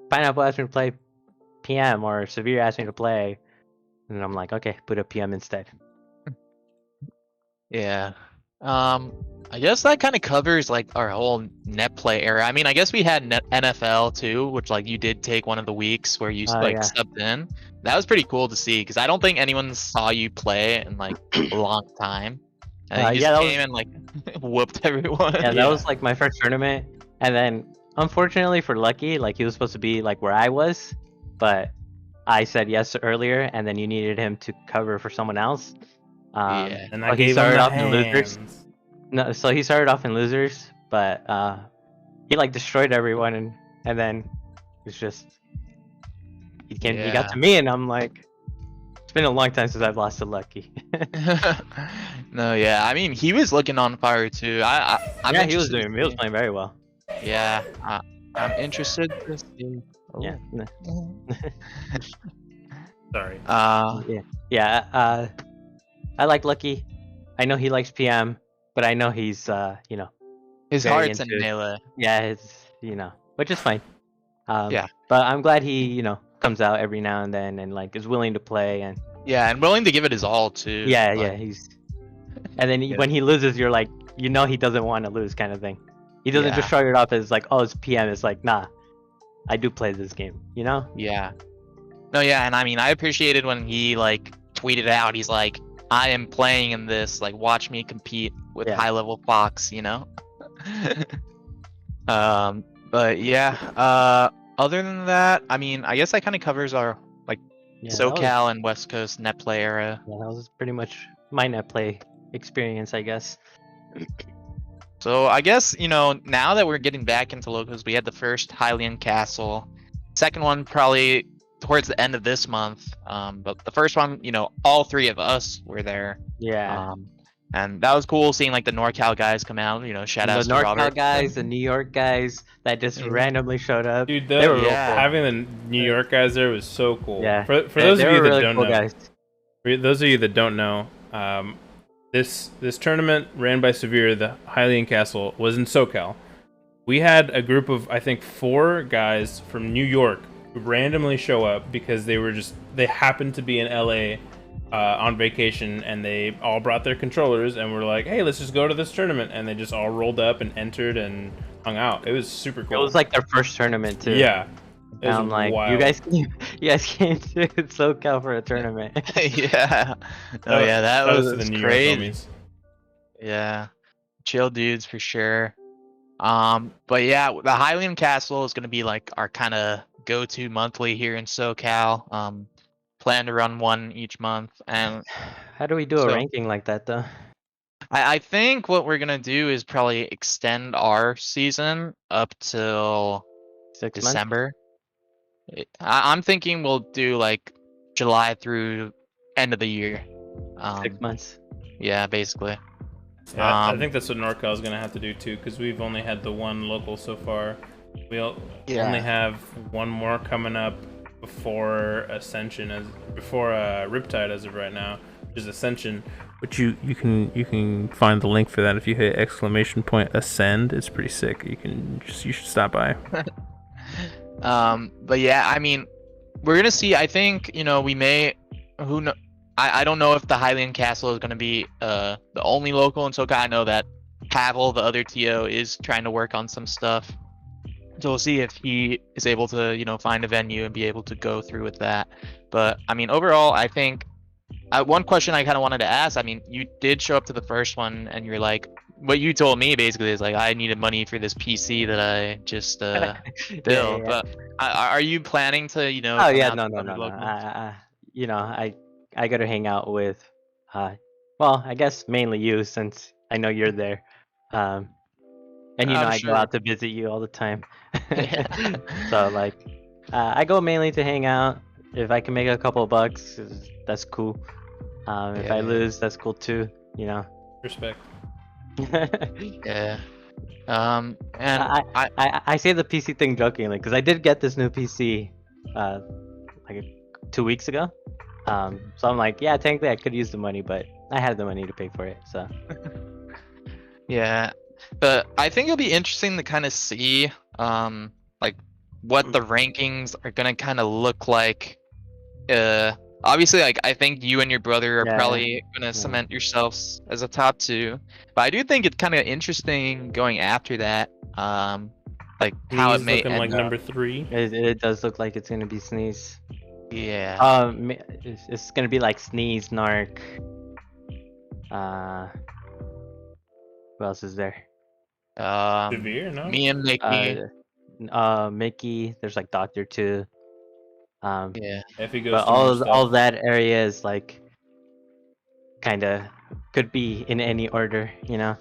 [SPEAKER 5] Pineapple asked me to play PM, or Severe asked me to play, and I'm like, okay, put a PM instead.
[SPEAKER 2] Yeah. I guess that kind of covers like our whole net play era. I mean, I guess we had NFL too, which like you did take one of the weeks where you
[SPEAKER 5] Oh, yeah.
[SPEAKER 2] subbed in. That was pretty cool to see because I don't think anyone saw you play in like a long time. And you
[SPEAKER 5] yeah,
[SPEAKER 2] just
[SPEAKER 5] that
[SPEAKER 2] came and like whooped everyone.
[SPEAKER 5] Yeah, that
[SPEAKER 1] Yeah.
[SPEAKER 5] was like my first tournament, and then unfortunately for Lucky, like he was supposed to be like where I was, but I said yes earlier, and then you needed him to cover for someone else.
[SPEAKER 2] Yeah.
[SPEAKER 1] And
[SPEAKER 5] well,
[SPEAKER 1] I
[SPEAKER 5] he
[SPEAKER 1] gave him
[SPEAKER 5] started
[SPEAKER 1] the
[SPEAKER 5] off in losers.
[SPEAKER 1] hands.
[SPEAKER 5] No, so he started off in losers, but he like destroyed everyone, and then it's just he got to me, and I'm like, it's been a long time since I've lost to Lucky.
[SPEAKER 2] No, yeah. I mean, he was looking on fire too. I'm
[SPEAKER 5] Yeah, he was
[SPEAKER 2] interested to
[SPEAKER 5] he was
[SPEAKER 2] see-
[SPEAKER 5] playing very well.
[SPEAKER 2] Yeah, I'm interested to see.
[SPEAKER 5] Yeah.
[SPEAKER 1] Sorry.
[SPEAKER 5] Yeah. I like Lucky. I know he likes PM, but I know he's
[SPEAKER 2] his
[SPEAKER 5] very
[SPEAKER 2] heart's in
[SPEAKER 5] into-
[SPEAKER 2] Melee.
[SPEAKER 5] yeah, it's which is fine.
[SPEAKER 2] Yeah.
[SPEAKER 5] But I'm glad he comes out every now and then and like is willing to play and
[SPEAKER 2] Yeah, and willing to give it his all too.
[SPEAKER 5] yeah,
[SPEAKER 2] like-
[SPEAKER 5] he's and then
[SPEAKER 2] Yeah.
[SPEAKER 5] when he loses, you're like, he doesn't want to lose kind of thing. He doesn't
[SPEAKER 2] Yeah.
[SPEAKER 5] just shrug it off as like, oh, it's PM. It's like, nah, I do play this game,
[SPEAKER 2] Yeah. No, yeah, and I mean, I appreciated when he like tweeted out. He's like, "I am playing in this. Like, watch me compete with
[SPEAKER 5] Yeah.
[SPEAKER 2] high level Fox." But yeah. Other than that, I mean, I guess that kind of covers our
[SPEAKER 5] Yeah, that was-
[SPEAKER 2] SoCal and West Coast net play era.
[SPEAKER 5] Yeah, that was pretty much my net play experience, I guess.
[SPEAKER 2] So I guess now that we're getting back into locals, we had the first Hylian Castle, second one probably towards the end of this month. But the first one, all three of us were there.
[SPEAKER 5] Yeah.
[SPEAKER 2] And that was cool seeing like the NorCal guys come out. Shout
[SPEAKER 5] The
[SPEAKER 2] out to
[SPEAKER 5] NorCal
[SPEAKER 2] Robert.
[SPEAKER 5] guys, the New York guys that just
[SPEAKER 2] Yeah.
[SPEAKER 5] randomly showed up.
[SPEAKER 1] Dude,
[SPEAKER 5] They were real
[SPEAKER 2] Yeah.
[SPEAKER 1] having the New York guys there was so cool.
[SPEAKER 5] Yeah.
[SPEAKER 1] For those
[SPEAKER 5] They
[SPEAKER 1] of you
[SPEAKER 5] were
[SPEAKER 1] that
[SPEAKER 5] really
[SPEAKER 1] don't
[SPEAKER 5] cool
[SPEAKER 1] know,
[SPEAKER 5] guys.
[SPEAKER 1] for those of you that don't know, this tournament ran by Severe, the Hylian Castle, was in SoCal. We had a group of I think 4 guys from New York who randomly show up because they happened to be in LA on vacation, and they all brought their controllers and were like, "Hey, let's just go to this tournament," and they just all rolled up and entered and hung out. It was super cool.
[SPEAKER 5] It was like their first tournament too.
[SPEAKER 1] yeah. It
[SPEAKER 5] And
[SPEAKER 1] was
[SPEAKER 5] I'm like,
[SPEAKER 1] wild.
[SPEAKER 5] you guys came to SoCal for a tournament.
[SPEAKER 2] Yeah. Oh yeah, that
[SPEAKER 1] Shout out
[SPEAKER 2] was
[SPEAKER 1] to the New York
[SPEAKER 2] crazy.
[SPEAKER 1] homies.
[SPEAKER 2] Yeah, chill dudes for sure. But yeah, the Hylian Castle is gonna be like our kind of go-to monthly here in SoCal. Plan to run one each month, and
[SPEAKER 5] How do we do a
[SPEAKER 2] So-
[SPEAKER 5] ranking like that though?
[SPEAKER 2] I think what we're gonna do is probably extend our season up till
[SPEAKER 5] 6 months?
[SPEAKER 2] December. I'm thinking we'll do like July through end of the year.
[SPEAKER 5] 6 months.
[SPEAKER 2] Yeah, basically.
[SPEAKER 1] Yeah, I
[SPEAKER 2] Um,
[SPEAKER 1] think that's what NorCal is gonna have to do too, because we've only had the one local so far. We'll
[SPEAKER 2] Yeah.
[SPEAKER 1] only have one more coming up before Ascension, before Riptide as of right now, which is Ascension. Which you can find the link for that if you hit !ascend. It's pretty sick. You should stop by.
[SPEAKER 2] But yeah, I mean, we're gonna see. I think we may. Who know? I don't know if the Hylian Castle is gonna be the only local in SoCal. I know that Pavel, the other TO, is trying to work on some stuff. So we'll see if he is able to find a venue and be able to go through with that. But I mean, overall, I think one question I kind of wanted to ask. I mean, you did show up to the first one, and you're like, what you told me basically is like, I needed money for this PC that I just built.
[SPEAKER 5] Yeah.
[SPEAKER 2] But are you planning to
[SPEAKER 5] Oh
[SPEAKER 2] come
[SPEAKER 5] yeah,
[SPEAKER 2] out
[SPEAKER 5] no,
[SPEAKER 2] to
[SPEAKER 5] no,
[SPEAKER 2] other
[SPEAKER 5] no, no.
[SPEAKER 2] locals?
[SPEAKER 5] I got to hang out with, well, I guess mainly you since I know you're there, and
[SPEAKER 2] I'm
[SPEAKER 5] I
[SPEAKER 2] sure.
[SPEAKER 5] go out to visit you all the time.
[SPEAKER 2] Yeah.
[SPEAKER 5] So like, I go mainly to hang out. If I can make a couple of bucks, that's cool. If I
[SPEAKER 2] Yeah.
[SPEAKER 5] lose, that's cool too.
[SPEAKER 1] Respect.
[SPEAKER 2] Yeah. And
[SPEAKER 5] I say the PC thing jokingly because I did get this new PC, like 2 weeks ago. So I'm like, yeah, technically I could use the money, but I had the money to pay for it. So
[SPEAKER 2] yeah, but I think it'll be interesting to kind of see like what the rankings are gonna kind of look like. Obviously, like I think you and your brother are
[SPEAKER 5] Yeah.
[SPEAKER 2] probably gonna cement yourselves as a top 2, but I do think it's kind of interesting going after that. Like how it
[SPEAKER 1] He's
[SPEAKER 2] may
[SPEAKER 1] looking
[SPEAKER 2] end
[SPEAKER 1] like
[SPEAKER 2] up.
[SPEAKER 1] number 3.
[SPEAKER 5] it does look like it's gonna be Sneeze.
[SPEAKER 2] Yeah.
[SPEAKER 5] It's gonna be like Sneeze, Narc. Who else is there?
[SPEAKER 1] Severe, no?
[SPEAKER 2] Me and Mickey.
[SPEAKER 5] Mickey. There's like Doctor too.
[SPEAKER 2] Yeah.
[SPEAKER 1] If he goes
[SPEAKER 5] But
[SPEAKER 1] to more
[SPEAKER 5] all
[SPEAKER 1] stuff.
[SPEAKER 5] that area is like kind of could be in any order,
[SPEAKER 2] Yeah.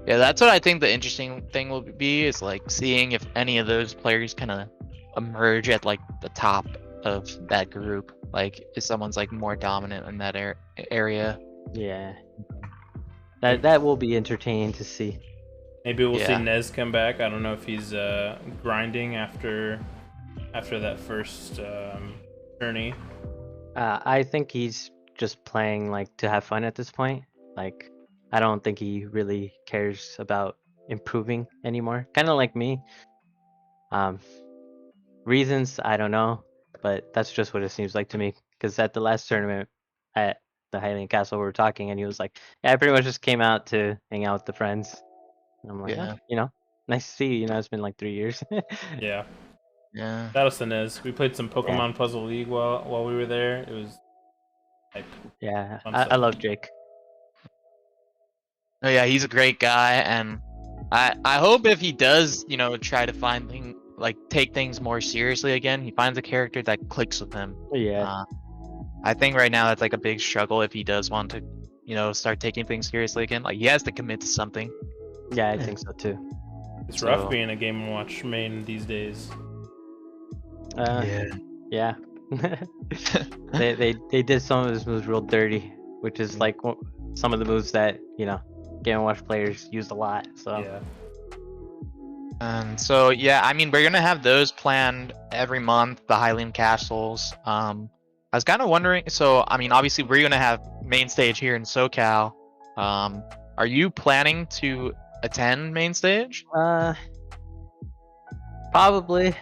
[SPEAKER 2] Yeah, that's what I think the interesting thing will be, is like seeing if any of those players kind of emerge at like the top of that group. Like if someone's like more dominant in that area.
[SPEAKER 5] Yeah. That will be entertaining to see.
[SPEAKER 1] Maybe we'll see
[SPEAKER 2] Yeah.
[SPEAKER 1] Nez come back. I don't know if he's grinding after that first journey.
[SPEAKER 5] I think he's just playing like to have fun at this point. Like, I don't think he really cares about improving anymore. Kind of like me. Reasons, I don't know, but that's just what it seems like to me. Because at the last tournament at the Highland Castle, we were talking, and he was like, "Yeah, I pretty much just came out to hang out with the friends." And I'm like,
[SPEAKER 2] Yeah.
[SPEAKER 5] "Oh, nice to see you. It's been like 3 years."
[SPEAKER 1] Yeah.
[SPEAKER 2] Yeah.
[SPEAKER 1] That was the Nez. We played some Pokemon Puzzle League while we were there. It was hype.
[SPEAKER 5] Yeah,
[SPEAKER 1] Fun
[SPEAKER 5] I
[SPEAKER 1] stuff.
[SPEAKER 5] love Jake.
[SPEAKER 2] Oh yeah, he's a great guy, and I hope if he does, try to take things more seriously again, he finds a character that clicks with him.
[SPEAKER 5] Yeah,
[SPEAKER 2] I think right now that's like a big struggle if he does want to, start taking things seriously again. Like he has to commit to something.
[SPEAKER 5] yeah, I think so too.
[SPEAKER 1] It's
[SPEAKER 2] So-
[SPEAKER 1] rough being a Game & Watch main these days.
[SPEAKER 5] Yeah. they did some of his moves real dirty, which is like some of the moves that Game & Watch players use a lot. So
[SPEAKER 1] Yeah.
[SPEAKER 2] And so yeah, I mean we're gonna have those planned every month, the Highland Castles. I was kind of wondering, so I mean obviously we're gonna have main stage here in SoCal. Are you planning to attend main stage?
[SPEAKER 5] probably.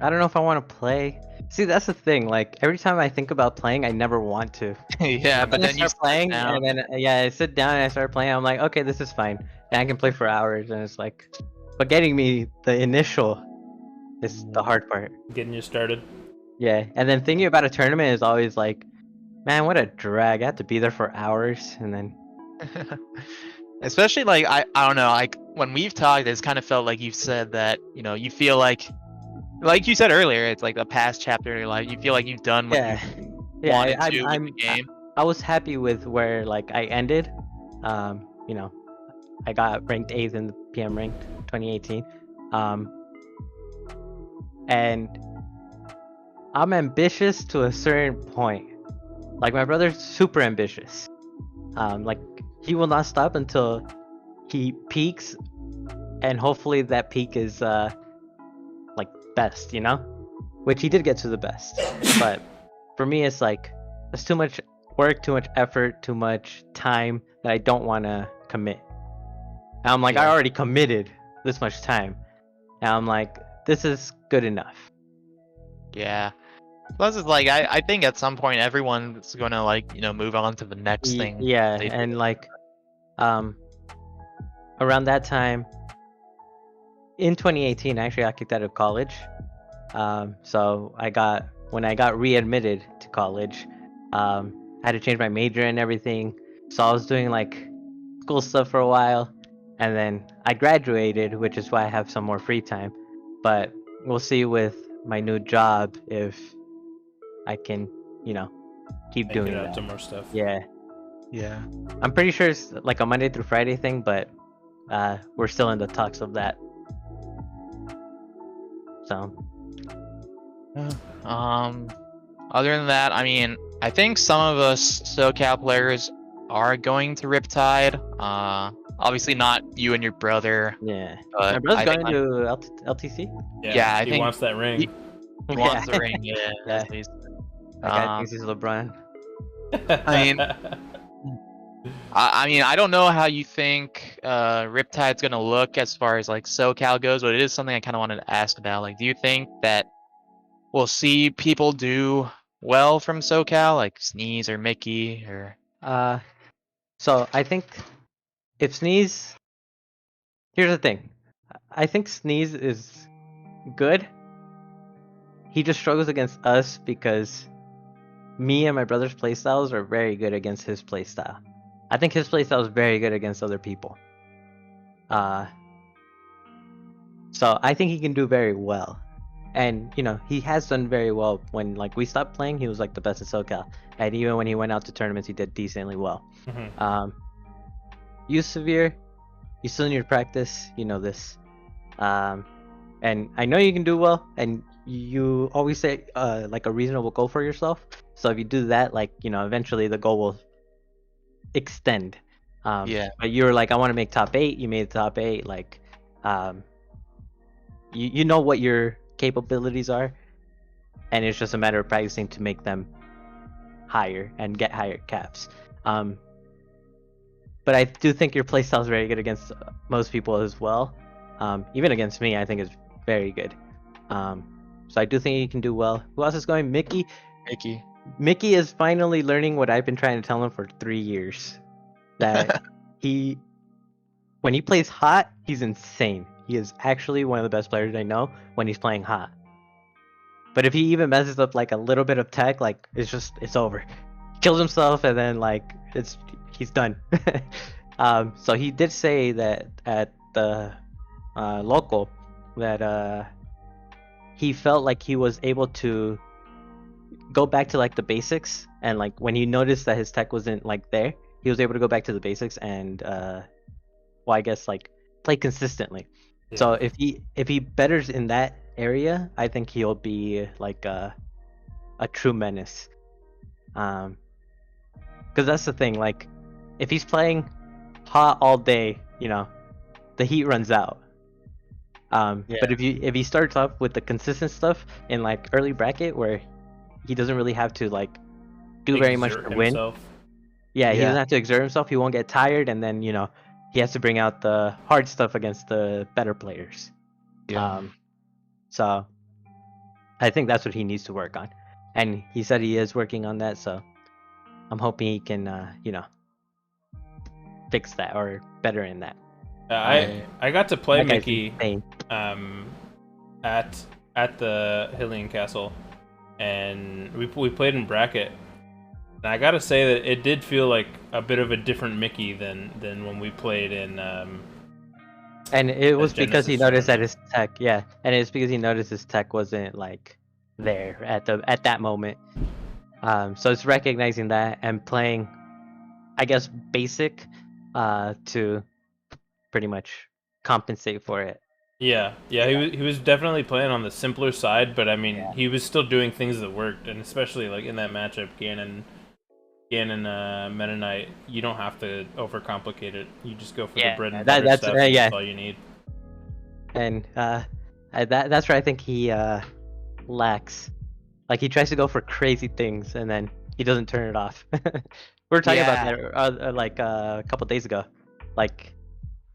[SPEAKER 5] I don't know if I want to play. See, that's the thing. Like every time I think about playing, I never want to.
[SPEAKER 2] Yeah, but then you
[SPEAKER 5] start playing,
[SPEAKER 2] down.
[SPEAKER 5] and then I sit down and I start playing. I'm like, okay, this is fine, and I can play for hours. And it's like, but getting me the initial is the hard part.
[SPEAKER 1] Getting you started.
[SPEAKER 5] Yeah, and then thinking about a tournament is always like, man, what a drag. I have to be there for hours, and then
[SPEAKER 2] Especially like I don't know, like when we've talked, it's kind of felt like you've said that you feel like you said earlier, it's like a past chapter in your life. You feel like you've done what you wanted to with the game.
[SPEAKER 5] I was happy with where like I ended. I got ranked 8th in the PM ranked 2018. And I'm ambitious to a certain point. Like my brother's super ambitious. Like he will not stop until he peaks, and hopefully that peak is like best, which he did get to the best. But for me, it's like there's too much work, too much effort, too much time that I don't want to commit. And I'm like, I already committed this much time, and I'm like, this is good enough.
[SPEAKER 2] Yeah. Plus, it's like I think at some point everyone's gonna move on to the next thing.
[SPEAKER 5] Yeah,
[SPEAKER 2] they do.
[SPEAKER 5] and like, around that time, in 2018, actually, I kicked out of college. So when I got readmitted to college, I had to change my major and everything. So I was doing like school stuff for a while, and then I graduated, which is why I have some more free time. But we'll see with my new job if I can, keep
[SPEAKER 1] Make
[SPEAKER 5] doing
[SPEAKER 1] it out
[SPEAKER 5] that.
[SPEAKER 1] to more stuff.
[SPEAKER 5] Yeah,
[SPEAKER 2] Yeah.
[SPEAKER 5] I'm pretty sure it's like a Monday through Friday thing, but we're still in the talks of that. So
[SPEAKER 2] Other than that, I mean, I think some of us SoCal players are going to Riptide. Obviously not you and your brother.
[SPEAKER 5] yeah,
[SPEAKER 2] But
[SPEAKER 5] my brother's
[SPEAKER 2] I
[SPEAKER 5] going
[SPEAKER 2] think
[SPEAKER 5] to LTC.
[SPEAKER 2] Yeah, I
[SPEAKER 1] he
[SPEAKER 2] think
[SPEAKER 1] wants that ring.
[SPEAKER 2] he wants the ring. Yeah.
[SPEAKER 5] Yeah.
[SPEAKER 2] at least.
[SPEAKER 5] That guy thinks he's LeBron.
[SPEAKER 2] I mean, I don't know how you think Riptide's gonna look as far as like SoCal goes, but it is something I kind of wanted to ask about. Like, do you think that we'll see people do well from SoCal, like Sneeze or Mickey, or?
[SPEAKER 5] So I think if Sneeze, here's the thing, I think Sneeze is good. He just struggles against us because me and my brother's playstyles are very good against his playstyle. I think his playstyle is very good against other people. So I think he can do very well. And he has done very well. When like we stopped playing, he was like the best in SoCal. And even when he went out to tournaments, he did decently well.
[SPEAKER 1] Mhm.
[SPEAKER 5] use Severe. You still need to practice. You know this. And I know you can do well, and you always say like a reasonable goal for yourself. So if you do that, like, you know, eventually the goal will extend.
[SPEAKER 2] Yeah.
[SPEAKER 5] But you were like, I want to make top 8. You made top 8. Like, you know what your capabilities are, and it's just a matter of practicing to make them higher and get higher caps. But I do think your playstyle is very good against most people as well. Even against me, I think it's very good. So I do think you can do well. Who else is going? Mickey. Mickey is finally learning what I've been trying to tell him for 3 years. That when he plays hot, he's insane. He is actually one of the best players I know when he's playing hot. But if he even messes up like a little bit of tech, like it's over. He kills himself and then like he's done. So he did say that at the local that he felt like he was able to go back to like the basics, and like when he noticed that his tech wasn't like there, he was able to go back to the basics and well, I guess like play consistently.
[SPEAKER 1] Yeah.
[SPEAKER 5] So if he betters in that area, I think he'll be like a true menace. Because that's the thing, like if he's playing hot all day, you know, the heat runs out. But if he starts off with the consistent stuff in like early bracket where he doesn't really have to like do very much to win. Yeah, he doesn't have to exert himself. He won't get tired, and then, you know, he has to bring out the hard stuff against the better players. So I think that's what he needs to work on, and he said he is working on that. So I'm hoping he can, you know, fix that or better in that.
[SPEAKER 1] I got to play
[SPEAKER 5] That guy's
[SPEAKER 1] Mickey
[SPEAKER 5] insane.
[SPEAKER 1] at the Hillian Castle, and we played in bracket. And I gotta say that it did feel like a bit of a different Mickey than when we played in.
[SPEAKER 5] And it was because he
[SPEAKER 1] Genesis
[SPEAKER 5] noticed that his tech, and it's because he noticed his tech wasn't like there at that moment. So it's recognizing that and playing, I guess, basic, to pretty much compensate for it.
[SPEAKER 1] Yeah, he was definitely playing on the simpler side, but I mean, he was still doing things that worked, and especially like in that matchup, Ganon Meta Knight, you don't have to overcomplicate it. You just go for the bread and butter stuff. That's all you need.
[SPEAKER 5] And that's where I think he lacks. Like, he tries to go for crazy things and then he doesn't turn it off. We were talking about that like a couple days ago. Like,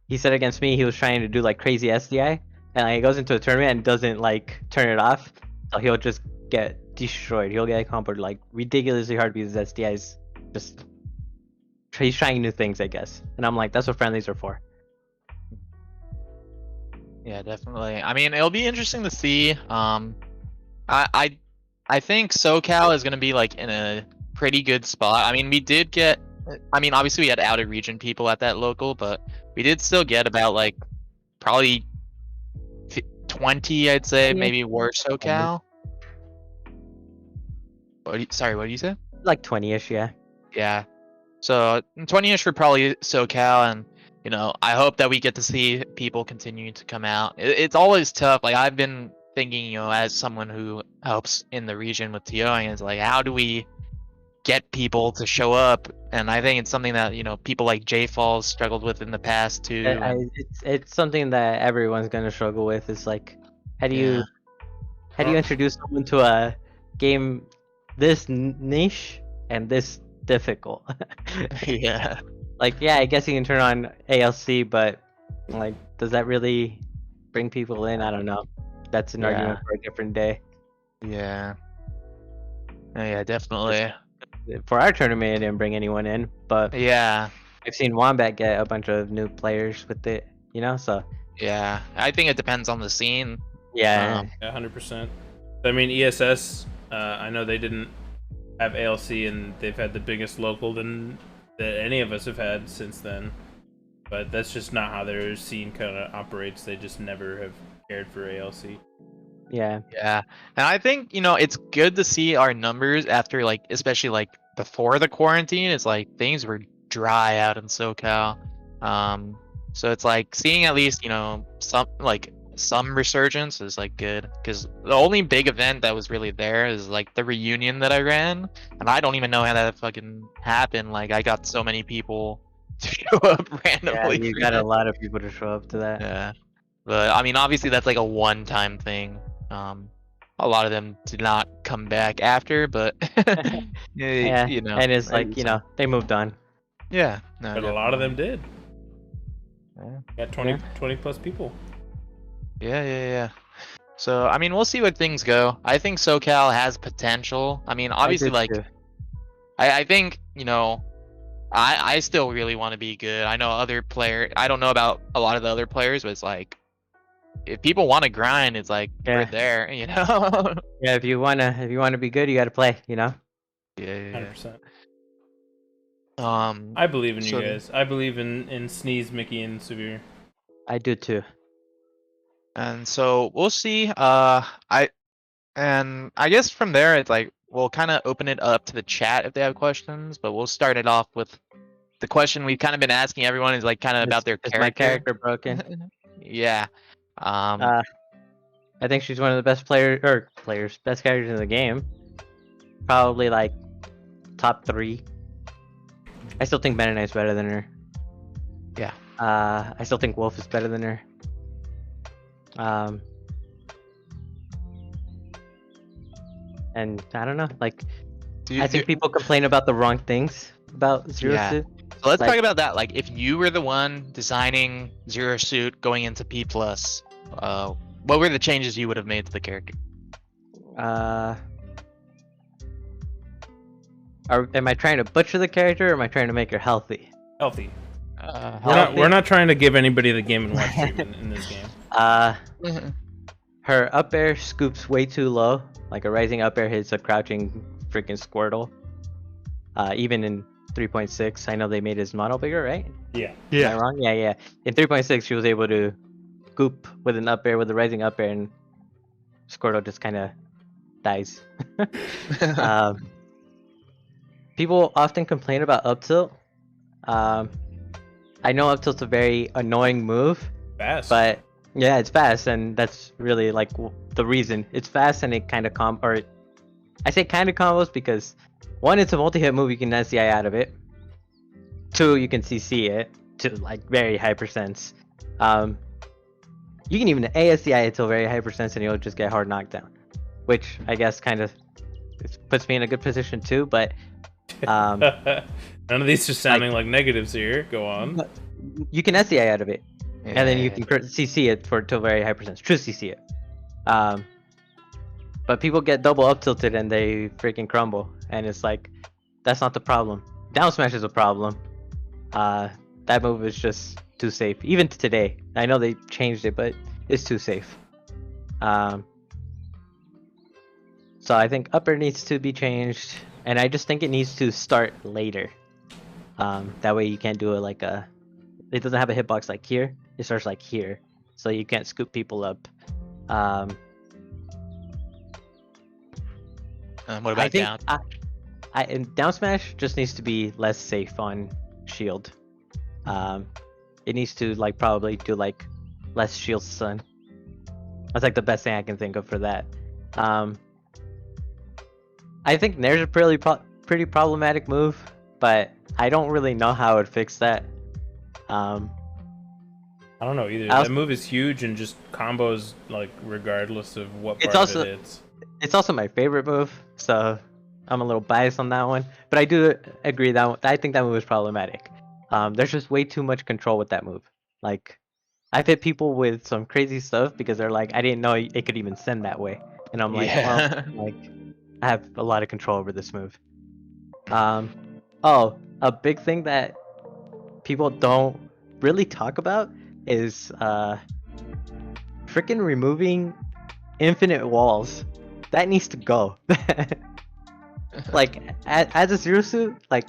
[SPEAKER 5] he said against me, he was trying to do like crazy SDI, and like, he goes into a tournament and doesn't like turn it off, so he'll just get destroyed. He'll get comboed like ridiculously hard because his SDI is just, he's trying new things, I guess. And I'm like, that's what friendlies are for.
[SPEAKER 2] Yeah, definitely. I mean, it'll be interesting to see. I think SoCal is gonna be like in a pretty good spot. I mean, obviously we had out of region people at that local, but we did still get about like probably 20, I'd say, maybe worse SoCal. What did you say?
[SPEAKER 5] Like 20-ish, yeah.
[SPEAKER 2] Yeah. So 20-ish for probably SoCal, and you know, I hope that we get to see people continue to come out. It's always tough. Like, I've been thinking, you know, as someone who helps in the region with TOing, it's like, how do we get people to show up? And I think it's something that, you know, people like J Falls struggled with in the past too.
[SPEAKER 5] It's something that everyone's gonna struggle with. It's like, how do you introduce someone to a game this niche and this difficult?
[SPEAKER 2] Yeah.
[SPEAKER 5] Like, yeah, I guess you can turn on ALC, but like, does that really bring people in? I don't know. That's an argument for a different day.
[SPEAKER 2] Yeah. Yeah, definitely.
[SPEAKER 5] For our tournament, it didn't bring anyone in, but
[SPEAKER 2] yeah,
[SPEAKER 5] I've seen Wombat get a bunch of new players with it, you know. So
[SPEAKER 2] yeah, I think it depends on the scene.
[SPEAKER 5] Yeah,
[SPEAKER 1] 100%. I mean, ESS. I know they didn't have ALC, and they've had the biggest local that any of us have had since then. But that's just not how their scene kind of operates. They just never have cared for ALC.
[SPEAKER 5] Yeah.
[SPEAKER 2] Yeah. And I think, you know, it's good to see our numbers after, like, especially like before the quarantine. It's like things were dry out in SoCal. So it's like seeing at least some resurgence is like good, because the only big event that was really there is like the reunion that I ran, and I don't even know how that fucking happened. Like I got so many people to show up
[SPEAKER 5] Yeah,
[SPEAKER 2] randomly.
[SPEAKER 5] you
[SPEAKER 2] for
[SPEAKER 5] got a
[SPEAKER 2] that.
[SPEAKER 5] lot of people to show up to that.
[SPEAKER 2] Yeah, but I mean, obviously that's like a one-time thing. A lot of them did not come back after, but
[SPEAKER 5] Yeah,
[SPEAKER 2] you know,
[SPEAKER 5] and it's like,
[SPEAKER 2] maybe
[SPEAKER 5] you know, they moved on.
[SPEAKER 2] yeah, no,
[SPEAKER 1] But a lot of them did.
[SPEAKER 2] Yeah.
[SPEAKER 1] Got 20 plus people.
[SPEAKER 2] Yeah. So I mean, we'll see what things go. I think SoCal has potential. I mean, obviously,
[SPEAKER 5] I do
[SPEAKER 2] like
[SPEAKER 5] too.
[SPEAKER 2] I think I still really want to be good. I know other player. I don't know about a lot of the other players, but it's like if people want to grind, it's like we're
[SPEAKER 5] Yeah.
[SPEAKER 2] there. You know.
[SPEAKER 5] Yeah, if you wanna be good, you gotta play. You know.
[SPEAKER 2] Yeah.
[SPEAKER 1] 100%.
[SPEAKER 2] I
[SPEAKER 1] I believe in you
[SPEAKER 2] So-
[SPEAKER 1] guys. I believe in Sneeze, Mickey, and Severe.
[SPEAKER 5] I do too.
[SPEAKER 2] And so we'll see. I guess from there it's like we'll kind of open it up to the chat if they have questions, but we'll start it off with the question we've kind of been asking everyone is like kind of about their
[SPEAKER 5] Is my
[SPEAKER 2] character.
[SPEAKER 5] character broken?
[SPEAKER 2] Yeah.
[SPEAKER 5] I think she's one of the best best characters in the game. Probably like top 3. I still think Meta Knight's better than her.
[SPEAKER 2] Yeah.
[SPEAKER 5] I still think Wolf is better than her. And I don't know, like I think people complain about the wrong things about Zero
[SPEAKER 2] Yeah.
[SPEAKER 5] Suit.
[SPEAKER 2] So let's
[SPEAKER 5] like-
[SPEAKER 2] talk about that. Like, if you were the one designing Zero Suit going into P+, what were the changes you would have made to the character?
[SPEAKER 5] Am I trying to butcher the character, or am I trying to make her healthy?
[SPEAKER 1] Healthy.
[SPEAKER 5] Healthy?
[SPEAKER 1] We're not trying to give anybody the Game and Watch treatment in this game.
[SPEAKER 5] Her up air scoops way too low. Like a rising up air hits a crouching freaking Squirtle. Even in 3.6, I know they made his model bigger, right?
[SPEAKER 1] Yeah.
[SPEAKER 5] Am I wrong? Yeah. In 3.6, she was able to scoop with an up air, with a rising up air, and Squirtle just kind of dies. People often complain about up tilt. I know up tilt's a very annoying move,
[SPEAKER 1] Fast.
[SPEAKER 5] but yeah, it's fast, and that's really like the reason. It's fast, and it kind of I say kind of combos because 1, it's a multi-hit move, you can SCI out of it. 2, you can CC it to like very high percents. You can even ASCI it to very high percents, and you'll just get hard knockdown, which I guess kind of puts me in a good position too. But
[SPEAKER 1] None of these are sounding like negatives here. Go on.
[SPEAKER 5] you can SCI out of it, and then you can CC it to very high percents. True CC it. But people get double up tilted and they freaking crumble, and it's like that's not the problem. Down smash is a problem. That move is just too safe. Even today, I know they changed it, but it's too safe. So I think upper needs to be changed, and I just think it needs to start later. That way you can't do it like it doesn't have a hitbox like here. It starts like here, so you can't scoop people up.
[SPEAKER 2] What about down?
[SPEAKER 5] And down smash just needs to be less safe on shield. It needs to like probably do like less shield stun. That's like the best thing I can think of for that. I think there's a pretty problematic move, but I don't really know how it would fix that.
[SPEAKER 1] I don't know either.
[SPEAKER 5] I also-
[SPEAKER 1] That move is huge and just combos like regardless of what part
[SPEAKER 5] It's also-
[SPEAKER 1] of it is.
[SPEAKER 5] It's also my favorite move, so I'm a little biased on that one. But I do agree that I think that move is problematic. There's just way too much control with that move. Like, I've hit people with some crazy stuff because they're like, I didn't know it could even send that way, and I'm like,
[SPEAKER 2] Yeah.
[SPEAKER 5] well, like, I have a lot of control over this move. Oh, a big thing that people don't really talk about is freaking removing infinite walls. That needs to go. Like, as a Zero Suit, like,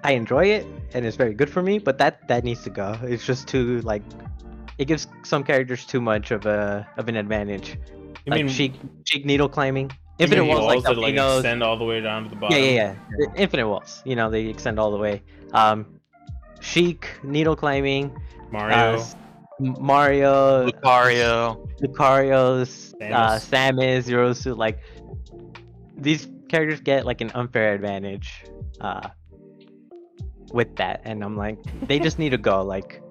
[SPEAKER 5] I enjoy it and it's very good for me, but that needs to go. It's just too, like, it gives some characters too much of an advantage.
[SPEAKER 1] You
[SPEAKER 5] Like
[SPEAKER 1] mean
[SPEAKER 5] cheek needle climbing.
[SPEAKER 1] you
[SPEAKER 5] Infinite
[SPEAKER 1] mean
[SPEAKER 5] walls like
[SPEAKER 1] that like
[SPEAKER 5] Delfinos.
[SPEAKER 1] extend all the way down to the bottom?
[SPEAKER 5] Yeah. Infinite walls. You know, they extend all the way. Sheik, needle climbing,
[SPEAKER 1] Mario.
[SPEAKER 5] Mario,
[SPEAKER 2] Lucario.
[SPEAKER 5] Lucario's,
[SPEAKER 1] Samus.
[SPEAKER 5] Samus, Yorosu. Like these characters get like an unfair advantage with that, and I'm like, they just need to go. Like,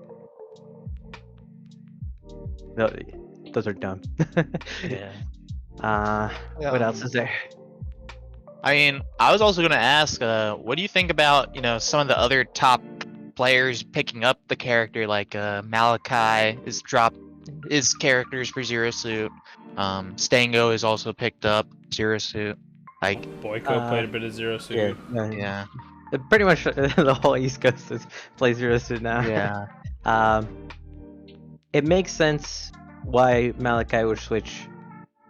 [SPEAKER 5] those are dumb.
[SPEAKER 2] Yeah.
[SPEAKER 5] What else is there?
[SPEAKER 2] I mean, I was also gonna ask, what do you think about some of the other top players picking up the character, like Malachi has dropped his characters for Zero Suit. Stango has also picked up Zero Suit. Like,
[SPEAKER 1] Boyko played a bit of Zero Suit.
[SPEAKER 2] yeah,
[SPEAKER 5] Pretty much the whole East Coast plays Zero Suit now.
[SPEAKER 2] yeah,
[SPEAKER 5] It makes sense why Malachi would switch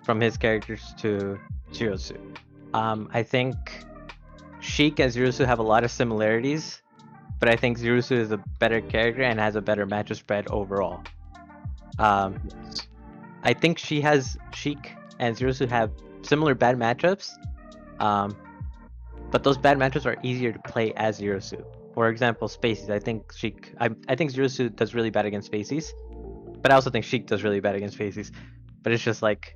[SPEAKER 5] from his characters to Zero Suit. I think Sheik and Zero Suit have a lot of similarities, but I think Zero Suit is a better character and has a better matchup spread overall. I think Sheik and Zero Suit have similar bad matchups, but those bad matchups are easier to play as Zero Suit. For example, Spaceys. I think Zero Suit does really bad against Spaceys, but I also think Sheik does really bad against Spaceys. But it's just like,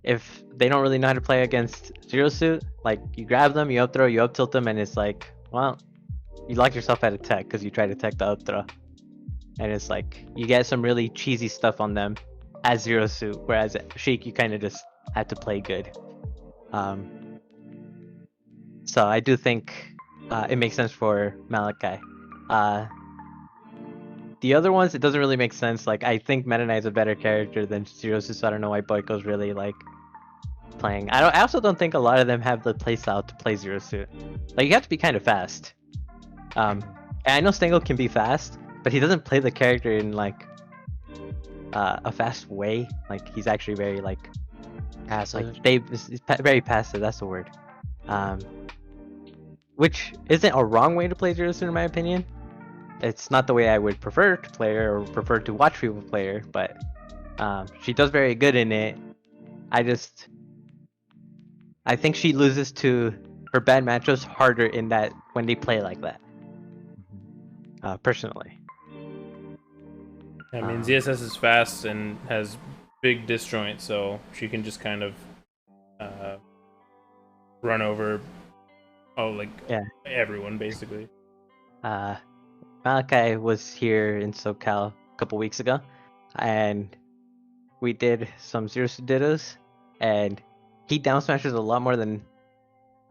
[SPEAKER 5] if they don't really know how to play against Zero Suit, like, you grab them, you up throw, you up tilt them, and it's like, well, you lock yourself out of tech because you try to tech the up throw. And it's like, you get some really cheesy stuff on them as Zero Suit, whereas Sheik, you kind of just have to play good. So I do think it makes sense for Malachi. The other ones, it doesn't really make sense. Like, I think Meta Knight is a better character than Zero Suit, so I don't know why Boyko's really like playing. I also don't think a lot of them have the playstyle to play Zero Suit. Like, you have to be kind of fast. And I know Stango can be fast, but he doesn't play the character in like a fast way. Like, he's actually very like
[SPEAKER 2] passive.
[SPEAKER 5] He's very passive. That's the word. Which isn't a wrong way to play Zero Suit in my opinion. It's not the way I would prefer to play her or prefer to watch people play her, but she does very good in it. I think she loses to her bad matchups harder in that when they play like that. Personally.
[SPEAKER 1] I mean, ZSS is fast and has big disjoint, so she can just kind of run over everyone basically.
[SPEAKER 5] Malachi was here in SoCal a couple weeks ago, and we did some Zero Suit Dittos, and he down smashes a lot more than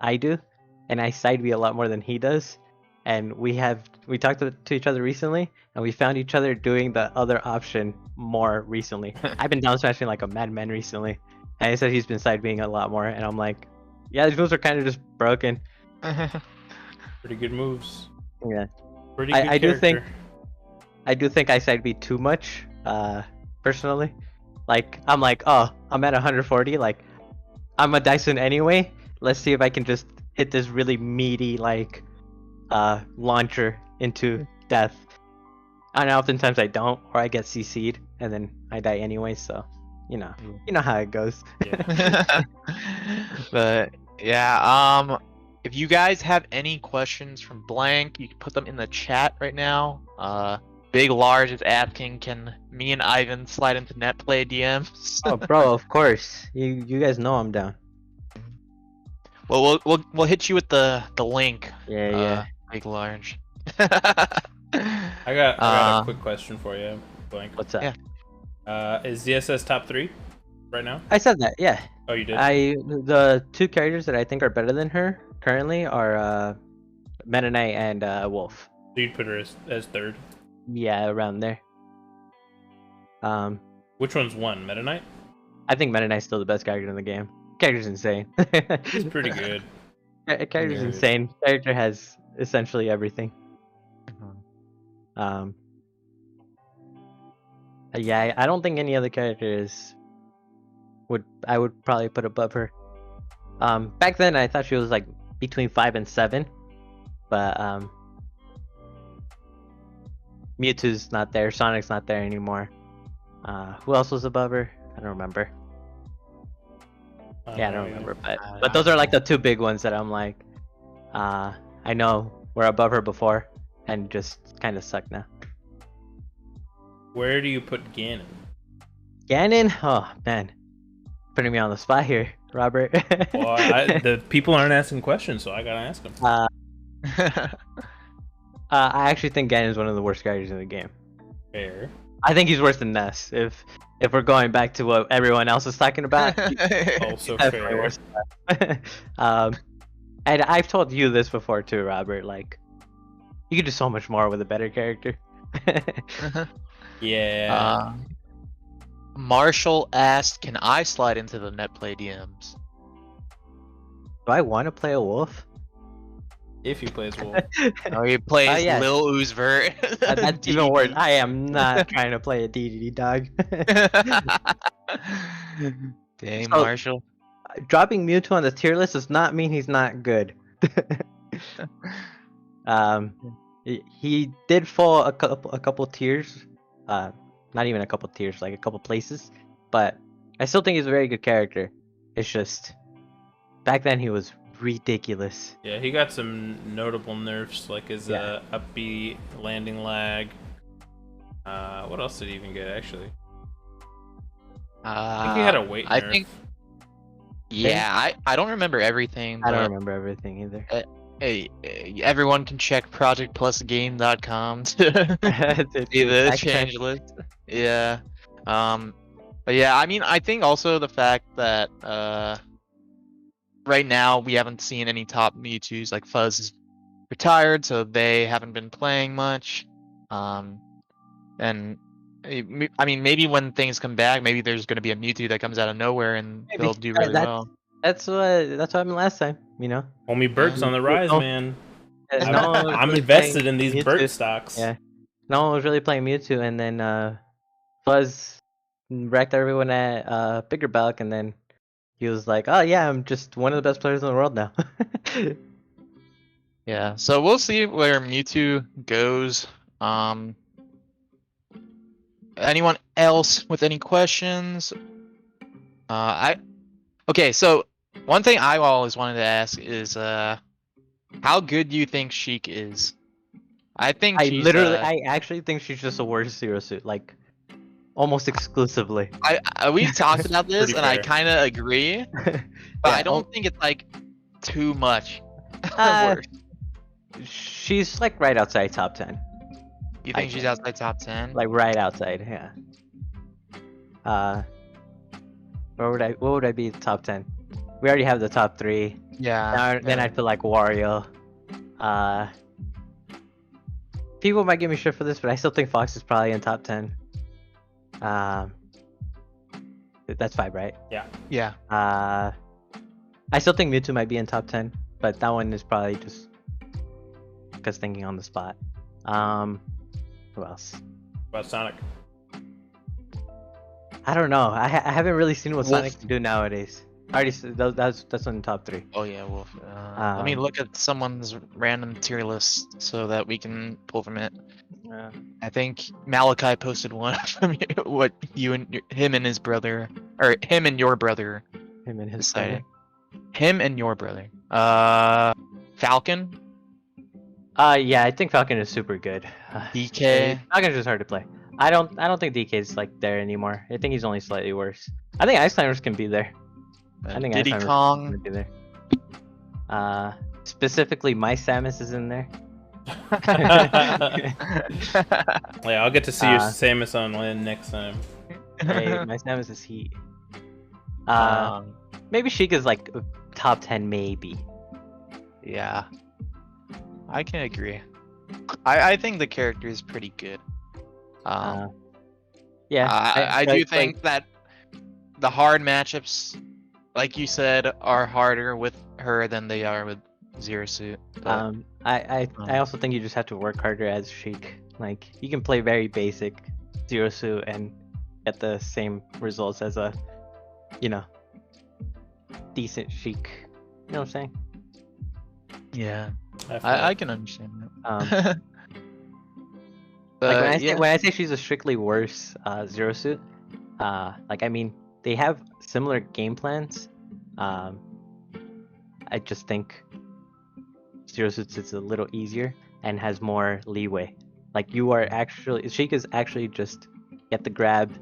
[SPEAKER 5] I do, and I side B a lot more than he does. And we talked to each other recently, and we found each other doing the other option more recently. I've been down smashing like a madman recently, and he said he's been side Bing a lot more, and I'm like, yeah, these moves are kind of just broken.
[SPEAKER 1] Pretty good moves.
[SPEAKER 5] Yeah.
[SPEAKER 1] Pretty good
[SPEAKER 5] I do think I side B too much, personally. Like, I'm like, oh, I'm at 140, like, I'm a Dyson anyway. Let's see if I can just hit this really meaty, like, launcher into death. And oftentimes I don't, or I get CC'd, and then I die anyway, so, you know how it goes.
[SPEAKER 1] Yeah.
[SPEAKER 2] But, yeah, if you guys have any questions from Blank, you can put them in the chat right now. Big Large is asking, can me and Ivan slide into Netplay DMs?
[SPEAKER 5] Oh, bro, of course. You guys know I'm down.
[SPEAKER 2] Well, we'll hit you with the link.
[SPEAKER 5] Yeah.
[SPEAKER 2] Big Large.
[SPEAKER 1] I got a quick question for you, Blank.
[SPEAKER 5] What's that?
[SPEAKER 2] Yeah.
[SPEAKER 1] Is ZSS top 3 right now?
[SPEAKER 5] I said that, yeah.
[SPEAKER 1] Oh, you did?
[SPEAKER 5] The two characters that I think are better than her currently are Meta Knight and Wolf.
[SPEAKER 1] So you'd put her as third?
[SPEAKER 5] Yeah, around there.
[SPEAKER 1] Which one's one? Meta Knight?
[SPEAKER 5] I think Meta Knight's still the best character in the game. Character's insane.
[SPEAKER 1] He's pretty good.
[SPEAKER 5] Character's
[SPEAKER 1] Yeah.
[SPEAKER 5] insane. Character has essentially everything. Yeah, I don't think any other characters I would probably put above her. Back then I thought she was like between 5 and 7, but Mewtwo's not there, Sonic's not there anymore. Who else was above her? I don't remember. Yeah, I don't remember, but those are like the two big ones that I'm like, I know were above her before. and just kind of suck now.
[SPEAKER 1] Where do you put Ganon?
[SPEAKER 5] Ganon? Oh man, putting me on the spot here, Robert.
[SPEAKER 1] Well, the people aren't asking questions, so I gotta ask them.
[SPEAKER 5] I actually think Ganon is one of the worst characters in the game.
[SPEAKER 1] Fair.
[SPEAKER 5] I think he's worse than Ness. If we're going back to what everyone else is talking about,
[SPEAKER 1] Also
[SPEAKER 5] definitely
[SPEAKER 1] fair.
[SPEAKER 5] worse than Ness. And I've told you this before too, Robert. Like, you could do so much more with a better character.
[SPEAKER 1] Yeah.
[SPEAKER 2] Marshall asked, "Can I slide into the netplay DMs?"
[SPEAKER 5] Do I want to play a wolf?
[SPEAKER 1] If he plays Wolf.
[SPEAKER 2] Oh, he plays
[SPEAKER 5] yes.
[SPEAKER 2] Lil Uzvert.
[SPEAKER 5] That's even worse. I am not trying to play a DDD dog.
[SPEAKER 2] Dang,
[SPEAKER 5] So-
[SPEAKER 2] Marshall.
[SPEAKER 5] Dropping Mewtwo on the tier list does not mean he's not good. He did fall a couple tiers. Not even a couple tiers, like a couple places. But I still think he's a very good character. It's just back then he was ridiculous.
[SPEAKER 1] Yeah, he got some notable nerfs, like his
[SPEAKER 5] Yeah.
[SPEAKER 1] upbeat landing lag. What else did he even get, actually? I think he had a weight nerf.
[SPEAKER 2] I think. Yeah, I don't remember everything.
[SPEAKER 5] I don't
[SPEAKER 2] but,
[SPEAKER 5] remember everything either.
[SPEAKER 2] Hey, everyone can check projectplusgame.com to see the
[SPEAKER 5] Back then-
[SPEAKER 2] change list. Yeah. But yeah, I mean, I think also the fact that right now we haven't seen any top Mewtwo's. Like Fuzz is retired, so they haven't been playing much. And I mean, maybe when things come back, maybe there's going to be a Mewtwo that comes out of nowhere and
[SPEAKER 5] Maybe.
[SPEAKER 2] they'll do really well.
[SPEAKER 5] That's what happened last time, you know.
[SPEAKER 1] Homie Bert's on the rise,
[SPEAKER 5] Oh.
[SPEAKER 1] man.
[SPEAKER 5] No one was
[SPEAKER 1] I'm
[SPEAKER 5] really
[SPEAKER 1] invested
[SPEAKER 5] playing
[SPEAKER 1] in these
[SPEAKER 5] Mewtwo.
[SPEAKER 1] Bert stocks.
[SPEAKER 5] Yeah. No one was really playing Mewtwo, and then Fuzz wrecked everyone at Bigger Belk, and then he was like, "Oh yeah, I'm just one of the best players in the world now."
[SPEAKER 2] Yeah, so we'll see where Mewtwo goes. Anyone else with any questions? Okay, so one thing I always wanted to ask is how good do you think Sheik is? I think she's,
[SPEAKER 5] I actually think she's just a worse Zero Suit, like almost exclusively.
[SPEAKER 2] we've talked about this
[SPEAKER 1] Pretty
[SPEAKER 2] and I
[SPEAKER 1] fair.
[SPEAKER 2] kind of agree, but I don't think it's like too much
[SPEAKER 5] Uh,
[SPEAKER 2] worse.
[SPEAKER 5] She's like right outside top 10.
[SPEAKER 2] You
[SPEAKER 5] I
[SPEAKER 2] think she's
[SPEAKER 5] think.
[SPEAKER 2] outside top 10?
[SPEAKER 5] Like right outside, yeah. What would I be top 10? We already have the top 3.
[SPEAKER 2] Yeah.
[SPEAKER 5] Then I'd put like Wario. People might give me shit for this, but I still think Fox is probably in top 10. That's 5, right?
[SPEAKER 2] Yeah.
[SPEAKER 5] I still think Mewtwo might be in top 10, but that one is probably just because thinking on the spot. Who else?
[SPEAKER 1] About Sonic.
[SPEAKER 5] I don't know. I haven't really seen what
[SPEAKER 2] Wolf.
[SPEAKER 5] Sonic can do nowadays. I already that's in the top 3.
[SPEAKER 2] Oh yeah, Wolf. Let me look at someone's random tier list so that we can pull from it. I think Malachi posted one from what him and his brother, or him and your brother
[SPEAKER 5] Him and his
[SPEAKER 2] decided.
[SPEAKER 5] brother.
[SPEAKER 2] Him and your brother. Falcon,
[SPEAKER 5] Yeah, I think Falcon is super good.
[SPEAKER 2] DK.
[SPEAKER 5] Falcon's just hard to play. I don't think DK is like there anymore. I think he's only slightly worse. I think Ice Climbers can be there. I think
[SPEAKER 2] Diddy
[SPEAKER 5] Ice Climbers
[SPEAKER 2] Kong.
[SPEAKER 5] can be there. Specifically, my Samus is in there.
[SPEAKER 1] Yeah, I'll get to see your
[SPEAKER 5] Uh,
[SPEAKER 1] Samus on land next time.
[SPEAKER 5] Hey, my Samus is heat.
[SPEAKER 2] Um,
[SPEAKER 5] Maybe Sheik is like top 10, maybe.
[SPEAKER 2] yeah, I can agree. I think the character is pretty good.
[SPEAKER 5] Yeah,
[SPEAKER 2] I do think that the hard matchups, like you said, are harder with her than they are with Zero Suit. But,
[SPEAKER 5] I also think you just have to work harder as Sheik. Like you can play very basic Zero Suit and get the same results as a, decent Sheik. You know what I'm saying?
[SPEAKER 2] yeah,
[SPEAKER 1] I feel
[SPEAKER 2] I
[SPEAKER 1] like-
[SPEAKER 2] can understand
[SPEAKER 5] Um,
[SPEAKER 2] that.
[SPEAKER 5] like
[SPEAKER 2] But, yeah.
[SPEAKER 5] when I say she's a strictly worse Zero Suit, I mean they have similar game plans. I just think Zero Suits is a little easier. and has more leeway. Like Sheik is actually just get the grab,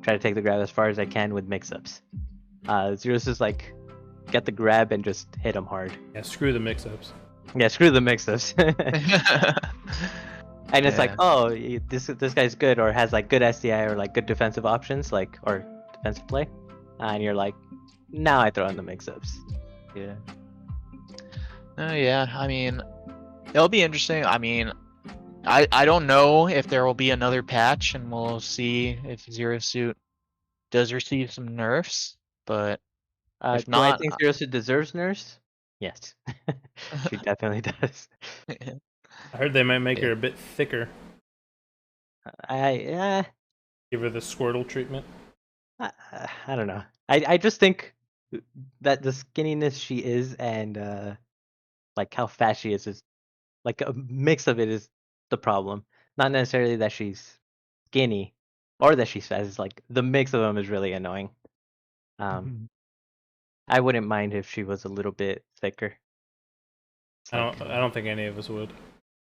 [SPEAKER 5] try to take the grab as far as I can with mix-ups. Zero's is like get the grab and just hit him hard.
[SPEAKER 1] Yeah, screw the mix-ups.
[SPEAKER 5] Yeah, screw the mix-ups. And it's like,
[SPEAKER 2] Yeah.
[SPEAKER 5] oh, this guy's good or has like good SDI or like good defensive options, like or defensive play, and you're like, now I throw in the mix-ups.
[SPEAKER 2] Yeah. Oh yeah. I mean, it'll be interesting. I mean, I don't know if there will be another patch, and we'll see if Zero Suit does receive some nerfs. But if
[SPEAKER 5] Do I
[SPEAKER 2] not,
[SPEAKER 5] think Zero Suit deserves nerfs? Yes, she definitely does.
[SPEAKER 1] I heard they might make
[SPEAKER 2] Yeah.
[SPEAKER 1] her a bit thicker.
[SPEAKER 5] I
[SPEAKER 1] Give her the Squirtle treatment.
[SPEAKER 5] I don't know. I just think that the skinniness she is and like how fat she is like a mix of it is the problem. Not necessarily that she's skinny or that she's fat. It's like the mix of them is really annoying. I wouldn't mind if she was a little bit thicker. It's
[SPEAKER 1] I
[SPEAKER 5] like,
[SPEAKER 1] don't think any of us would.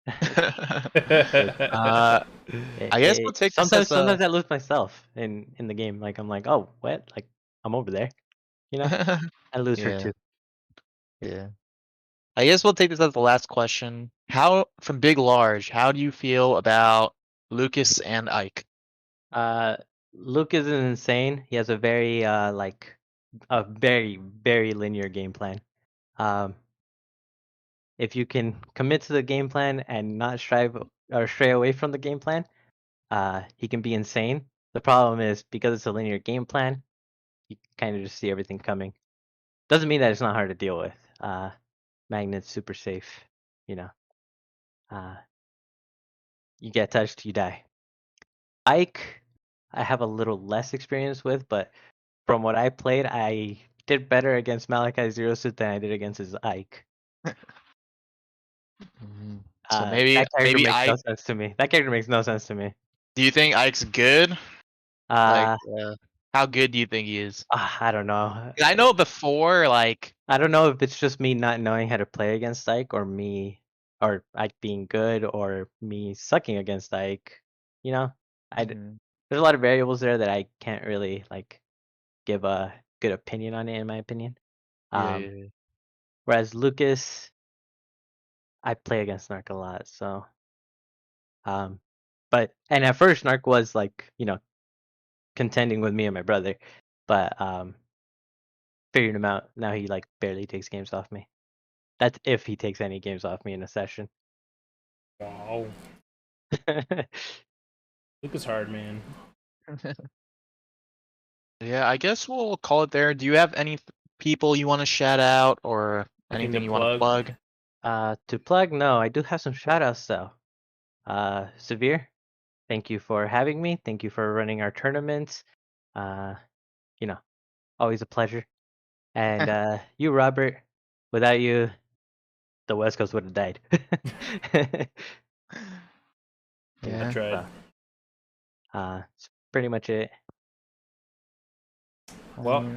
[SPEAKER 2] I guess we'll take this as
[SPEAKER 5] sometimes I lose myself in the game. Like I'm like, oh, what? Like I'm over there. You know, I lose her
[SPEAKER 2] Yeah.
[SPEAKER 5] too.
[SPEAKER 2] Yeah. I guess we'll take this as the last question. From Big Large, how do you feel about Lucas and Ike?
[SPEAKER 5] Luke is insane. He has a very like a very linear game plan. If you can commit to the game plan and not strive or stray away from the game plan, he can be insane. The problem is because it's a linear game plan, you kind of just see everything coming. Doesn't mean that it's not hard to deal with. Magnet's super safe, you know. You get touched, you die. Ike, I have a little less experience with, but from what I played, I did better against Malachi Zero Suit than I did against his Ike.
[SPEAKER 2] So maybe
[SPEAKER 5] that character makes
[SPEAKER 2] Ike.
[SPEAKER 5] no sense to me. That character makes no sense to me.
[SPEAKER 2] Do you think Ike's good?
[SPEAKER 5] Uh,
[SPEAKER 2] How good do you think he is?
[SPEAKER 5] I don't know.
[SPEAKER 2] I know before, like,
[SPEAKER 5] I don't know if it's just me not knowing how to play against Ike or Ike being good or me sucking against Ike. You know, there's a lot of variables there that I can't really like give a good opinion on it in my opinion.
[SPEAKER 2] Yeah.
[SPEAKER 5] Whereas Lucas, I play against Narc a lot, so but at first Narc was like, you know, contending with me and my brother, but figured him out. Now he like barely takes games off me. That's if he takes any games off me in a session.
[SPEAKER 1] Wow. Luke is hard, man.
[SPEAKER 2] Yeah, I guess we'll call it there. Do you have any people you want to shout out or anything you want to plug?
[SPEAKER 5] To plug, no, I do have some shout outs though. Severe, thank you for having me. Thank you for running our tournaments. You know, always a pleasure. And you, Robert, without you, the West Coast would have died.
[SPEAKER 1] I tried.
[SPEAKER 5] That's pretty much it.
[SPEAKER 1] Well,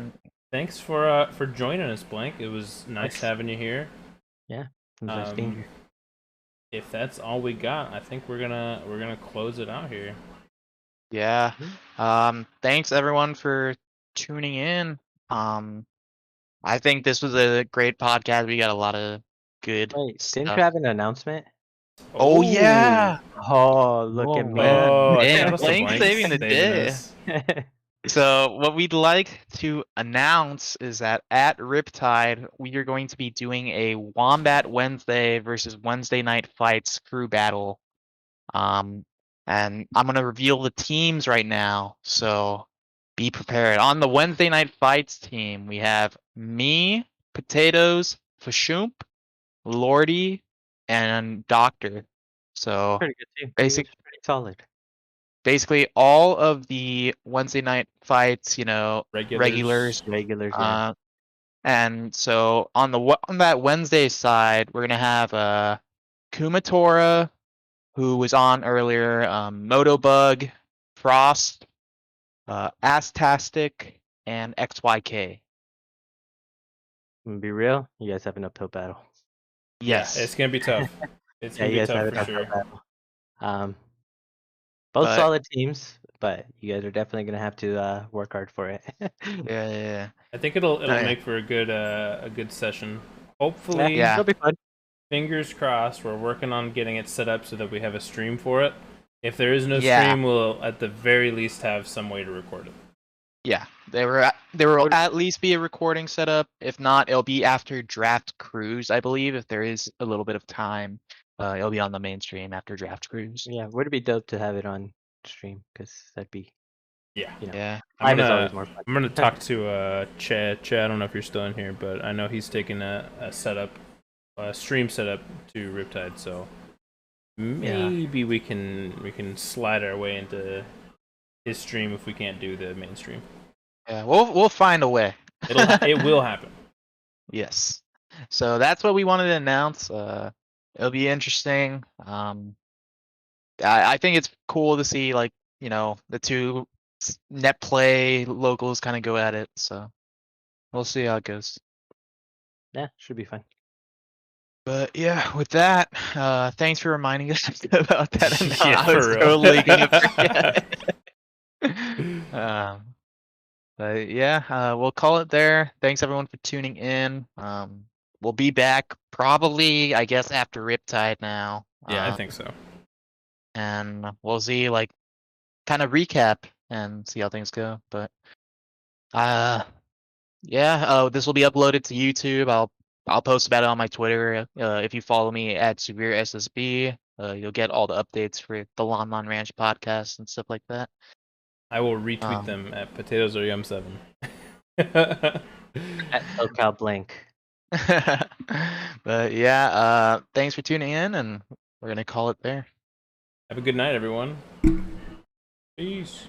[SPEAKER 1] thanks for joining us, Blank. It was nice having you here.
[SPEAKER 5] Yeah, nice being here.
[SPEAKER 1] If that's all we got, I think we're gonna close it out here.
[SPEAKER 2] Yeah. Thanks everyone for tuning in. I think this was a great podcast. We got a lot of good stuff.
[SPEAKER 5] Didn't you have an announcement?
[SPEAKER 2] Oh yeah.
[SPEAKER 5] Oh, look at me.
[SPEAKER 1] Oh,
[SPEAKER 2] man, Blank saving the day. So what we'd like to announce is that at Riptide, we are going to be doing a Wombat Wednesday versus Wednesday Night Fights crew battle. And I'm going to reveal the teams right now, so be prepared. On the Wednesday Night Fights team, we have me, Potatoes, Fashoomp, Lordy, and Doctor. So
[SPEAKER 5] pretty good team.
[SPEAKER 2] Pretty
[SPEAKER 5] solid.
[SPEAKER 2] Basically, all of the Wednesday Night Fights, you know, regulars.
[SPEAKER 5] Yeah.
[SPEAKER 2] And so on that Wednesday side, we're gonna have Kumatora, who was on earlier, Motobug, Frost, Astastic, and XYK.
[SPEAKER 5] I'm gonna be real, you guys have an uphill battle.
[SPEAKER 2] Yes.
[SPEAKER 1] Yeah, it's gonna be tough. It's
[SPEAKER 5] Yeah,
[SPEAKER 1] gonna
[SPEAKER 5] you
[SPEAKER 1] be
[SPEAKER 5] guys have
[SPEAKER 1] tough
[SPEAKER 5] it
[SPEAKER 1] for
[SPEAKER 5] up
[SPEAKER 1] sure.
[SPEAKER 5] for battle. Both
[SPEAKER 2] But-
[SPEAKER 5] solid teams, but you guys are definitely gonna have to work hard for it.
[SPEAKER 2] Yeah.
[SPEAKER 1] I think it'll
[SPEAKER 2] yeah.
[SPEAKER 1] make for a good session.
[SPEAKER 5] Yeah,
[SPEAKER 1] Hopefully,
[SPEAKER 2] Yeah.
[SPEAKER 5] it'll be fun.
[SPEAKER 1] fingers crossed. We're working on getting it set up so that we have a stream for it. If there is no
[SPEAKER 2] Yeah.
[SPEAKER 1] stream, we'll at the very least have some way to record it.
[SPEAKER 2] Yeah, there will at least be a recording set up. If not, it'll be after Draft Cruise, I believe. If there is a little bit of time, it'll be on the main stream after Draft Cruise.
[SPEAKER 5] Yeah, would it be dope to have it on stream? Because that'd be,
[SPEAKER 1] Yeah.
[SPEAKER 5] you know,
[SPEAKER 2] Yeah.
[SPEAKER 5] live is always more fun.
[SPEAKER 1] I'm gonna talk to Chad. Chad, I don't know if you're still in here, but I know he's taking a stream setup to Riptide. So maybe we can slide our way into his stream if we can't do the mainstream.
[SPEAKER 2] Yeah, we'll find a way.
[SPEAKER 1] It will happen.
[SPEAKER 2] Yes. So that's what we wanted to announce. It'll be interesting. I think it's cool to see like the two net play locals kind of go at it. So we'll see how it goes.
[SPEAKER 5] Yeah, should be fun.
[SPEAKER 2] But yeah, with that, thanks for reminding us about that.
[SPEAKER 1] Yeah,
[SPEAKER 2] I was
[SPEAKER 1] for real.
[SPEAKER 2] totally gonna forget. But yeah, we'll call it there. Thanks everyone for tuning in. We'll be back probably, I guess, after Riptide now.
[SPEAKER 1] Yeah, I think so.
[SPEAKER 2] And we'll see, like, kind of recap and see how things go. But yeah, this will be uploaded to YouTube. I'll post about it on my Twitter. If you follow me at Severe SSB, you'll get all the updates for the Lon Lon Ranch podcast and stuff like that.
[SPEAKER 1] I will retweet them at Potatoes or Yum 7.
[SPEAKER 5] At SoCal Blank.
[SPEAKER 2] But yeah, thanks for tuning in, and we're gonna call it there.
[SPEAKER 1] Have a good night, everyone. Peace.